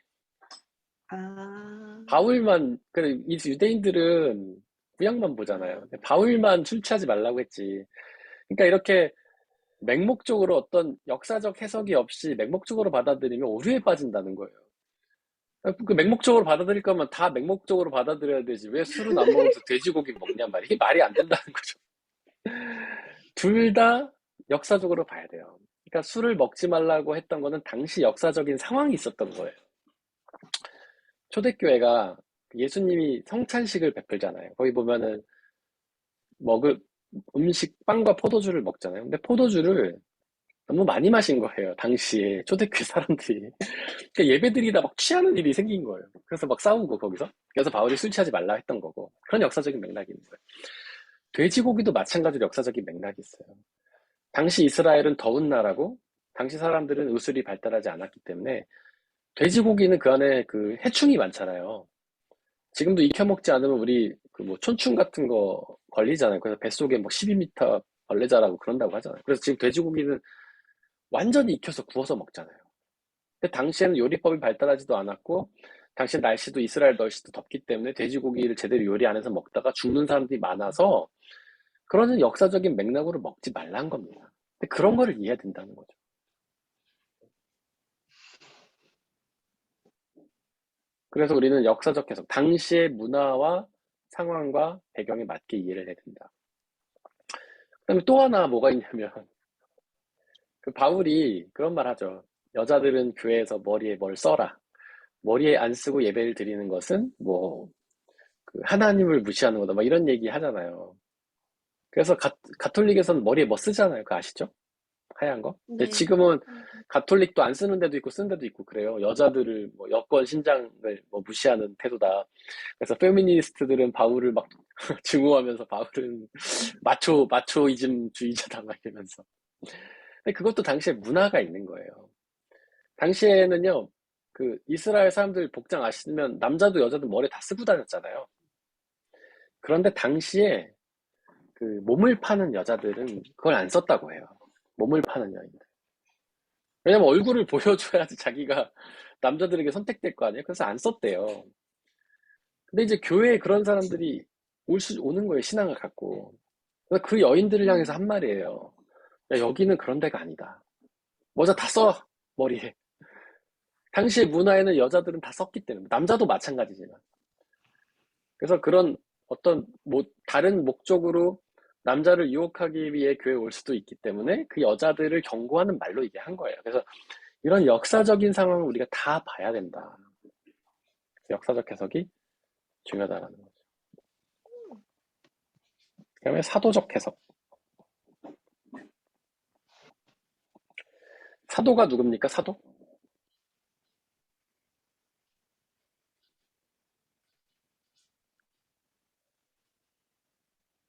바울만, 이 유대인들은 구약만 보잖아요. 바울만 술 취하지 말라고 했지. 그러니까 이렇게 맹목적으로 어떤 역사적 해석이 없이 맹목적으로 받아들이면 오류에 빠진다는 거예요. 그 맹목적으로 받아들일 거면 다 맹목적으로 받아들여야 되지. 왜 술은 안 먹으면서 돼지고기 먹냔 말이야. 이게 말이 안 된다는 거죠. 둘 다 역사적으로 봐야 돼요. 그러니까 술을 먹지 말라고 했던 거는 당시 역사적인 상황이 있었던 거예요. 초대교회가 예수님이 성찬식을 베풀잖아요. 거기 보면은 먹을 음식, 빵과 포도주를 먹잖아요. 근데 포도주를 너무 많이 마신 거예요. 당시에 초대교회 사람들이. 그러니까 예배드리다 막 취하는 일이 생긴 거예요. 그래서 막 싸우고 거기서. 그래서 바울이 술 취하지 말라 했던 거고. 그런 역사적인 맥락이 있는 거예요. 돼지고기도 마찬가지로 역사적인 맥락이 있어요. 당시 이스라엘은 더운 나라고 당시 사람들은 의술이 발달하지 않았기 때문에 돼지고기는 그 안에 그 해충이 많잖아요. 지금도 익혀 먹지 않으면 우리 그 뭐 촌충 같은 거 걸리잖아요. 그래서 뱃속에 뭐 12m 벌레 자라고 그런다고 하잖아요. 그래서 지금 돼지고기는 완전히 익혀서 구워서 먹잖아요. 근데 당시에는 요리법이 발달하지도 않았고 당시 날씨도 이스라엘 날씨도 덥기 때문에 돼지고기를 제대로 요리 안 해서 먹다가 죽는 사람들이 많아서 그런 역사적인 맥락으로 먹지 말라는 겁니다. 근데 그런 거를 이해해야 된다는 거죠. 그래서 우리는 역사적 해석, 당시의 문화와 상황과 배경에 맞게 이해를 해야 된다. 그다음에 또 하나 뭐가 있냐면 그 바울이 그런 말 하죠. 여자들은 교회에서 머리에 뭘 써라. 머리에 안 쓰고 예배를 드리는 것은 뭐 그 하나님을 무시하는 거다. 막 이런 얘기 하잖아요. 그래서 가톨릭에서는 머리에 뭐 쓰잖아요. 그거 아시죠? 하얀 거. 근데 네. 지금은 가톨릭도 안 쓰는 데도 있고 쓴 데도 있고 그래요. 여자들을 뭐 여권 신장을 뭐 무시하는 태도다. 그래서 페미니스트들은 바울을 막 증오하면서 바울은 마초이즘 주의자다 막 이러면서. 근데 그것도 당시에 문화가 있는 거예요. 당시에는요, 그 이스라엘 사람들 복장 아시면 남자도 여자도 머리 다 쓰고 다녔잖아요. 그런데 당시에 그 몸을 파는 여자들은 그걸 안 썼다고 해요. 몸을 파는 여인들. 왜냐면 얼굴을 보여줘야지 자기가 남자들에게 선택될 거 아니에요? 그래서 안 썼대요. 근데 이제 교회에 그런 사람들이 오는 거예요. 신앙을 갖고. 그래서 그 여인들을 향해서 한 말이에요. 야, 여기는 그런 데가 아니다. 모자 다 써! 머리에. 당시의 문화에는 여자들은 다 썼기 때문에. 남자도 마찬가지지만. 그래서 그런 어떤 다른 목적으로 남자를 유혹하기 위해 교회에 올 수도 있기 때문에 그 여자들을 경고하는 말로 이게 한 거예요. 그래서 이런 역사적인 상황을 우리가 다 봐야 된다. 역사적 해석이 중요하다라는 거죠. 그다음에 사도적 해석. 사도가 누굽니까? 사도?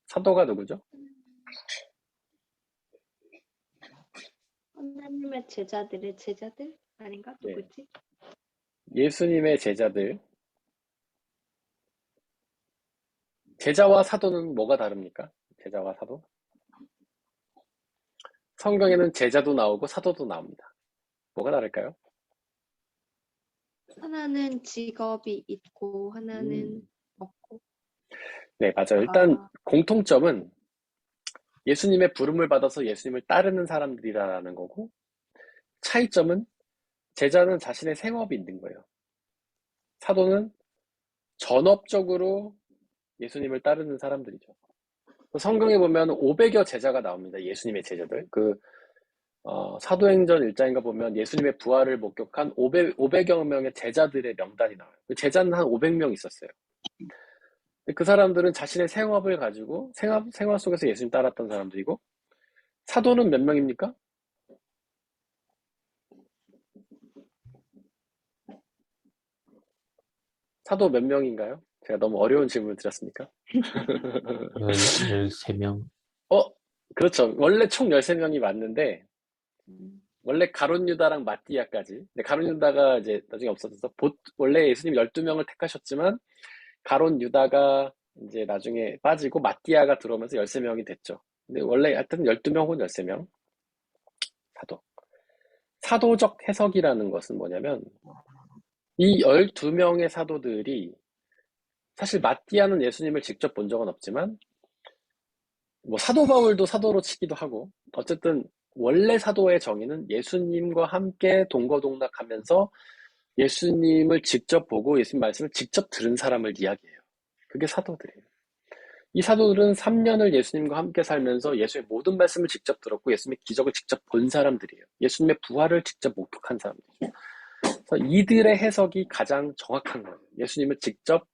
사도가 누구죠? 하나님의 제자들의 제자들? 아닌가? 네. 누구지? 예수님의 제자들. 제자와 사도는 뭐가 다릅니까? 제자와 사도? 성경에는 제자도 나오고 사도도 나옵니다. 뭐가 다를까요? 하나는 직업이 있고 하나는 없고. 네, 맞아요. 일단 아, 공통점은 예수님의 부름을 받아서 예수님을 따르는 사람들이라는 거고, 차이점은 제자는 자신의 생업이 있는 거예요. 사도는 전업적으로 예수님을 따르는 사람들이죠. 성경에 보면 500여 제자가 나옵니다. 예수님의 제자들. 사도행전 1장인가 보면 예수님의 부활을 목격한 500여 명의 제자들의 명단이 나와요. 그 제자는 한 500명 있었어요. 그 사람들은 자신의 생업을 가지고 생활 속에서 예수님 따랐던 사람들이고, 사도는 몇 명입니까? 사도 몇 명인가요? 제가 너무 어려운 질문을 드렸습니까? 13명. 그렇죠. 원래 총 13명이 맞는데, 원래 가룟 유다랑 마띠아까지. 근데 가룟 유다가 이제 나중에 없어져서 원래 예수님 12명을 택하셨지만 가룟 유다가 이제 나중에 빠지고 마띠아가 들어오면서 13명이 됐죠. 근데 원래 하여튼 12명 혹은 13명. 사도. 사도적 해석이라는 것은 뭐냐면 이 12명의 사도들이 사실 마띠아는 예수님을 직접 본 적은 없지만 뭐 사도 바울도 사도로 치기도 하고 어쨌든 원래 사도의 정의는 예수님과 함께 동거동락하면서 예수님을 직접 보고 예수님 말씀을 직접 들은 사람을 이야기해요. 그게 사도들이에요. 이 사도들은 3년을 예수님과 함께 살면서 예수의 모든 말씀을 직접 들었고 예수님의 기적을 직접 본 사람들이에요. 예수님의 부활을 직접 목격한 사람들이에요. 그래서 이들의 해석이 가장 정확한 거예요. 예수님을 직접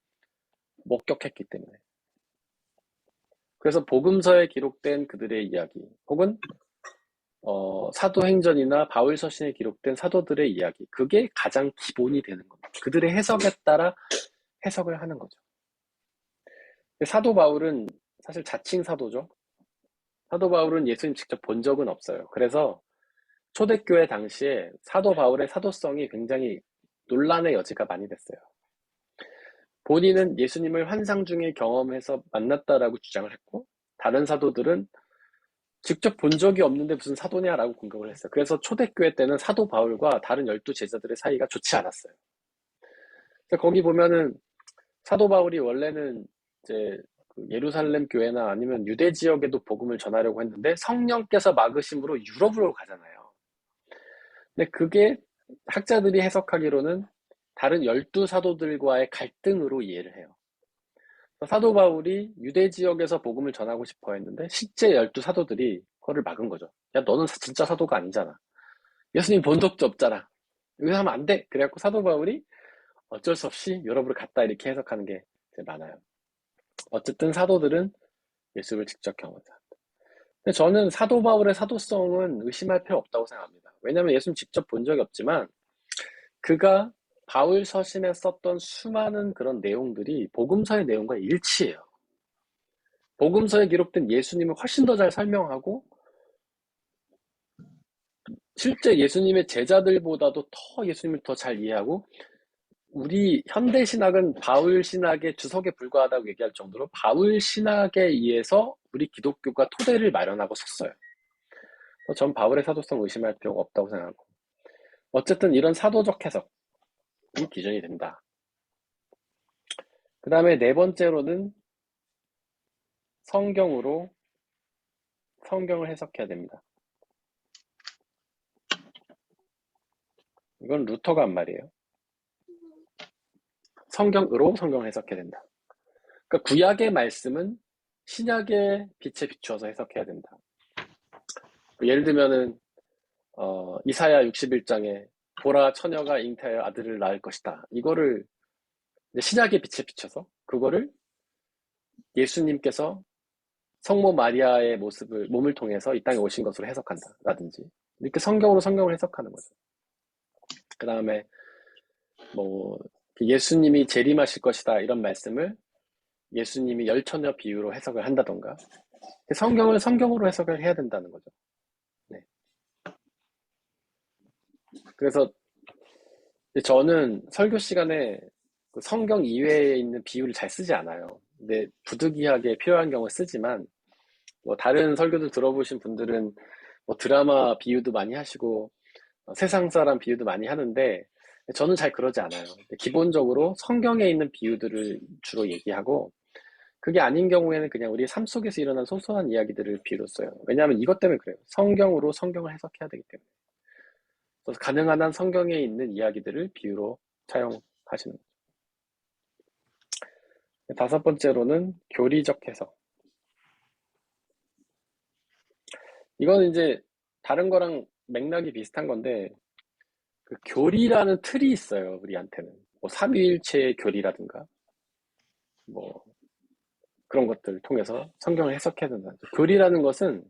목격했기 때문에. 그래서 복음서에 기록된 그들의 이야기 혹은 사도행전이나 바울서신에 기록된 사도들의 이야기, 그게 가장 기본이 되는 겁니다. 그들의 해석에 따라 해석을 하는 거죠. 사도 바울은 사실 자칭 사도죠. 사도 바울은 예수님 직접 본 적은 없어요. 그래서 초대교회 당시에 사도 바울의 사도성이 굉장히 논란의 여지가 많이 됐어요. 본인은 예수님을 환상 중에 경험해서 만났다라고 주장을 했고, 다른 사도들은 직접 본 적이 없는데 무슨 사도냐라고 공격을 했어요. 그래서 초대교회 때는 사도 바울과 다른 12 제자들의 사이가 좋지 않았어요. 그래서 거기 보면은 사도 바울이 원래는 이제 그 예루살렘 교회나 아니면 유대 지역에도 복음을 전하려고 했는데 성령께서 막으심으로 유럽으로 가잖아요. 근데 그게 학자들이 해석하기로는 다른 12 사도들과의 갈등으로 이해를 해요. 사도 바울이 유대 지역에서 복음을 전하고 싶어 했는데 실제 12 사도들이 그거를 막은 거죠. 야, 너는 진짜 사도가 아니잖아. 예수님 본 적도 없잖아. 여기서 하면 안 돼. 그래갖고 사도 바울이 어쩔 수 없이 유럽으로 갔다 이렇게 해석하는 게 많아요. 어쨌든 사도들은 예수를 직접 경험하자. 근데 저는 사도 바울의 사도성은 의심할 필요 없다고 생각합니다. 왜냐하면 예수님 직접 본 적이 없지만 그가 바울 서신에 썼던 수많은 그런 내용들이 복음서의 내용과 일치해요. 복음서에 기록된 예수님을 훨씬 더 잘 설명하고 실제 예수님의 제자들보다도 더 예수님을 더 잘 이해하고 우리 현대 신학은 바울 신학의 주석에 불과하다고 얘기할 정도로 바울 신학에 의해서 우리 기독교가 토대를 마련하고 섰어요. 전 바울의 사도성 의심할 필요가 없다고 생각하고 어쨌든 이런 사도적 해석이 기준이 된다. 그 다음에 네 번째로는 성경으로 성경을 해석해야 됩니다. 이건 루터가 한 말이에요. 성경으로 성경을 해석해야 된다. 그러니까 구약의 말씀은 신약의 빛에 비추어서 해석해야 된다. 예를 들면은 이사야 61장에 보라 처녀가 잉태하여 아들을 낳을 것이다. 이거를 신약의 빛에 비춰서 그거를 예수님께서 성모 마리아의 몸을 통해서 이 땅에 오신 것으로 해석한다. 라든지 이렇게 성경으로 성경을 해석하는 거죠. 그 다음에 예수님이 재림하실 것이다 이런 말씀을 예수님이 열처녀 비유로 해석을 한다던가 성경을 성경으로 해석을 해야 된다는 거죠. 네. 그래서 저는 설교 시간에 성경 이외에 있는 비유를 잘 쓰지 않아요. 근데 부득이하게 필요한 경우에 쓰지만 다른 설교들 들어보신 분들은 드라마 비유도 많이 하시고 세상 사람 비유도 많이 하는데 저는 잘 그러지 않아요. 기본적으로 성경에 있는 비유들을 주로 얘기하고 그게 아닌 경우에는 그냥 우리 삶 속에서 일어난 소소한 이야기들을 비유로 써요. 왜냐하면 이것 때문에 그래요. 성경으로 성경을 해석해야 되기 때문에. 그래서 가능한 한 성경에 있는 이야기들을 비유로 사용하시는 거죠. 다섯 번째로는 교리적 해석. 이건 이제 다른 거랑 맥락이 비슷한 건데 그 교리라는 틀이 있어요. 우리한테는 삼위일체의 교리라든가 그런 것들을 통해서 성경을 해석해야 된다. 교리라는 것은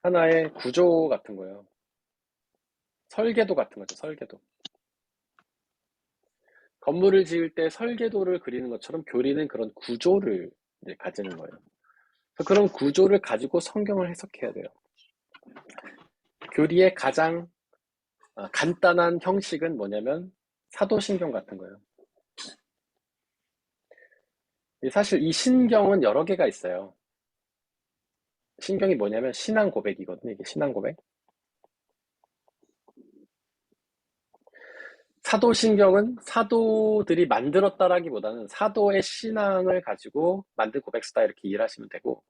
하나의 구조 같은 거예요. 설계도 같은 거죠. 설계도. 건물을 지을 때 설계도를 그리는 것처럼 교리는 그런 구조를 가지는 거예요. 그래서 그런 구조를 가지고 성경을 해석해야 돼요. 교리의 가장 간단한 형식은 뭐냐면 사도신경 같은 거예요. 사실 이 신경은 여러 개가 있어요. 신경이 뭐냐면 신앙 고백이거든요. 이게 신앙 고백. 사도신경은 사도들이 만들었다라기보다는 사도의 신앙을 가지고 만든 고백서다 이렇게 이해를 하시면 되고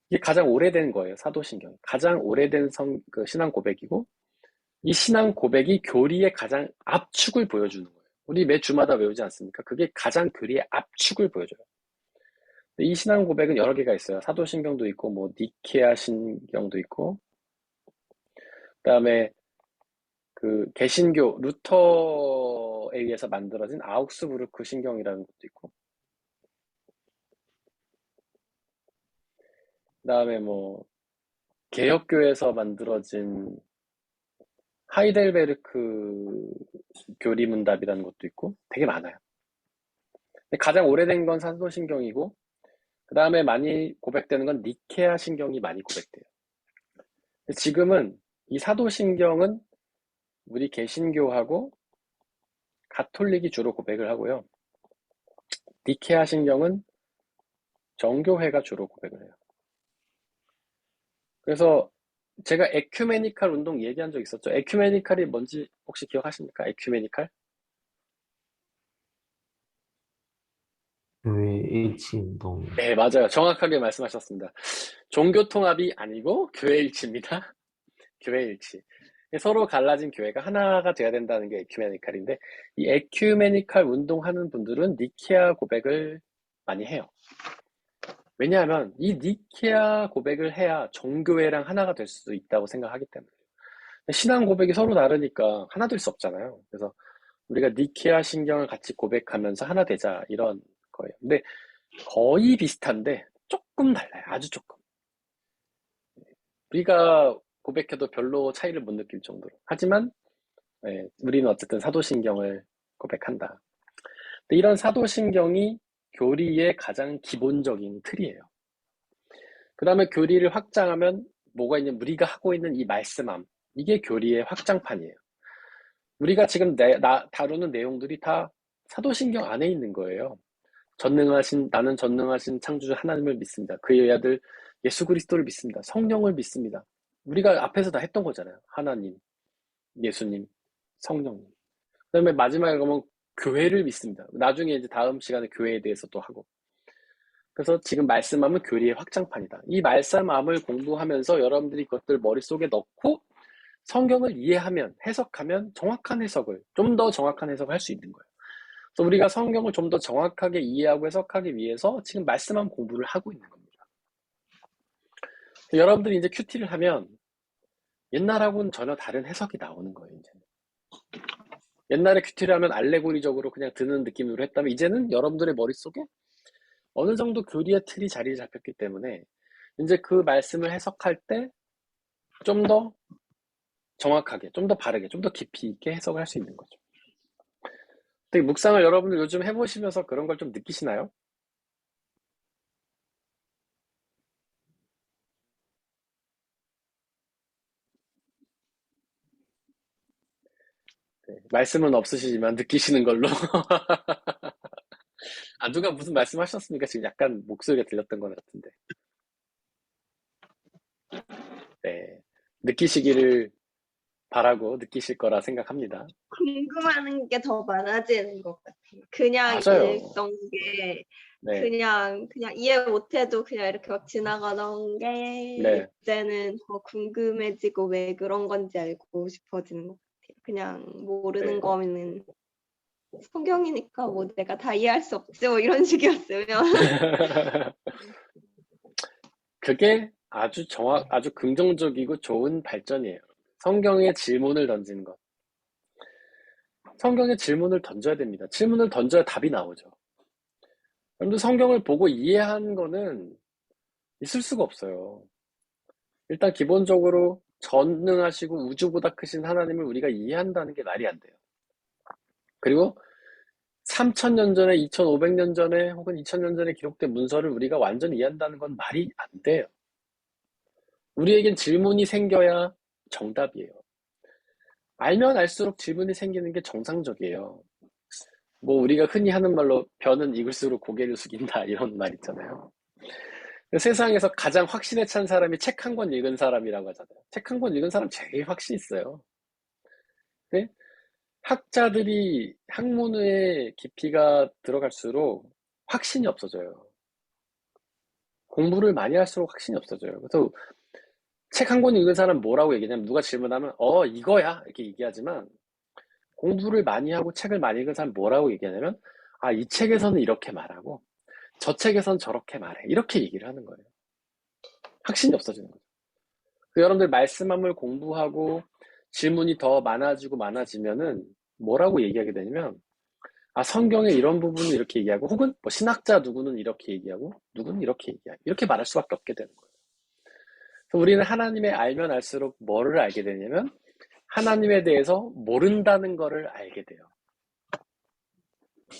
이게 가장 오래된 거예요. 사도신경. 가장 오래된 그 신앙 고백이고, 이 신앙 고백이 교리의 가장 압축을 보여주는 거예요. 우리 매 주마다 외우지 않습니까? 그게 가장 교리의 압축을 보여줘요. 이 신앙 고백은 여러 개가 있어요. 사도신경도 있고, 뭐 니케아 신경도 있고, 그다음에 그 개신교 루터에 의해서 만들어진 아우크스부르크 신경이라는 것도 있고, 그다음에 뭐 개혁교에서 만들어진 하이델베르크 교리문답이라는 것도 있고 되게 많아요. 근데 가장 오래된 건 사도신경이고, 그 다음에 많이 고백되는 건 니케아 신경이 많이 고백돼요. 근데 지금은 이 사도신경은 우리 개신교하고 가톨릭이 주로 고백을 하고요. 니케아 신경은 정교회가 주로 고백을 해요. 그래서 제가 에큐메니칼 운동 얘기한 적 있었죠. 에큐메니칼이 뭔지 혹시 기억하십니까? 에큐메니칼? 교회 일치 운동. 네, 맞아요. 정확하게 말씀하셨습니다. 종교 통합이 아니고 교회 일치입니다. 교회 일치. 서로 갈라진 교회가 하나가 돼야 된다는 게 에큐메니칼인데, 이 에큐메니칼 운동하는 분들은 니케아 고백을 많이 해요. 왜냐하면 이 니케아 고백을 해야 정교회랑 하나가 될 수 있다고 생각하기 때문에. 신앙 고백이 서로 다르니까 하나 될 수 없잖아요. 그래서 우리가 니케아 신경을 같이 고백하면서 하나 되자, 이런 거예요. 근데 거의 비슷한데 조금 달라요. 아주 조금. 우리가 고백해도 별로 차이를 못 느낄 정도로. 하지만 우리는 어쨌든 사도신경을 고백한다. 근데 이런 사도신경이 교리의 가장 기본적인 틀이에요. 그 다음에 교리를 확장하면 뭐가 있냐면, 우리가 하고 있는 이 말씀함, 이게 교리의 확장판이에요. 우리가 지금 다루는 내용들이 다 사도신경 안에 있는 거예요. 나는 전능하신 창조주 하나님을 믿습니다. 그의 아들 예수 그리스도를 믿습니다. 성령을 믿습니다. 우리가 앞에서 다 했던 거잖아요. 하나님, 예수님, 성령님. 그다음에 마지막에 가면 교회를 믿습니다. 나중에 이제 다음 시간에 교회에 대해서 또 하고. 그래서 지금 말씀함은 교리의 확장판이다. 이 말씀함을 공부하면서 여러분들이 그것들 머릿속에 넣고 성경을 이해하면, 해석하면 정확한 해석을, 좀 더 정확한 해석을 할 수 있는 거예요. 그래서 우리가 성경을 좀 더 정확하게 이해하고 해석하기 위해서 지금 말씀함 공부를 하고 있는 겁니다. 여러분들이 이제 큐티를 하면 옛날하고는 전혀 다른 해석이 나오는 거예요, 이제. 옛날에 큐티를 하면 알레고리적으로 그냥 드는 느낌으로 했다면, 이제는 여러분들의 머릿속에 어느 정도 교리의 틀이 자리 잡혔기 때문에 이제 그 말씀을 해석할 때 좀 더 정확하게, 좀 더 바르게, 좀 더 깊이 있게 해석을 할 수 있는 거죠. 근데 묵상을 여러분들 요즘 해보시면서 그런 걸 좀 느끼시나요? 네, 말씀은 없으시지만 느끼시는 걸로. 아, 누가 무슨 말씀 하셨습니까? 지금 약간 목소리가 들렸던 것 같은데. 네, 느끼시기를 바라고 느끼실 거라 생각합니다. 궁금한 게 더 많아지는 것 같아요. 그냥 맞아요. 읽던 게 네, 그냥 이해 못해도 그냥 이렇게 막 지나가던 게 네, 이제는 더 궁금해지고 왜 그런 건지 알고 싶어지는 것 같아요. 그냥 모르는 네. 거는 성경이니까 뭐 내가 다 이해할 수 없지 뭐 이런 식이었으면 그게 아주 긍정적이고 좋은 발전이에요. 성경에 질문을 던지는 것. 성경에 질문을 던져야 됩니다. 질문을 던져야 답이 나오죠. 여러분들 성경을 보고 이해한 거는 있을 수가 없어요. 일단 기본적으로 전능하시고 우주보다 크신 하나님을 우리가 이해한다는 게 말이 안 돼요. 그리고 3000년 전에, 2500년 전에 혹은 2000년 전에 기록된 문서를 우리가 완전히 이해한다는 건 말이 안 돼요. 우리에겐 질문이 생겨야 정답이에요. 알면 알수록 질문이 생기는 게 정상적이에요. 뭐 우리가 흔히 하는 말로 벼는 익을수록 고개를 숙인다, 이런 말 있잖아요. 세상에서 가장 확신에 찬 사람이 책 한 권 읽은 사람이라고 하잖아요. 책 한 권 읽은 사람 제일 확신 있어요. 근데 학자들이 학문의 깊이가 들어갈수록 확신이 없어져요. 공부를 많이 할수록 확신이 없어져요. 그래서 책 한 권 읽은 사람 뭐라고 얘기냐면 누가 질문하면 이거야 이렇게 얘기하지만 공부를 많이 하고 책을 많이 읽은 사람 뭐라고 얘기하냐면 이 책에서는 이렇게 말하고 저 책에서는 저렇게 말해 이렇게 얘기를 하는 거예요. 확신이 없어지는 거죠. 여러분들 말씀함을 공부하고 질문이 더 많아지고 많아지면은 뭐라고 얘기하게 되냐면 성경에 이런 부분은 이렇게 얘기하고 혹은 뭐 신학자 누구는 이렇게 얘기하고 누구는 이렇게 얘기하고 이렇게 말할 수밖에 없게 되는 거예요. 그래서 우리는 하나님의 알면 알수록 뭐를 알게 되냐면 하나님에 대해서 모른다는 거를 알게 돼요.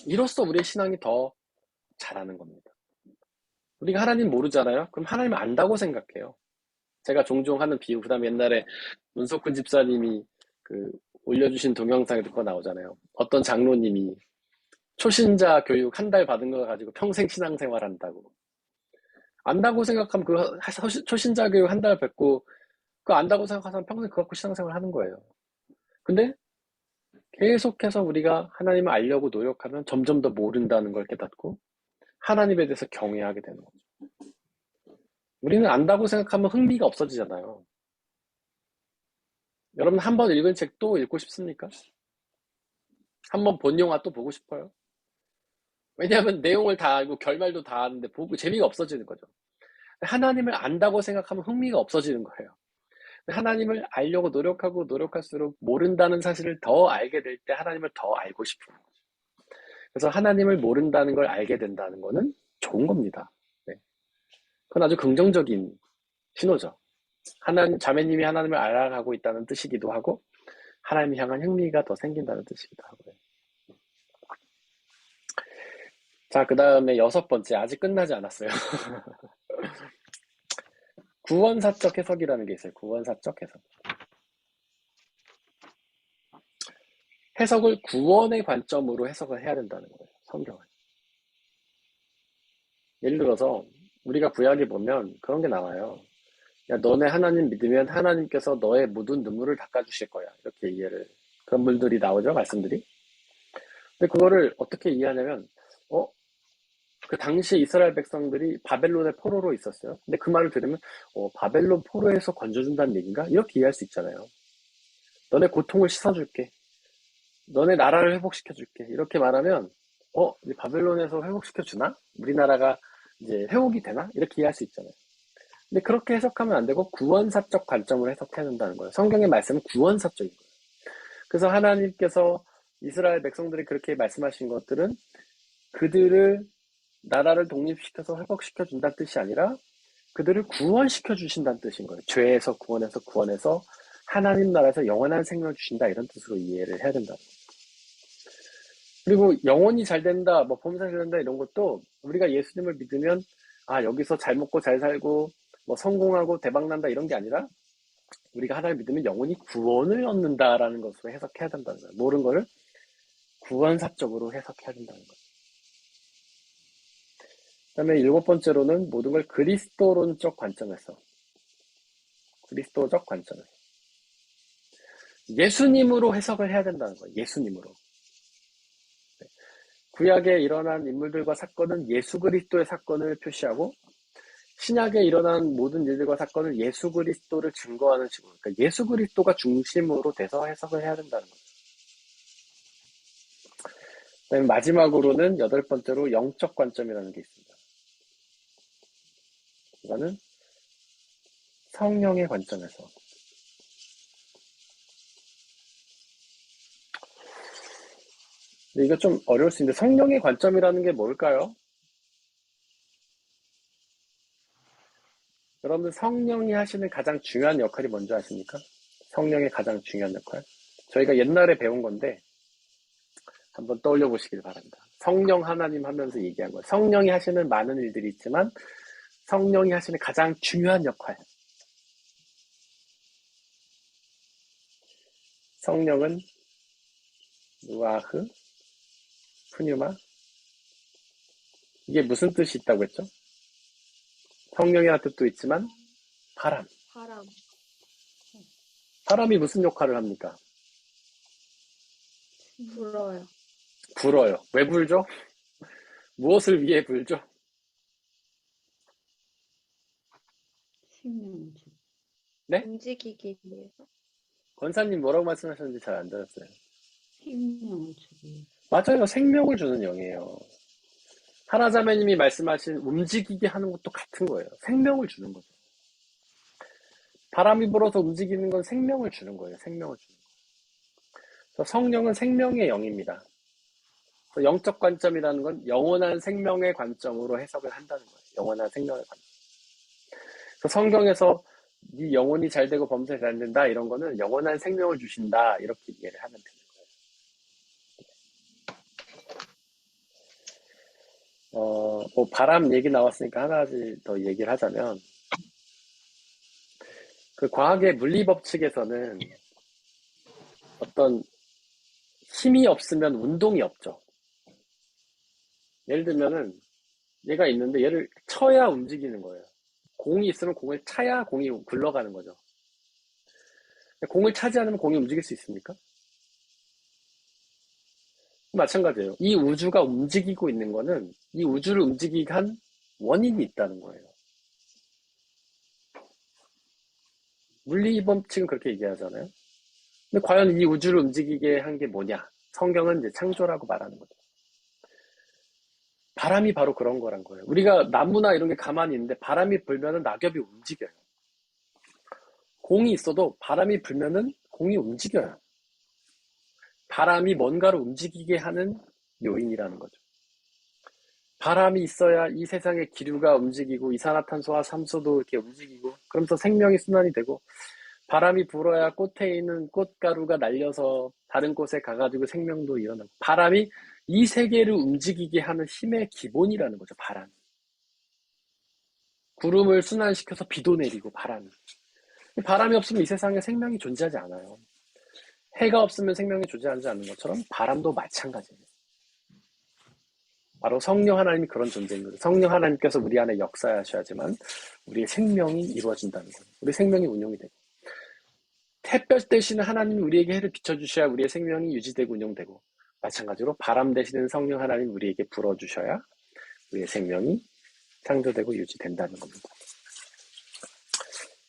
이로써 우리의 신앙이 더 잘하는 겁니다. 우리가 하나님 모르잖아요? 그럼 하나님을 안다고 생각해요. 제가 종종 하는 비유, 그 다음에 옛날에 문석훈 집사님이 올려주신 동영상에 듣고 나오잖아요. 어떤 장로님이 초신자 교육 한 달 받은 거 가지고 평생 신앙생활 한다고. 안다고 생각하면 초신자 교육 한 달 받고 그거 안다고 생각하면 평생 그거 갖고 신앙생활 하는 거예요. 근데 계속해서 우리가 하나님을 알려고 노력하면 점점 더 모른다는 걸 깨닫고 하나님에 대해서 경외하게 되는 거죠. 우리는 안다고 생각하면 흥미가 없어지잖아요. 여러분 한 번 읽은 책 또 읽고 싶습니까? 한 번 본 영화 또 보고 싶어요? 왜냐하면 내용을 다 알고 결말도 다 아는데 보고 재미가 없어지는 거죠. 하나님을 안다고 생각하면 흥미가 없어지는 거예요. 하나님을 알려고 노력하고 노력할수록 모른다는 사실을 더 알게 될 때 하나님을 더 알고 싶은 거죠. 그래서 하나님을 모른다는 걸 알게 된다는 거는 좋은 겁니다. 네. 그건 아주 긍정적인 신호죠. 자매님이 하나님을 알아가고 있다는 뜻이기도 하고 하나님을 향한 흥미가 더 생긴다는 뜻이기도 하고요. 자, 그 다음에 6번째, 아직 끝나지 않았어요. 구원사적 해석이라는 게 있어요. 구원사적 해석. 해석을 구원의 관점으로 해석을 해야 된다는 거예요. 성경을. 예를 들어서 우리가 구약에 보면 그런 게 나와요. 야, 너네 하나님 믿으면 하나님께서 너의 묻은 눈물을 닦아주실 거야. 이렇게 그런 물들이 나오죠. 말씀들이. 근데 그거를 어떻게 이해하냐면 그 당시 이스라엘 백성들이 바벨론의 포로로 있었어요. 근데 그 말을 들으면 바벨론 포로에서 건져준다는 얘기인가? 이렇게 이해할 수 있잖아요. 너네 고통을 씻어줄게. 너네 나라를 회복시켜줄게. 이렇게 말하면 이제 바벨론에서 회복시켜주나? 우리나라가 이제 회복이 되나? 이렇게 이해할 수 있잖아요. 근데 그렇게 해석하면 안 되고 구원사적 관점으로 해석해야 된다는 거예요. 성경의 말씀은 구원사적인 거예요. 그래서 하나님께서 이스라엘 백성들이 그렇게 말씀하신 것들은 그들을 나라를 독립시켜서 회복시켜준다는 뜻이 아니라 그들을 구원시켜 주신다는 뜻인 거예요. 죄에서 구원해서 하나님 나라에서 영원한 생명을 주신다 이런 뜻으로 이해를 해야 된다. 그리고 영혼이 잘 된다, 범사 잘 된다 이런 것도 우리가 예수님을 믿으면 여기서 잘 먹고 잘 살고 성공하고 대박난다 이런 게 아니라 우리가 하나님을 믿으면 영혼이 구원을 얻는다라는 것으로 해석해야 된다는 거예요. 모든 거를 구원사적으로 해석해야 된다는 거예요. 그 다음에 7번째로는 모든 걸 그리스도론적 관점에서 예수님으로 해석을 해야 된다는 거예요. 예수님으로. 구약에 일어난 인물들과 사건은 예수 그리스도의 사건을 표시하고 신약에 일어난 모든 일들과 사건은 예수 그리스도를 증거하는 식으로 그러니까 예수 그리스도가 중심으로 돼서 해석을 해야 된다는 거죠. 그다음에 마지막으로는 8번째로 영적 관점이라는 게 있습니다. 이거는 성령의 관점에서 근데 이거 좀 어려울 수 있는데 성령의 관점이라는 게 뭘까요? 여러분 성령이 하시는 가장 중요한 역할이 뭔지 아십니까? 성령의 가장 중요한 역할. 저희가 옛날에 배운 건데 한번 떠올려 보시길 바랍니다. 성령 하나님 하면서 얘기한 거예요. 성령이 하시는 많은 일들이 있지만 성령이 하시는 가장 중요한 역할. 성령은 루아흐, 푸뉴마. 이게 무슨 뜻이 있다고 했죠? 성령이라는 뜻도 있지만 바람. 바람이 무슨 역할을 합니까? 불어요. 왜 불죠? 무엇을 위해 불죠? 생명을 주기. 네? 움직이기 위해서. 권사님 뭐라고 말씀하셨는지 잘 안 들었어요. 생명을 주기 위해서. 맞아요. 생명을 주는 영이에요. 하나자매님이 말씀하신 움직이게 하는 것도 같은 거예요. 생명을 주는 거죠. 바람이 불어서 움직이는 건 생명을 주는 거예요. 생명을 주는 거. 그래서 성령은 생명의 영입니다. 그래서 영적 관점이라는 건 영원한 생명의 관점으로 해석을 한다는 거예요. 영원한 생명의 관점. 그래서 성경에서 네 영혼이 잘 되고 범사에 잘 된다 이런 거는 영원한 생명을 주신다 이렇게 이해를 하면 되는 거예요. 뭐 바람 얘기 나왔으니까 하나 가지 더 얘기를 하자면 그 과학의 물리 법칙에서는 어떤 힘이 없으면 운동이 없죠. 예를 들면은 얘가 있는데 얘를 쳐야 움직이는 거예요. 공이 있으면 공을 차야 공이 굴러가는 거죠. 공을 차지 않으면 공이 움직일 수 있습니까? 마찬가지예요. 이 우주가 움직이고 있는 거는 이 우주를 움직이게 한 원인이 있다는 거예요. 물리 법칙은 그렇게 얘기하잖아요. 근데 과연 이 우주를 움직이게 한 게 뭐냐? 성경은 이제 창조라고 말하는 거죠. 바람이 바로 그런 거란 거예요. 우리가 나무나 이런 게 가만히 있는데 바람이 불면은 낙엽이 움직여요. 공이 있어도 바람이 불면은 공이 움직여요. 바람이 뭔가를 움직이게 하는 요인이라는 거죠. 바람이 있어야 이 세상의 기류가 움직이고 이산화탄소와 산소도 이렇게 움직이고 그러면서 생명이 순환이 되고 바람이 불어야 꽃에 있는 꽃가루가 날려서 다른 곳에 가가지고 생명도 일어나고 바람이 이 세계를 움직이게 하는 힘의 기본이라는 거죠. 바람. 구름을 순환시켜서 비도 내리고 바람이 없으면 이 세상에 생명이 존재하지 않아요. 해가 없으면 생명이 존재하지 않는 것처럼 바람도 마찬가지예요. 바로 성령 하나님이 그런 존재인 거죠. 성령 하나님께서 우리 안에 역사하셔야지만 우리의 생명이 이루어진다는 거예요. 우리 생명이 운용이 되고 햇볕 되시는 하나님이 우리에게 해를 비춰주셔야 우리의 생명이 유지되고 운용되고 마찬가지로 바람 되시는 성령 하나님 우리에게 불어주셔야 우리의 생명이 창조되고 유지된다는 겁니다.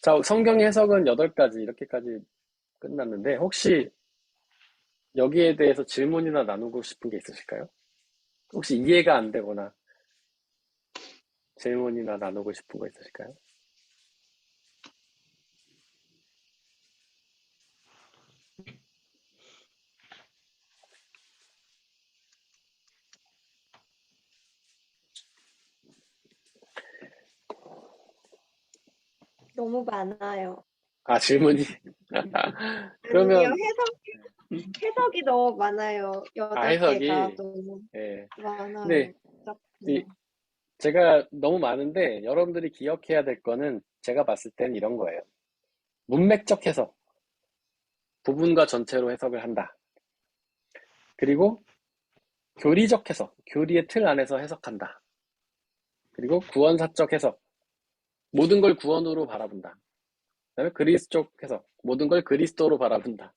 자, 성경 해석은 8가지 이렇게까지 끝났는데 혹시 여기에 대해서 질문이나 나누고 싶은 게 있으실까요? 혹시 이해가 안 되거나 질문이나 나누고 싶은 거 있으실까요? 너무 많아요. 아, 질문이? 아니요, 그러면, 해석이 너무 많아요. 해석이, 8개가 너무 예. 많아요. 근데, 제가 너무 많은데, 여러분들이 기억해야 될 거는 제가 봤을 땐 이런 거예요. 문맥적 해석. 부분과 전체로 해석을 한다. 그리고 교리적 해석. 교리의 틀 안에서 해석한다. 그리고 구원사적 해석. 모든 걸 구원으로 바라본다. 그다음에 그리스도적 해석. 모든 걸 그리스도로 바라본다.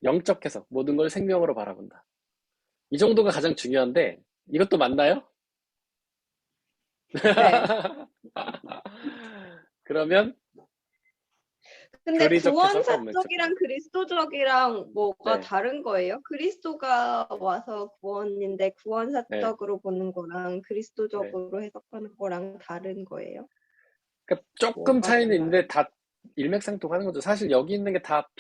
영적 해석. 모든 걸 생명으로 바라본다. 이 정도가 가장 중요한데 이것도 맞나요? 네. 그러면 근데 교리적 해석과 문맥적 구원사적이랑 그리스도적이랑 뭐가 네. 다른 거예요? 그리스도가 와서 구원인데 구원사적으로 보는 거랑 그리스도적으로 해석하는 거랑 다른 거예요? 그러니까 조금 뭐가 차이는 달라요? 있는데 다 일맥상통하는 거죠. 사실 여기 있는 게 다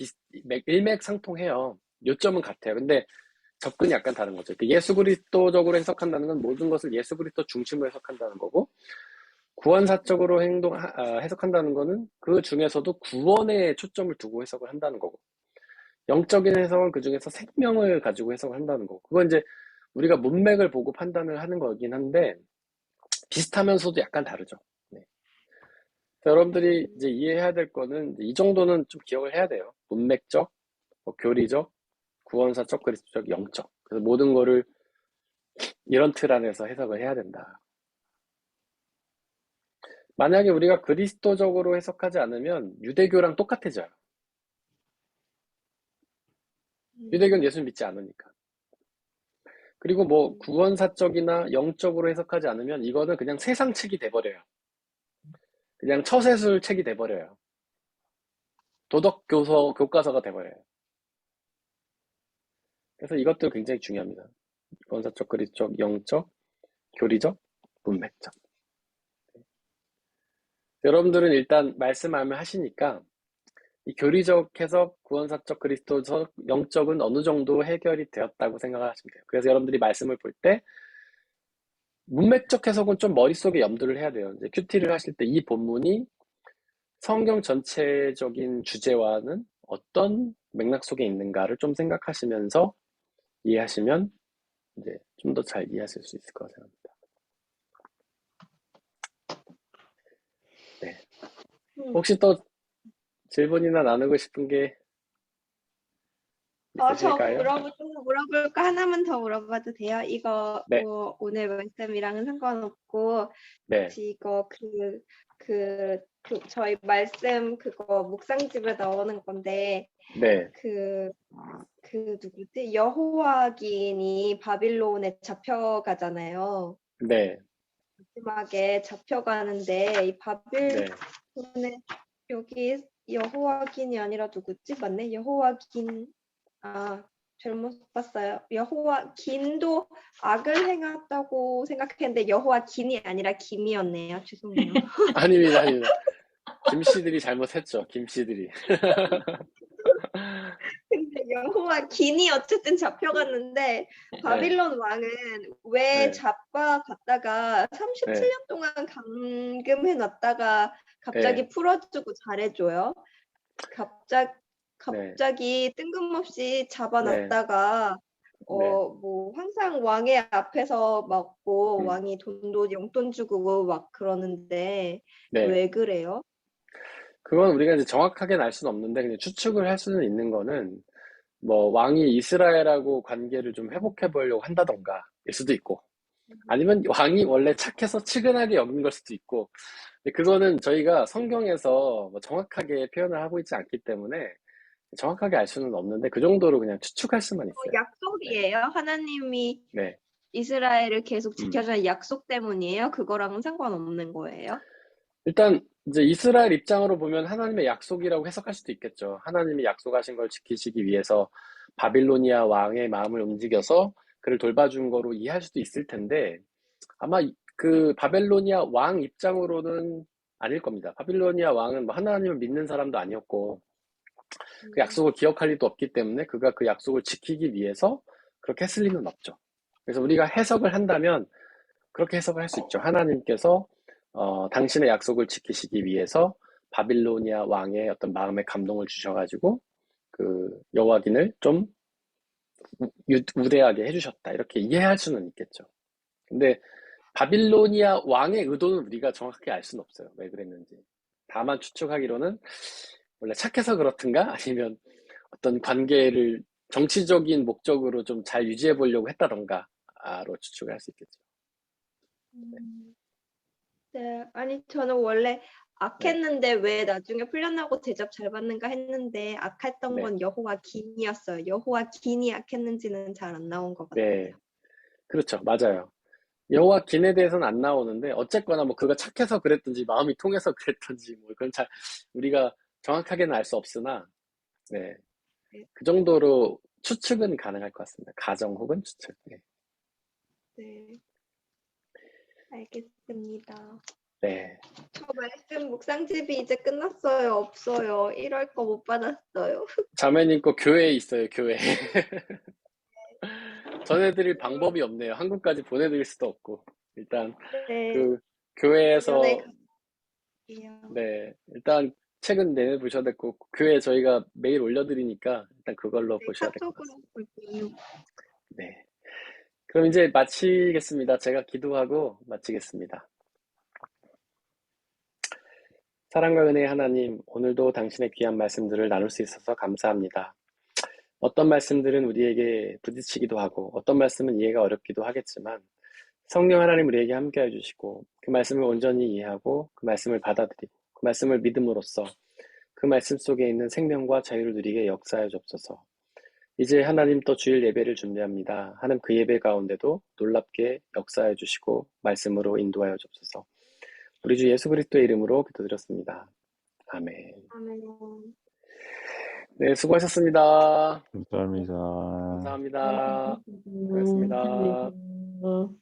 일맥상통해요. 요점은 같아요. 근데 접근이 약간 다른 거죠. 예수 그리스도적으로 해석한다는 건 모든 것을 예수 그리스도 중심으로 해석한다는 거고 구원사적으로 해석한다는 거는 그 중에서도 구원에 초점을 두고 해석을 한다는 거고 영적인 해석은 그 중에서 생명을 가지고 해석을 한다는 거고 그건 이제 우리가 문맥을 보고 판단을 하는 거긴 한데 비슷하면서도 약간 다르죠. 네. 여러분들이 이제 이해해야 될 거는 이 정도는 좀 기억을 해야 돼요. 문맥적, 교리적, 구원사적, 그리스도적, 영적. 그래서 모든 거를 이런 틀 안에서 해석을 해야 된다. 만약에 우리가 그리스도적으로 해석하지 않으면 유대교랑 똑같아져요. 유대교는 예수 믿지 않으니까. 그리고 뭐 구원사적이나 영적으로 해석하지 않으면 이거는 그냥 세상책이 돼버려요. 그냥 처세술 책이 돼버려요. 도덕 교과서가 돼버려요. 그래서 이것도 굉장히 중요합니다. 원사적, 그리적, 영적, 교리적, 문맥적. 여러분들은 일단 말씀하면 하시니까 이 교리적 해석, 구원사적, 그리스도적, 영적은 어느 정도 해결이 되었다고 생각하시면 돼요. 그래서 여러분들이 말씀을 볼 때 문맥적 해석은 좀 머릿속에 염두를 해야 돼요. 이제 큐티를 하실 때 이 본문이 성경 전체적인 주제와는 어떤 맥락 속에 있는가를 좀 생각하시면서 이해하시면 이제 좀 더 잘 이해하실 수 있을 거라고 생각합니다. 네. 혹시 또 질문이나 나누고 싶은 게 저 있으실까요? 물어볼 거 하나만 더 물어봐도 돼요? 이거 네. 뭐 오늘 말씀이랑은 상관없고 네. 혹시 이거 저희 말씀 그거 묵상집에 나오는 건데 네. 그 누구지? 여호와긴이 바빌론에 잡혀가잖아요. 네. 마지막에 잡혀가는데 이 네. 바빌론에 여기 여호와긴이 아니라 누구지? 맞네? 여호와긴 잘못 봤어요. 여호와긴도 악을 행했다고 생각했는데 여호와긴이 아니라 김이었네요. 죄송해요. 아닙니다. 김씨들이 잘못했죠. 김씨들이. 근데 여호와긴이 어쨌든 잡혀갔는데 네. 바빌론 왕은 왜 네. 잡아갔다가 37년 동안 감금해 놨다가 갑자기 네. 풀어주고 잘해줘요? 갑자기 뜬금없이 잡아놨다가 네. 뭐 항상 왕의 앞에서 막고 왕이 용돈 주고 막 그러는데 네. 왜 그래요? 그건 우리가 이제 정확하게는 알 수는 없는데 그냥 추측을 할 수는 있는 거는 뭐 왕이 이스라엘하고 관계를 좀 회복해 보려고 한다던가 일 수도 있고 아니면 왕이 원래 착해서 측은하게 여긴 걸 수도 있고 근데 그거는 저희가 성경에서 뭐 정확하게 표현을 하고 있지 않기 때문에 정확하게 알 수는 없는데 그 정도로 그냥 추측할 수만 있어요. 약속이에요? 하나님이 네. 이스라엘을 계속 지켜주는 약속 때문이에요? 그거랑은 상관없는 거예요? 일단 이제 이스라엘 입장으로 보면 하나님의 약속이라고 해석할 수도 있겠죠. 하나님이 약속하신 걸 지키시기 위해서 바빌로니아 왕의 마음을 움직여서 그를 돌봐준 거로 이해할 수도 있을 텐데 아마 그 바벨로니아 왕 입장으로는 아닐 겁니다. 바빌로니아 왕은 뭐 하나님을 믿는 사람도 아니었고 그 약속을 기억할 일도 없기 때문에 그가 그 약속을 지키기 위해서 그렇게 했을 리는 없죠. 그래서 우리가 해석을 한다면 그렇게 해석을 할 수 있죠. 하나님께서 당신의 약속을 지키시기 위해서 바빌로니아 왕의 어떤 마음의 감동을 주셔가지고 그 여호와긴을 좀 우대하게 해주셨다. 이렇게 이해할 수는 있겠죠. 근데 바빌로니아 왕의 의도는 우리가 정확하게 알 수는 없어요. 왜 그랬는지. 다만 추측하기로는 원래 착해서 그렇든가 아니면 어떤 관계를 정치적인 목적으로 좀 잘 유지해 보려고 했다던가로 추측을 할 수 있겠죠. 네, 아니 저는 원래 악했는데 왜 나중에 풀려나고 대접 잘 받는가 했는데 악했던 네. 건 여호와긴이었어요. 여호와긴이 악했는지는 잘 안 나온 것 같아요. 네. 그렇죠. 맞아요. 여호와긴에 대해서는 안 나오는데 어쨌거나 뭐 그가 착해서 그랬든지 마음이 통해서 그랬든지 뭐 그건 잘 우리가 정확하게는 알 수 없으나 네. 그 정도로 추측은 가능할 것 같습니다. 가정 혹은 추측. 네. 네, 알겠습니다. 네. 저 말씀 묵상집이 이제 끝났어요. 없어요. 1월 거 못 받았어요. 자매님 거 교회에 있어요. 교회. 전해드릴 방법이 없네요. 한국까지 보내드릴 수도 없고 일단 네, 그 교회에서 내년에 갈게요. 네 일단 책은 내보셔야 될 거고 교회 저희가 매일 올려드리니까 일단 그걸로 네, 보셔야 될 것 카톡으로 같습니다. 볼게요. 네. 그럼 이제 마치겠습니다. 제가 기도하고 마치겠습니다. 사랑과 은혜의 하나님, 오늘도 당신의 귀한 말씀들을 나눌 수 있어서 감사합니다. 어떤 말씀들은 우리에게 부딪히기도 하고 어떤 말씀은 이해가 어렵기도 하겠지만 성령 하나님 우리에게 함께 해주시고 그 말씀을 온전히 이해하고 그 말씀을 받아들이고 그 말씀을 믿음으로써 그 말씀 속에 있는 생명과 자유를 누리게 역사해 주옵소서. 이제 하나님 또 주일 예배를 준비합니다. 하는 그 예배 가운데도 놀랍게 역사해 주시고 말씀으로 인도하여 주옵소서. 우리 주 예수 그리스도의 이름으로 기도드렸습니다. 아멘. 아멘. 네, 수고하셨습니다. 감사합니다. 감사합니다. 고맙습니다. 음.